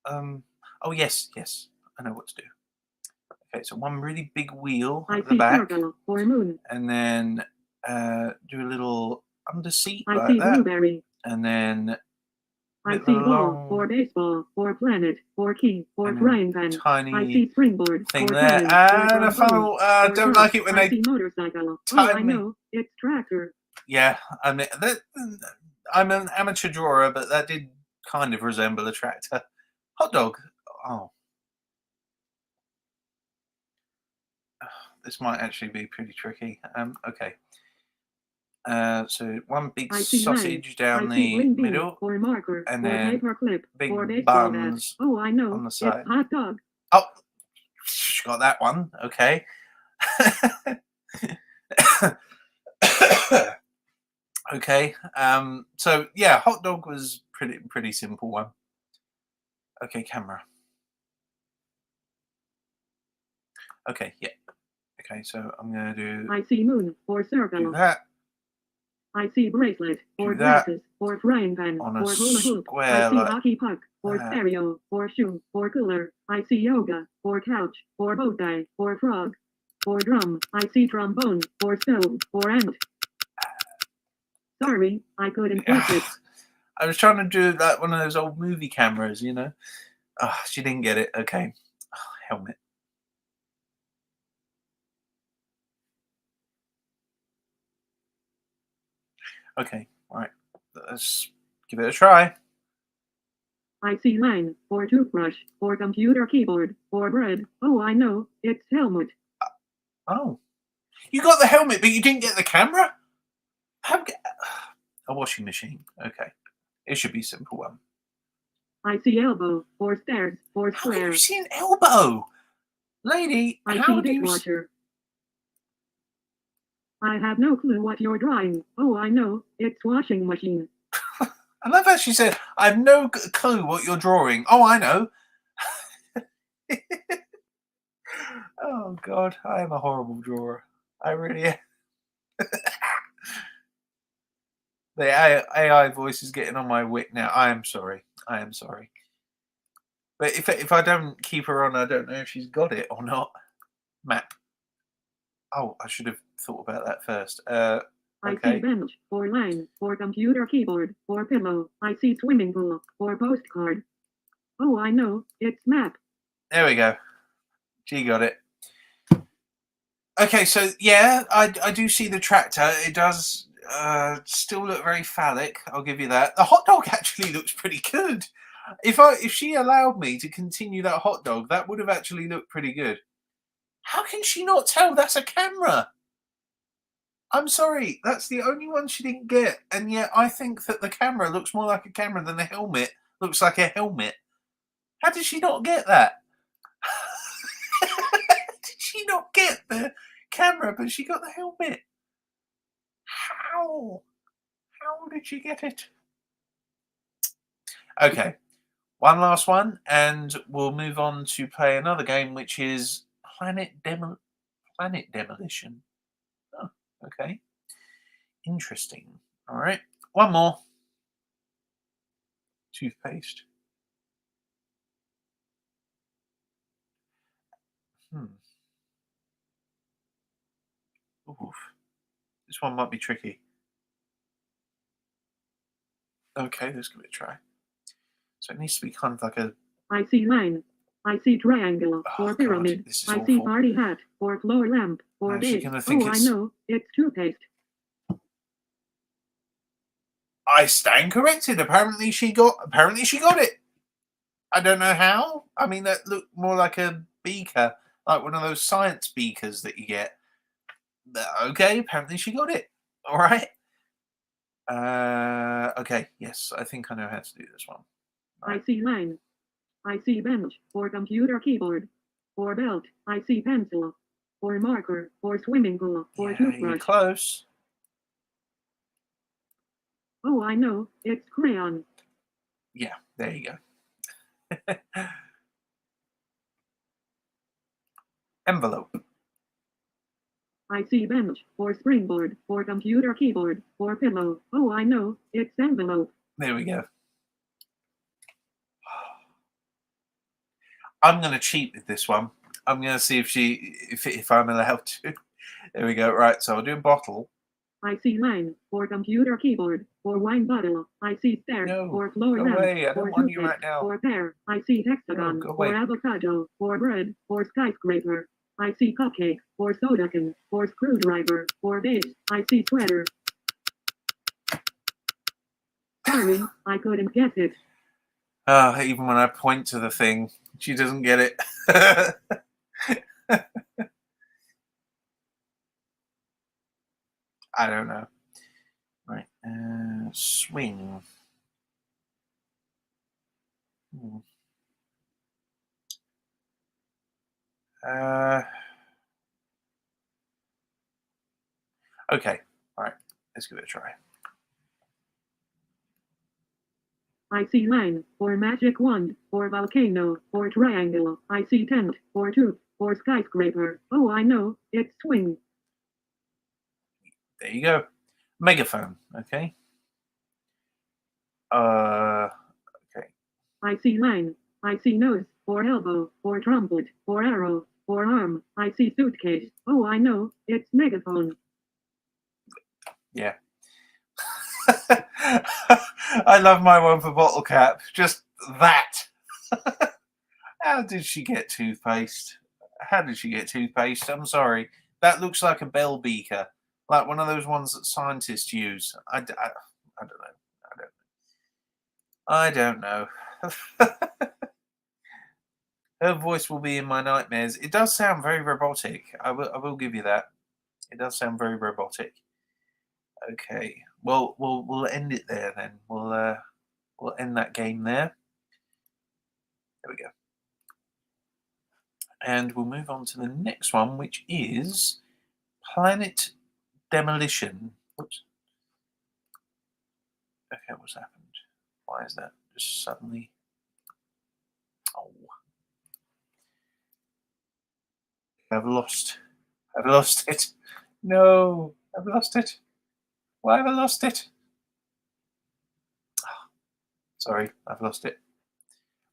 Oh yes, I know what to do. Okay, so one really big wheel I at the see back, circle, or moon. and then do a little underseat I like see that, blueberry. and then I bit see of a ball, long or baseball, or planet, or key, or and frying pan. tiny I see springboard, thing or there, cannon, and or a funnel. I or don't truck. like it when I they see motorcycle. time Oh, I me. know, it's tractor. Yeah, I mean, I'm an amateur drawer, but that did kind of resemble a tractor. Hot dog. Oh. This might actually be pretty tricky. Okay. So one big I see sausage line. down I see the green bean, middle, or marker, and or then paper clip, big or baseball bat. buns Oh, I know, on the it's side. hot dog. Oh, got that one. Okay. Okay. So yeah, hot dog was pretty simple one. Okay, camera. Okay, yeah. Okay, so I'm gonna do. I see moon, or circle. Do that. I see bracelet, or Do that. glasses, or frying pan, On a or hula hoop. square I see like hockey puck, or that. stereo, or shoe, or cooler. I see yoga, or couch, or bow tie, or frog, or drum. I see trombone, or stove, or ant. Sorry, I couldn't get it. I was trying to do that one of those old movie cameras, you know. Oh, she didn't get it. Okay. Oh, helmet. Okay, all right. Let's give it a try. I see line, or toothbrush, or computer keyboard, or bread. Oh, I know, it's helmet. Oh. You got the helmet, but you didn't get the camera? A washing machine. Okay. It should be a simple one. I see elbow, or stairs, or How do square. you see an elbow? Lady, I how see do you... dishwasher. I have no clue what you're drawing. Oh, I know, it's washing machine. I love how she said, I have no clue what you're drawing. Oh, I know. Oh, God. I am a horrible drawer. I really am. The AI voice is getting on my wit now. I am sorry. I am sorry. But if I don't keep her on, I don't know if she's got it or not. Map. Oh, I should have thought about that first. I Okay. see bench, or line, or computer keyboard, or pillow. I see swimming pool, or postcard. Oh, I know, it's map. There we go. She got it. Okay, so yeah, I do see the tractor. It does still look very phallic. I'll give you that. The hot dog actually looks pretty good. If she allowed me to continue that hot dog, that would have actually looked pretty good. How can she not tell that's a camera? I'm sorry, that's the only one she didn't get, and yet I think that the camera looks more like a camera than the helmet looks like a helmet. How did she not get that? Did she not get the camera, but she got the helmet? How? How did she get it? Okay, one last one, and we'll move on to play another game, which is Planet Demolition. Oh, okay. Interesting. All right, one more. Toothpaste. Oof. This one might be tricky. Okay, let's give it a try. So it needs to be kind of like a... I see line. I see triangle, or pyramid. God, this is I awful. see party hat, or floor lamp, or No, she's base. gonna think Oh, it's... I know, it's toothpaste. I stand corrected. Apparently she got it. I don't know how. I mean, that looked more like a beaker, like one of those science beakers that you get. But okay, apparently she got it. All right. Okay. Yes, I think I know how to do this one. I see line. I see bench, or computer keyboard, or belt. I see pencil, or marker, or swimming pool, or You're toothbrush. close. Oh, I know, it's crayon. Yeah, there you go. Envelope. I see bench, or springboard, or computer keyboard, or pillow. Oh, I know, it's envelope. There we go. I'm going to cheat with this one. I'm going to see if I'm allowed to. There we go. Right, so I'll do a bottle. I see line, or computer keyboard, or wine bottle. I see stairs, or floor go lamp, away. I don't or want you toothpick, right now. or pear. I see hexagon, go away. or avocado, or bread, or skyscraper. I see cupcake, or soda can, or screwdriver, or vase. I see sweater. Sorry, I couldn't get it. Even when I point to the thing, she doesn't get it. I don't know. Right. Swing. Okay. All right. Let's give it a try. I see line, or magic wand, or volcano, or triangle. I see tent, or tooth, or skyscraper. Oh, I know, it's swing. There you go. Megaphone. Okay. Okay. I see line. I see nose, or elbow, or trumpet, or arrow, or arm. I see suitcase. Oh, I know, it's megaphone. Yeah. I love my one for bottle cap. Just that. How did she get toothpaste? How did she get toothpaste? I'm sorry. That looks like a bell beaker. Like one of those ones that scientists use. I don't know. I don't know. Her voice will be in my nightmares. It does sound very robotic. I will give you that. It does sound very robotic. Okay. Well, we'll end it there then. We'll end that game there. There we go. And we'll move on to the next one, which is Planet Demolition. Whoops. Okay, what's happened? Why is that just suddenly? Oh. I've lost it. No, I've lost it. Why have I lost it? Oh, sorry, I've lost it.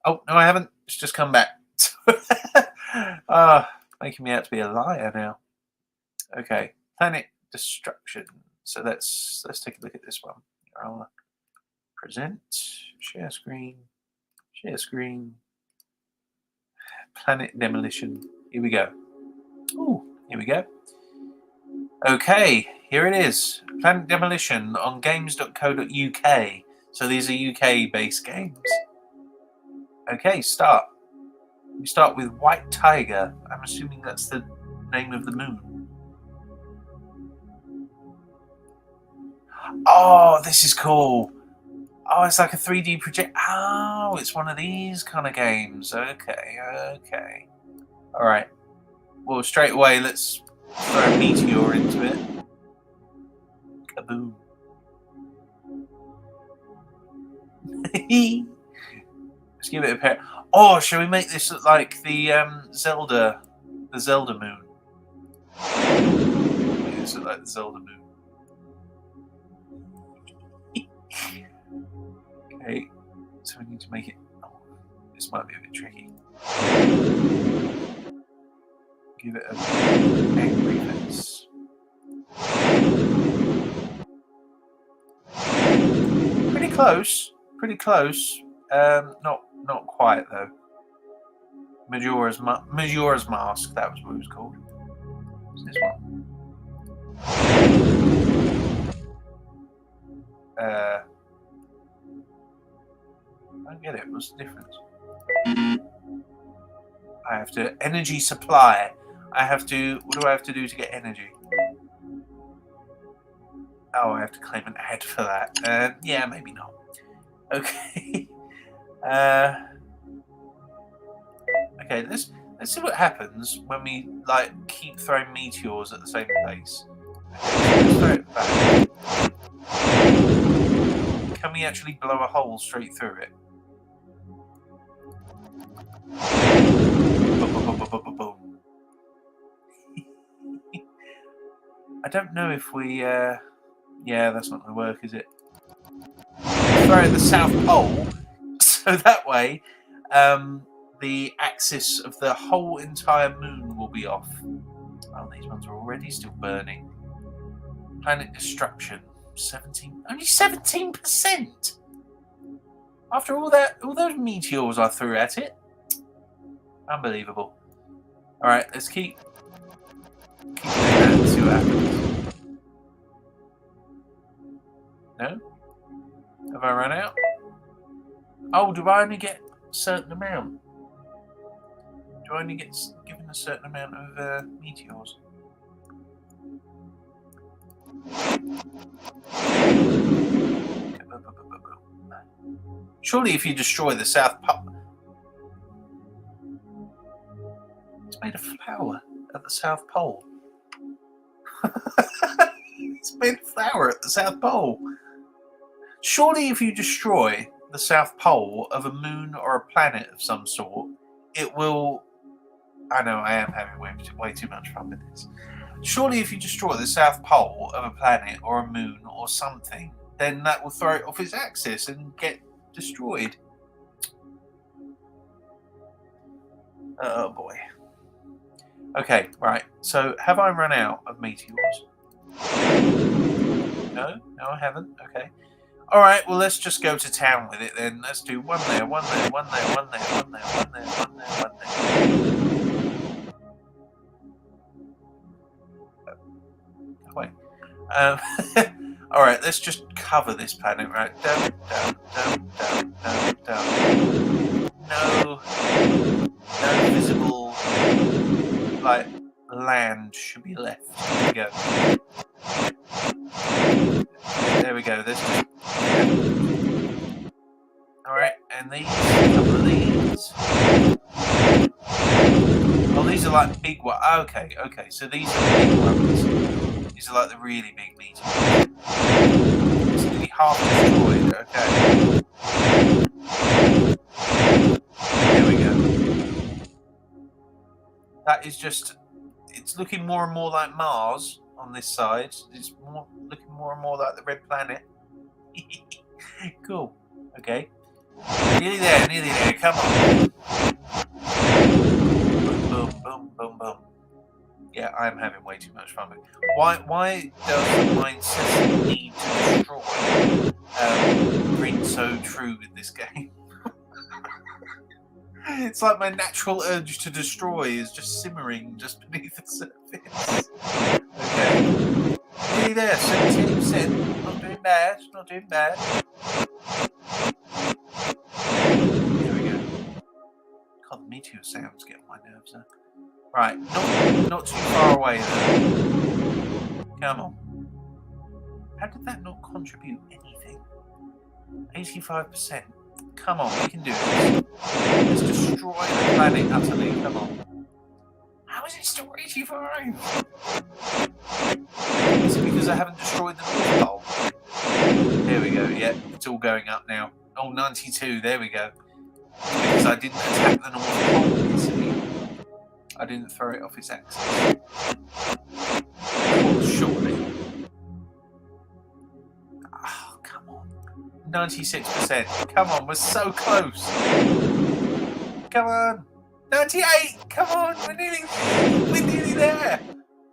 Oh, no, I haven't. It's just come back. Making me out to be a liar now. Okay, Planet Destruction. So let's take a look at this one. I'll present, share screen, Planet Demolition. Here we go. Ooh, here we go. Okay, here it is. Planet Demolition on games.co.uk. So these are UK-based games. Okay, start. We start with White Tiger. I'm assuming that's the name of the moon. Oh, this is cool. Oh, it's like a 3D project. Oh, it's one of these kind of games. Okay. All right. Well, straight away, let's throw a meteor into it. Kaboom. Let's give it a pair. Oh, shall we make this look like the Zelda moon? Make this look like the Zelda moon. Okay, so we need to make it. Oh, this might be a bit tricky. Give it a angry face. Pretty close. Not quite though. Majora's Mask. That was what it was called. What's this one? I don't get it. What's the difference? I have to energy supply. What do I have to do to get energy? Oh, I have to claim an ad for that. Yeah, maybe not. Okay. Okay, let's see what happens when we keep throwing meteors at the same place. Okay, let's throw it back. Can we actually blow a hole straight through it? Boom. I don't know if we. Yeah, that's not going to work, is it? Throw it at the South Pole, so that way, the axis of the whole entire moon will be off. Oh, these ones are already still burning. Planet Destruction, 17. Only 17%. After all those meteors I threw at it. Unbelievable. All right, let's keep doing that and see what happens. No? Have I run out? Oh, do I only get a certain amount? Do I only get given a certain amount of meteors? Surely if you destroy the South Pole... It's made of flour at the South Pole. It's made of flour at the South Pole. Surely if you destroy the South Pole of a moon or a planet of some sort, it will... I know, I am having way too much fun with this. Surely if you destroy the South Pole of a planet or a moon or something, then that will throw it off its axis and get destroyed. Oh boy. Okay, right. So have I run out of meteors? No, I haven't. Okay. All right. Well, let's just go to town with it then. Let's do one there, one there, one there, one there, one there, one there, one there, one there. Oh, wait. All right. Let's just cover this planet. Right. Down. No visible like land should be left. There we go. There we go. This. All right, and these, a couple of these. Oh, these are like big ones. Okay. So these are the big ones. These are like the really big meteors. It's nearly half destroyed. Okay. There we go. That is just. It's looking more and more like Mars on this side. It's looking more and more like the red planet. Cool. Okay. Nearly there. Come on. Boom. Yeah, I'm having way too much fun with it. Why does my incessant need to destroy ring so true with this game? It's like my natural urge to destroy is just simmering just beneath the surface. Okay. Nearly there, 78%. Not doing bad. There we go. God, the meteor sounds get on my nerves now. Right, not too far away though. Come on. How did that not contribute anything? 85%. Come on, we can do this. Let's destroy the planet utterly. Come on. How is it still 85? Is it because I haven't destroyed the North Pole? There we go. Yeah, it's all going up now. Oh, 92. There we go. Because I didn't attack the North Pole, you see. I didn't throw it off its axis. Oh, surely. Oh, come on. 96%. Come on, we're so close. Come on. 98. Come on, we're nearly there.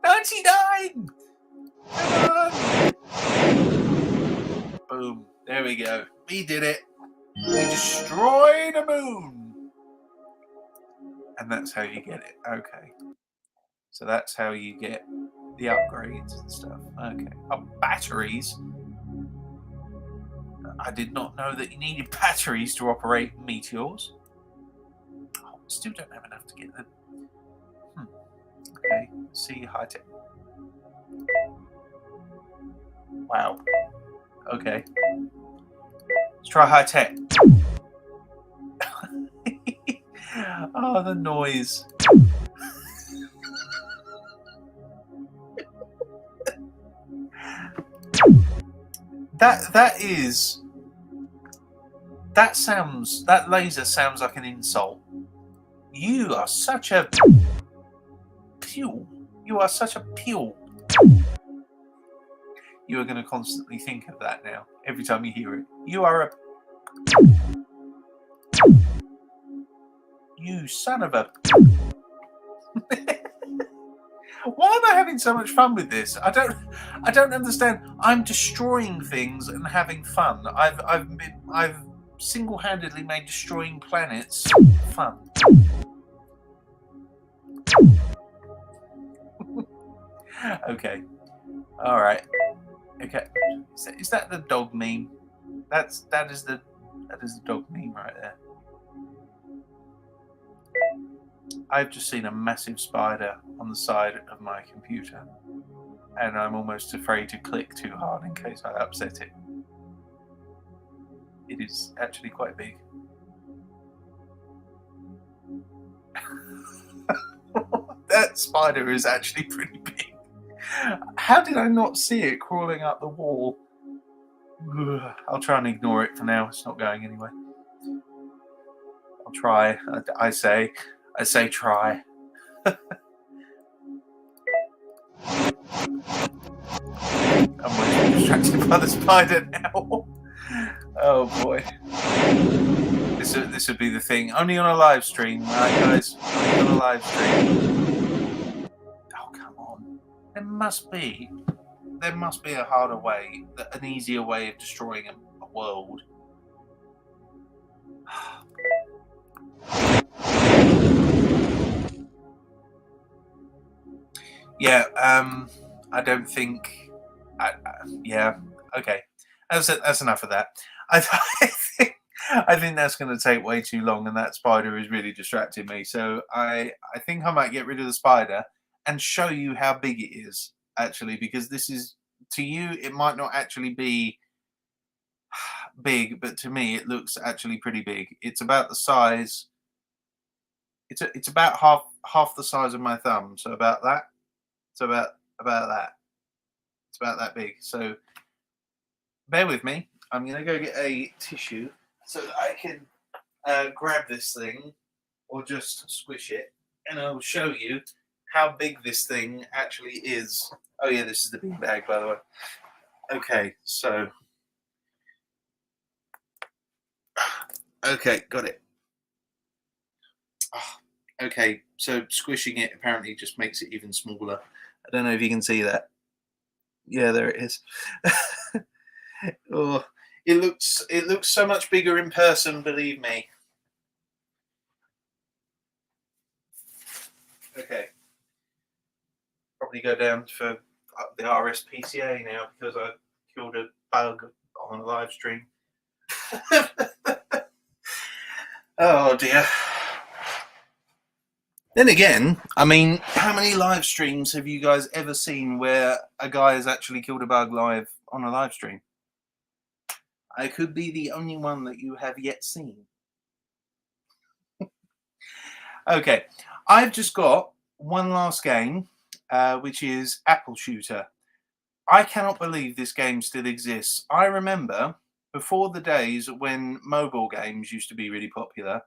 99. Come on. Boom. There we go. We did it. We destroyed a moon. And that's how you get it. Okay. So that's how you get the upgrades and stuff. Okay. Oh, batteries. I did not know that you needed batteries to operate meteors. Oh, still don't have enough to get them. Okay. See high tech. Wow. Okay. Let's try high tech. Oh, the noise. That laser sounds like an insult. You are such a pew. You are such a pew. You are going to constantly think of that now. Every time you hear it. You are a... You son of a... Why am I having so much fun with this? I don't understand. I'm destroying things and having fun. I've single-handedly made destroying planets fun. Okay. All right. Okay. Is that the dog meme? That is the dog meme right there. I've just seen a massive spider on the side of my computer, and I'm almost afraid to click too hard in case I upset it. It is actually quite big. That spider is actually pretty big. How did I not see it crawling up the wall? I'll try and ignore it for now. It's not going anywhere. I'll try. I say try. I'm way too distracted by the spider now. Oh boy. This would be the thing. Only on a live stream, right, guys? Only on a live stream. Oh, come on. There must be a harder way, an easier way of destroying a world. Yeah, I don't think. Yeah, okay. That's enough of that. I think that's going to take way too long, and that spider is really distracting me. So I think I might get rid of the spider and show you how big it is, actually, because this is, to you, it might not actually be big, but to me, it looks actually pretty big. It's about the size. It's about half the size of my thumb, so about that. So about that. It's about that big. So bear with me. I'm going to go get a tissue so that I can grab this thing or just squish it, and I'll show you how big this thing actually is. Oh yeah, this is the bean bag, by the way. Okay, so okay, got it. Oh, okay, so squishing it apparently just makes it even smaller. I don't know if you can see that. Yeah, there it is. Oh, it looks so much bigger in person, believe me. Okay. Probably go down for the RSPCA now because I killed a bug on a live stream. Oh dear. Then again, I mean, how many live streams have you guys ever seen where a guy has actually killed a bug live on a live stream? I could be the only one that you have yet seen. Okay, I've just got one last game, which is Apple Shooter. I cannot believe this game still exists. I remember before the days when mobile games used to be really popular,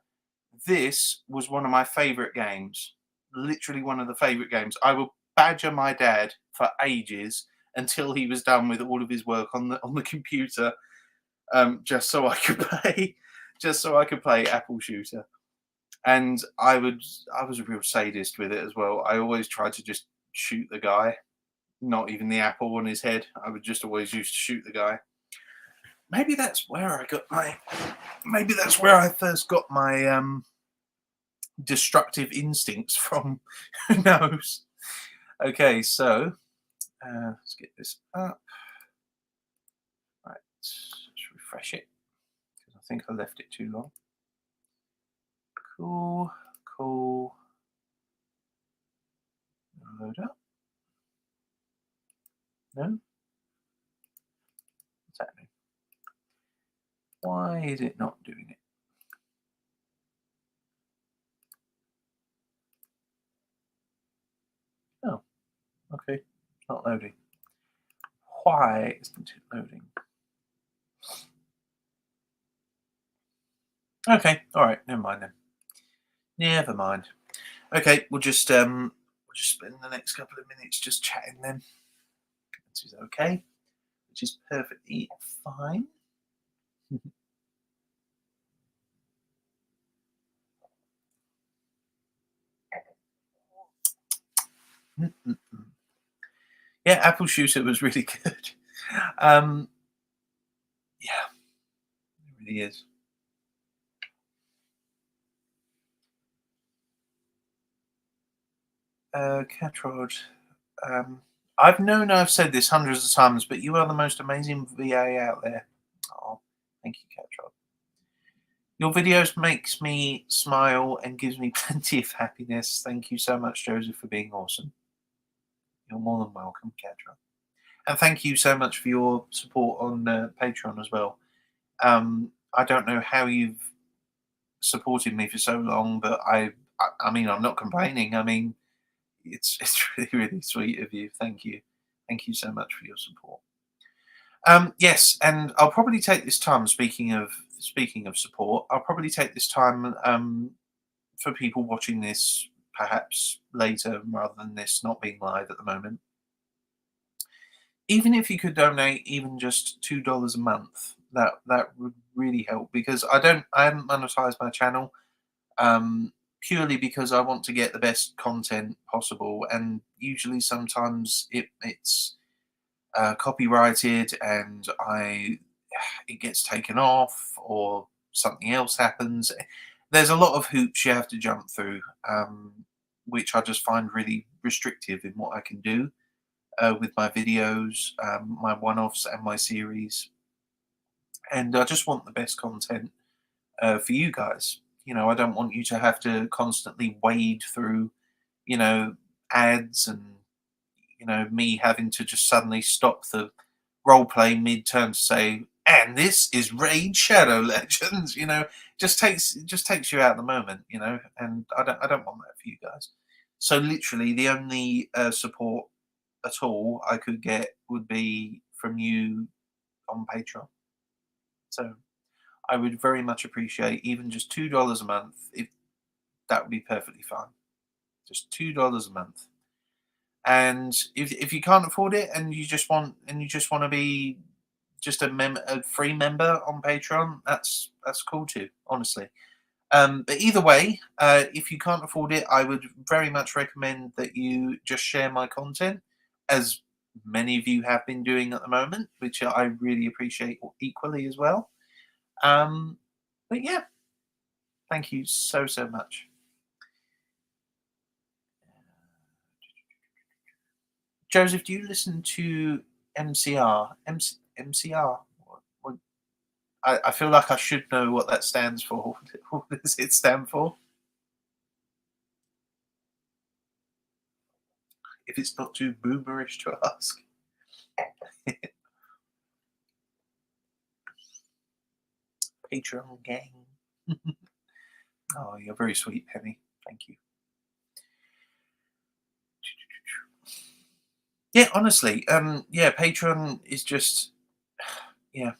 this was one of my favourite games. Literally one of the favourite games. I would badger my dad for ages until he was done with all of his work on the computer, just so I could play Apple Shooter. And I was a real sadist with it as well. I always tried to just shoot the guy, not even the apple on his head. I would just always used to shoot the guy. Maybe that's where I got my. Maybe that's where I first got my destructive instincts from. Who knows? Okay, so let's get this up. Right, let's refresh it because I think I left it too long. Cool, cool. Load up. No. What's happening? Why is it not doing it? Oh, okay. It's not loading. Why isn't it loading? Okay, all right. Never mind then. Never mind. Okay, we'll just spend the next couple of minutes just chatting then. This is okay, which is perfectly fine. Yeah, Apple Shooter was really good. Yeah, it really is. Catrod, I've known I've said this hundreds of times, but you are the most amazing VA out there. Oh, thank you, Catrod. Your videos makes me smile and gives me plenty of happiness. Thank you so much, Joseph, for being awesome. You're more than welcome, Catra. And thank you so much for your support on Patreon as well. I don't know how you've supported me for so long, but I mean, I'm not complaining. I mean, it's really, really sweet of you. Thank you. Thank you so much for your support. Yes, and I'll probably take this time, speaking of support, I'll probably take this time for people watching this perhaps later rather than this not being live at the moment. Even if you could donate even just $2 a month, that would really help, because I haven't monetized my channel purely because I want to get the best content possible, and usually sometimes it's copyrighted and it gets taken off or something else happens. There's a lot of hoops you have to jump through, which I just find really restrictive in what I can do with my videos, my one-offs and my series. And I just want the best content for you guys. You know, I don't want you to have to constantly wade through, you know, ads and, you know, me having to just suddenly stop the role play mid-term to say, and this is Raid Shadow Legends. You know, just takes you out of the moment. You know, and I don't want that for you guys. So literally, the only support at all I could get would be from you on Patreon. So I would very much appreciate even just $2 a month. If that would be perfectly fine. Just $2 a month. And if you can't afford it and you just want to be just a free member on Patreon, that's cool too, honestly. But either way, if you can't afford it, I would very much recommend that you just share my content, as many of you have been doing at the moment, which I really appreciate equally as well. But yeah, thank you so much. Joseph, do you listen to MCR? MCR? I feel like I should know what that stands for. What does it stand for? If it's not too boomerish to ask. Patreon gang. Oh, you're very sweet, Penny. Thank you. Yeah, honestly, yeah, Patreon is just, yeah.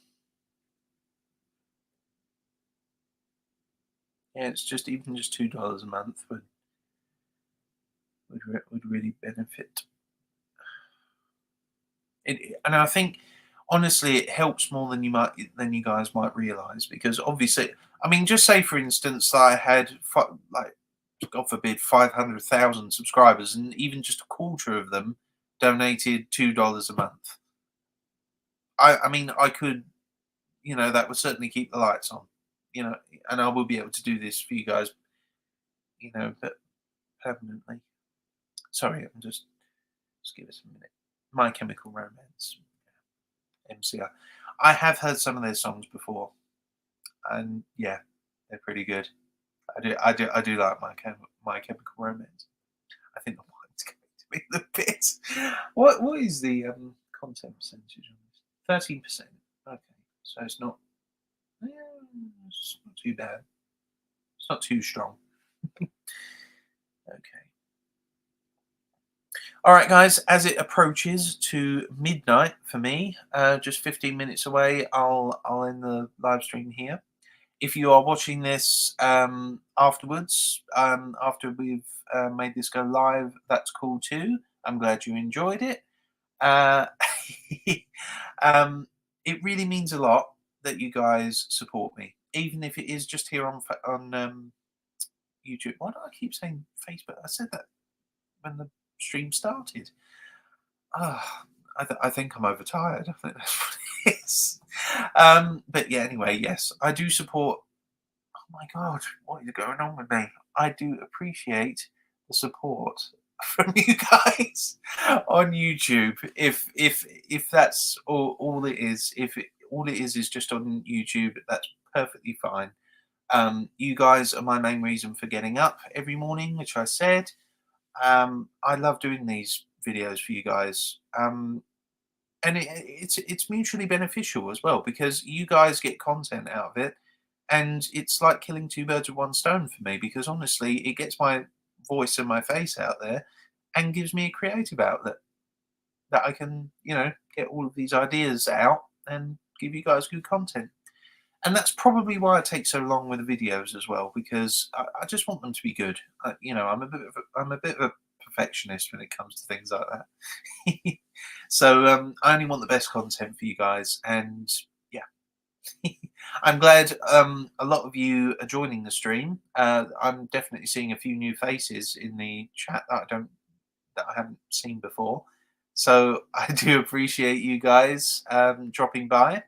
Yeah, it's just even just $2 a month would really benefit. And I think honestly it helps more than you guys might realize, because obviously, I mean, just say for instance I had like, God forbid, 500,000 subscribers, and even just a quarter of them donated $2 a month. I mean, I could, you know, that would certainly keep the lights on, you know, and I will be able to do this for you guys, you know, but permanently. Sorry, just give us a minute. My Chemical Romance, MCR. I have heard some of their songs before, and yeah, they're pretty good. I do like My Chemical Romance. I think the mine's going to be the bit. What is the content percentage on this? 13%. Okay, so it's not too bad. It's not too strong. Okay. All right, guys. As it approaches to midnight for me, just 15 minutes away, I'll end the live stream here. If you are watching this afterwards, after we've made this go live, that's cool too. I'm glad you enjoyed it. It really means a lot that you guys support me, even if it is just here on YouTube. Why do I keep saying Facebook? I said that when the stream started. I think I'm overtired. I think that's what it is. But yeah, anyway, yes, I do support. Oh my God, what is going on with me? I do appreciate the support from you guys on YouTube. If that's all it is, all it is just on YouTube, that's perfectly fine. You guys are my main reason for getting up every morning, which I said. I love doing these videos for you guys. And it's mutually beneficial as well, because you guys get content out of it, and it's like killing two birds with one stone for me, because honestly it gets my voice and my face out there and gives me a creative outlet that I can, you know, get all of these ideas out and give you guys good content. And that's probably why it takes so long with the videos as well, because I just want them to be good. You know, I'm a bit of a perfectionist when it comes to things like that. So I only want the best content for you guys, and yeah, I'm glad a lot of you are joining the stream. I'm definitely seeing a few new faces in the chat that I haven't seen before. So I do appreciate you guys dropping by.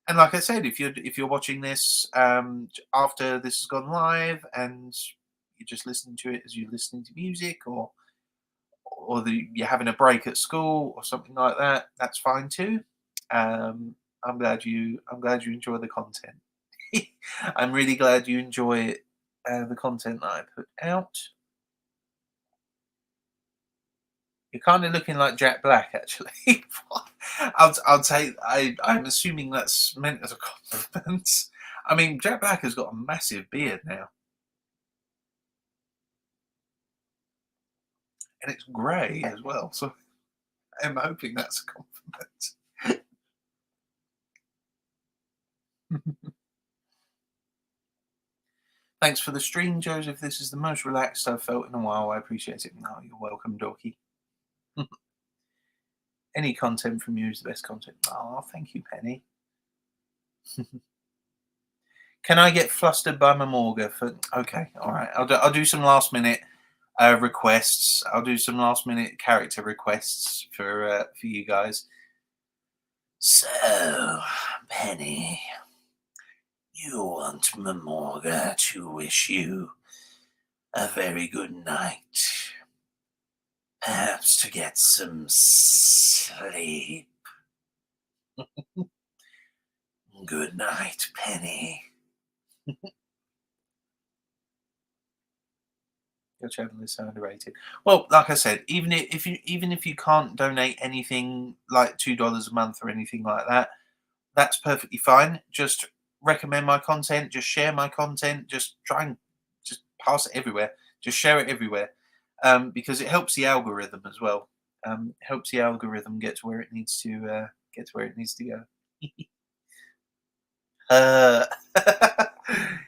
And like I said, if you're watching this after this has gone live and you're just listening to it as you're listening to music, or you're having a break at school or something like that, that's fine too. I'm glad you enjoy the content. I'm really glad you enjoy the content that I put out. You're kind of looking like Jack Black, actually. I'll say I'm assuming that's meant as a compliment. I mean, Jack Black has got a massive beard now, and it's grey as well. So I'm hoping that's a compliment. Thanks for the stream, Joseph. This is the most relaxed I've felt in a while. I appreciate it. No, you're welcome, Dorky. Any content from you is the best content. Oh, thank you, Penny. Can I get flustered by Mamorga? Okay, all right. I'll do some last minute requests. I'll do some last minute character requests for you guys. So, Penny, you want Mamorga to wish you a very good night. Perhaps to get some sleep. Good night, Penny. Your channel is so underrated. Well, like I said, even if you can't donate anything like $2 a month or anything like that, that's perfectly fine. Just recommend my content. Just share my content. Just try and just pass it everywhere. Just share it everywhere, because it helps the algorithm as well. Helps the algorithm get to where it needs to go.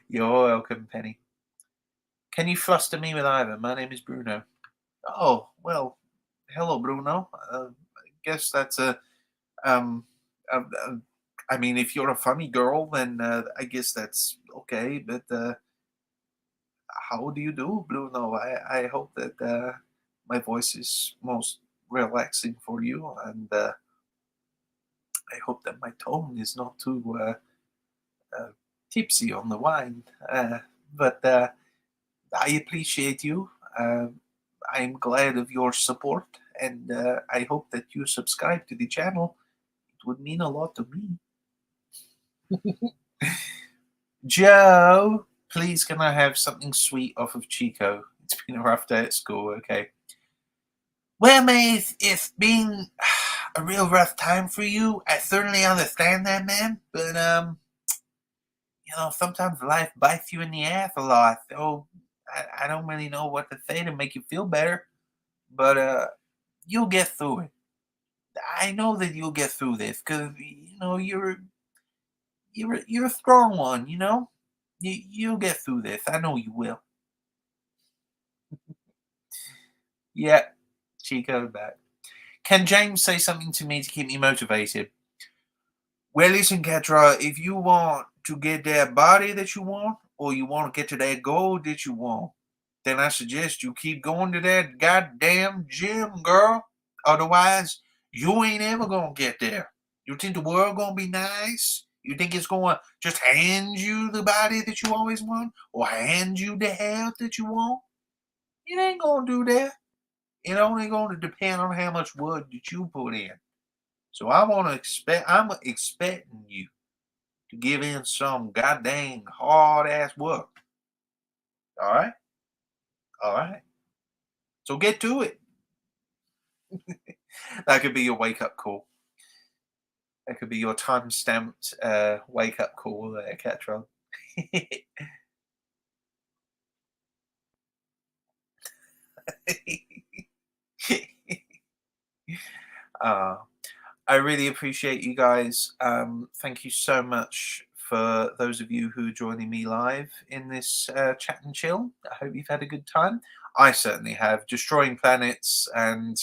You're welcome, Penny. Can you fluster me with Ivan? My name is Bruno. Oh, well, hello, Bruno. I guess that's a I mean, if you're a funny girl, then I guess that's okay. But how do you do, Bruno? I hope that my voice is most relaxing for you, and I hope that my tone is not too tipsy on the wine. But I appreciate you. I'm glad of your support, and I hope that you subscribe to the channel. It would mean a lot to me. Joe, please can I have something sweet off of Chico? It's been a rough day at school. Okay. Well, mate, it's been a real rough time for you. I certainly understand that, man. But sometimes life bites you in the ass a lot. So I don't really know what to say to make you feel better. But you'll get through it. I know that you'll get through this because you're a strong one. You'll get through this. I know you will. Yeah, Chico back. Can James say something to me to keep me motivated? Well, listen, Catra, if you want to get that body that you want, or you want to get to that goal that you want, then I suggest you keep going to that goddamn gym, girl. Otherwise, you ain't ever gonna get there. You think the world gonna be nice? You think it's gonna just hand you the body that you always want, or hand you the health that you want? It ain't gonna do that. It only gonna depend on how much work that you put in. So I'm expecting you to give in some goddamn hard ass work. All right? All right. So get to it. That could be your wake up call. That could be your time stamped wake up call there, Catron. I really appreciate you guys. Thank you so much for those of you who are joining me live in this chat and chill. I hope you've had a good time. I certainly have. Destroying planets and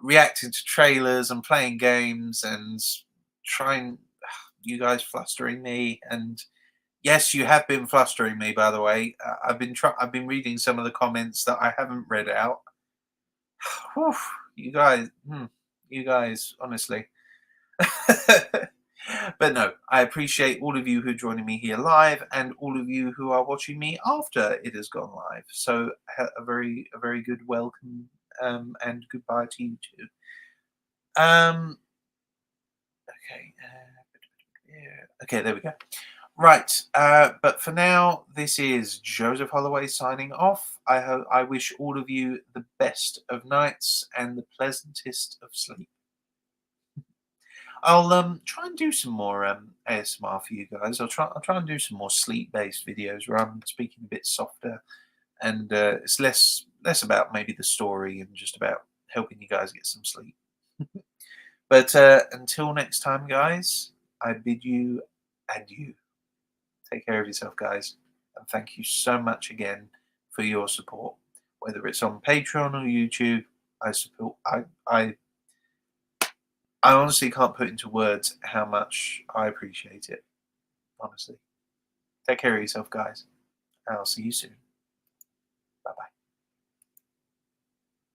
reacting to trailers and playing games and trying you guys flustering me. And yes, you have been flustering me, by the way. I've been reading some of the comments that I haven't read out. Whew, you guys, honestly. But no, I appreciate all of you who are joining me here live and all of you who are watching me after it has gone live. So a very good welcome and goodbye to you too. Okay. Okay, there we go. Right, but for now, this is Joseph Holloway signing off. I wish all of you the best of nights and the pleasantest of sleep. I'll try and do some more ASMR for you guys. I'll try and do some more sleep-based videos where I'm speaking a bit softer, and it's less about maybe the story and just about helping you guys get some sleep. But until next time, guys, I bid you adieu. Take care of yourself, guys, and thank you so much again for your support. Whether it's on Patreon or YouTube, I honestly can't put into words how much I appreciate it. Honestly. Take care of yourself, guys. I'll see you soon.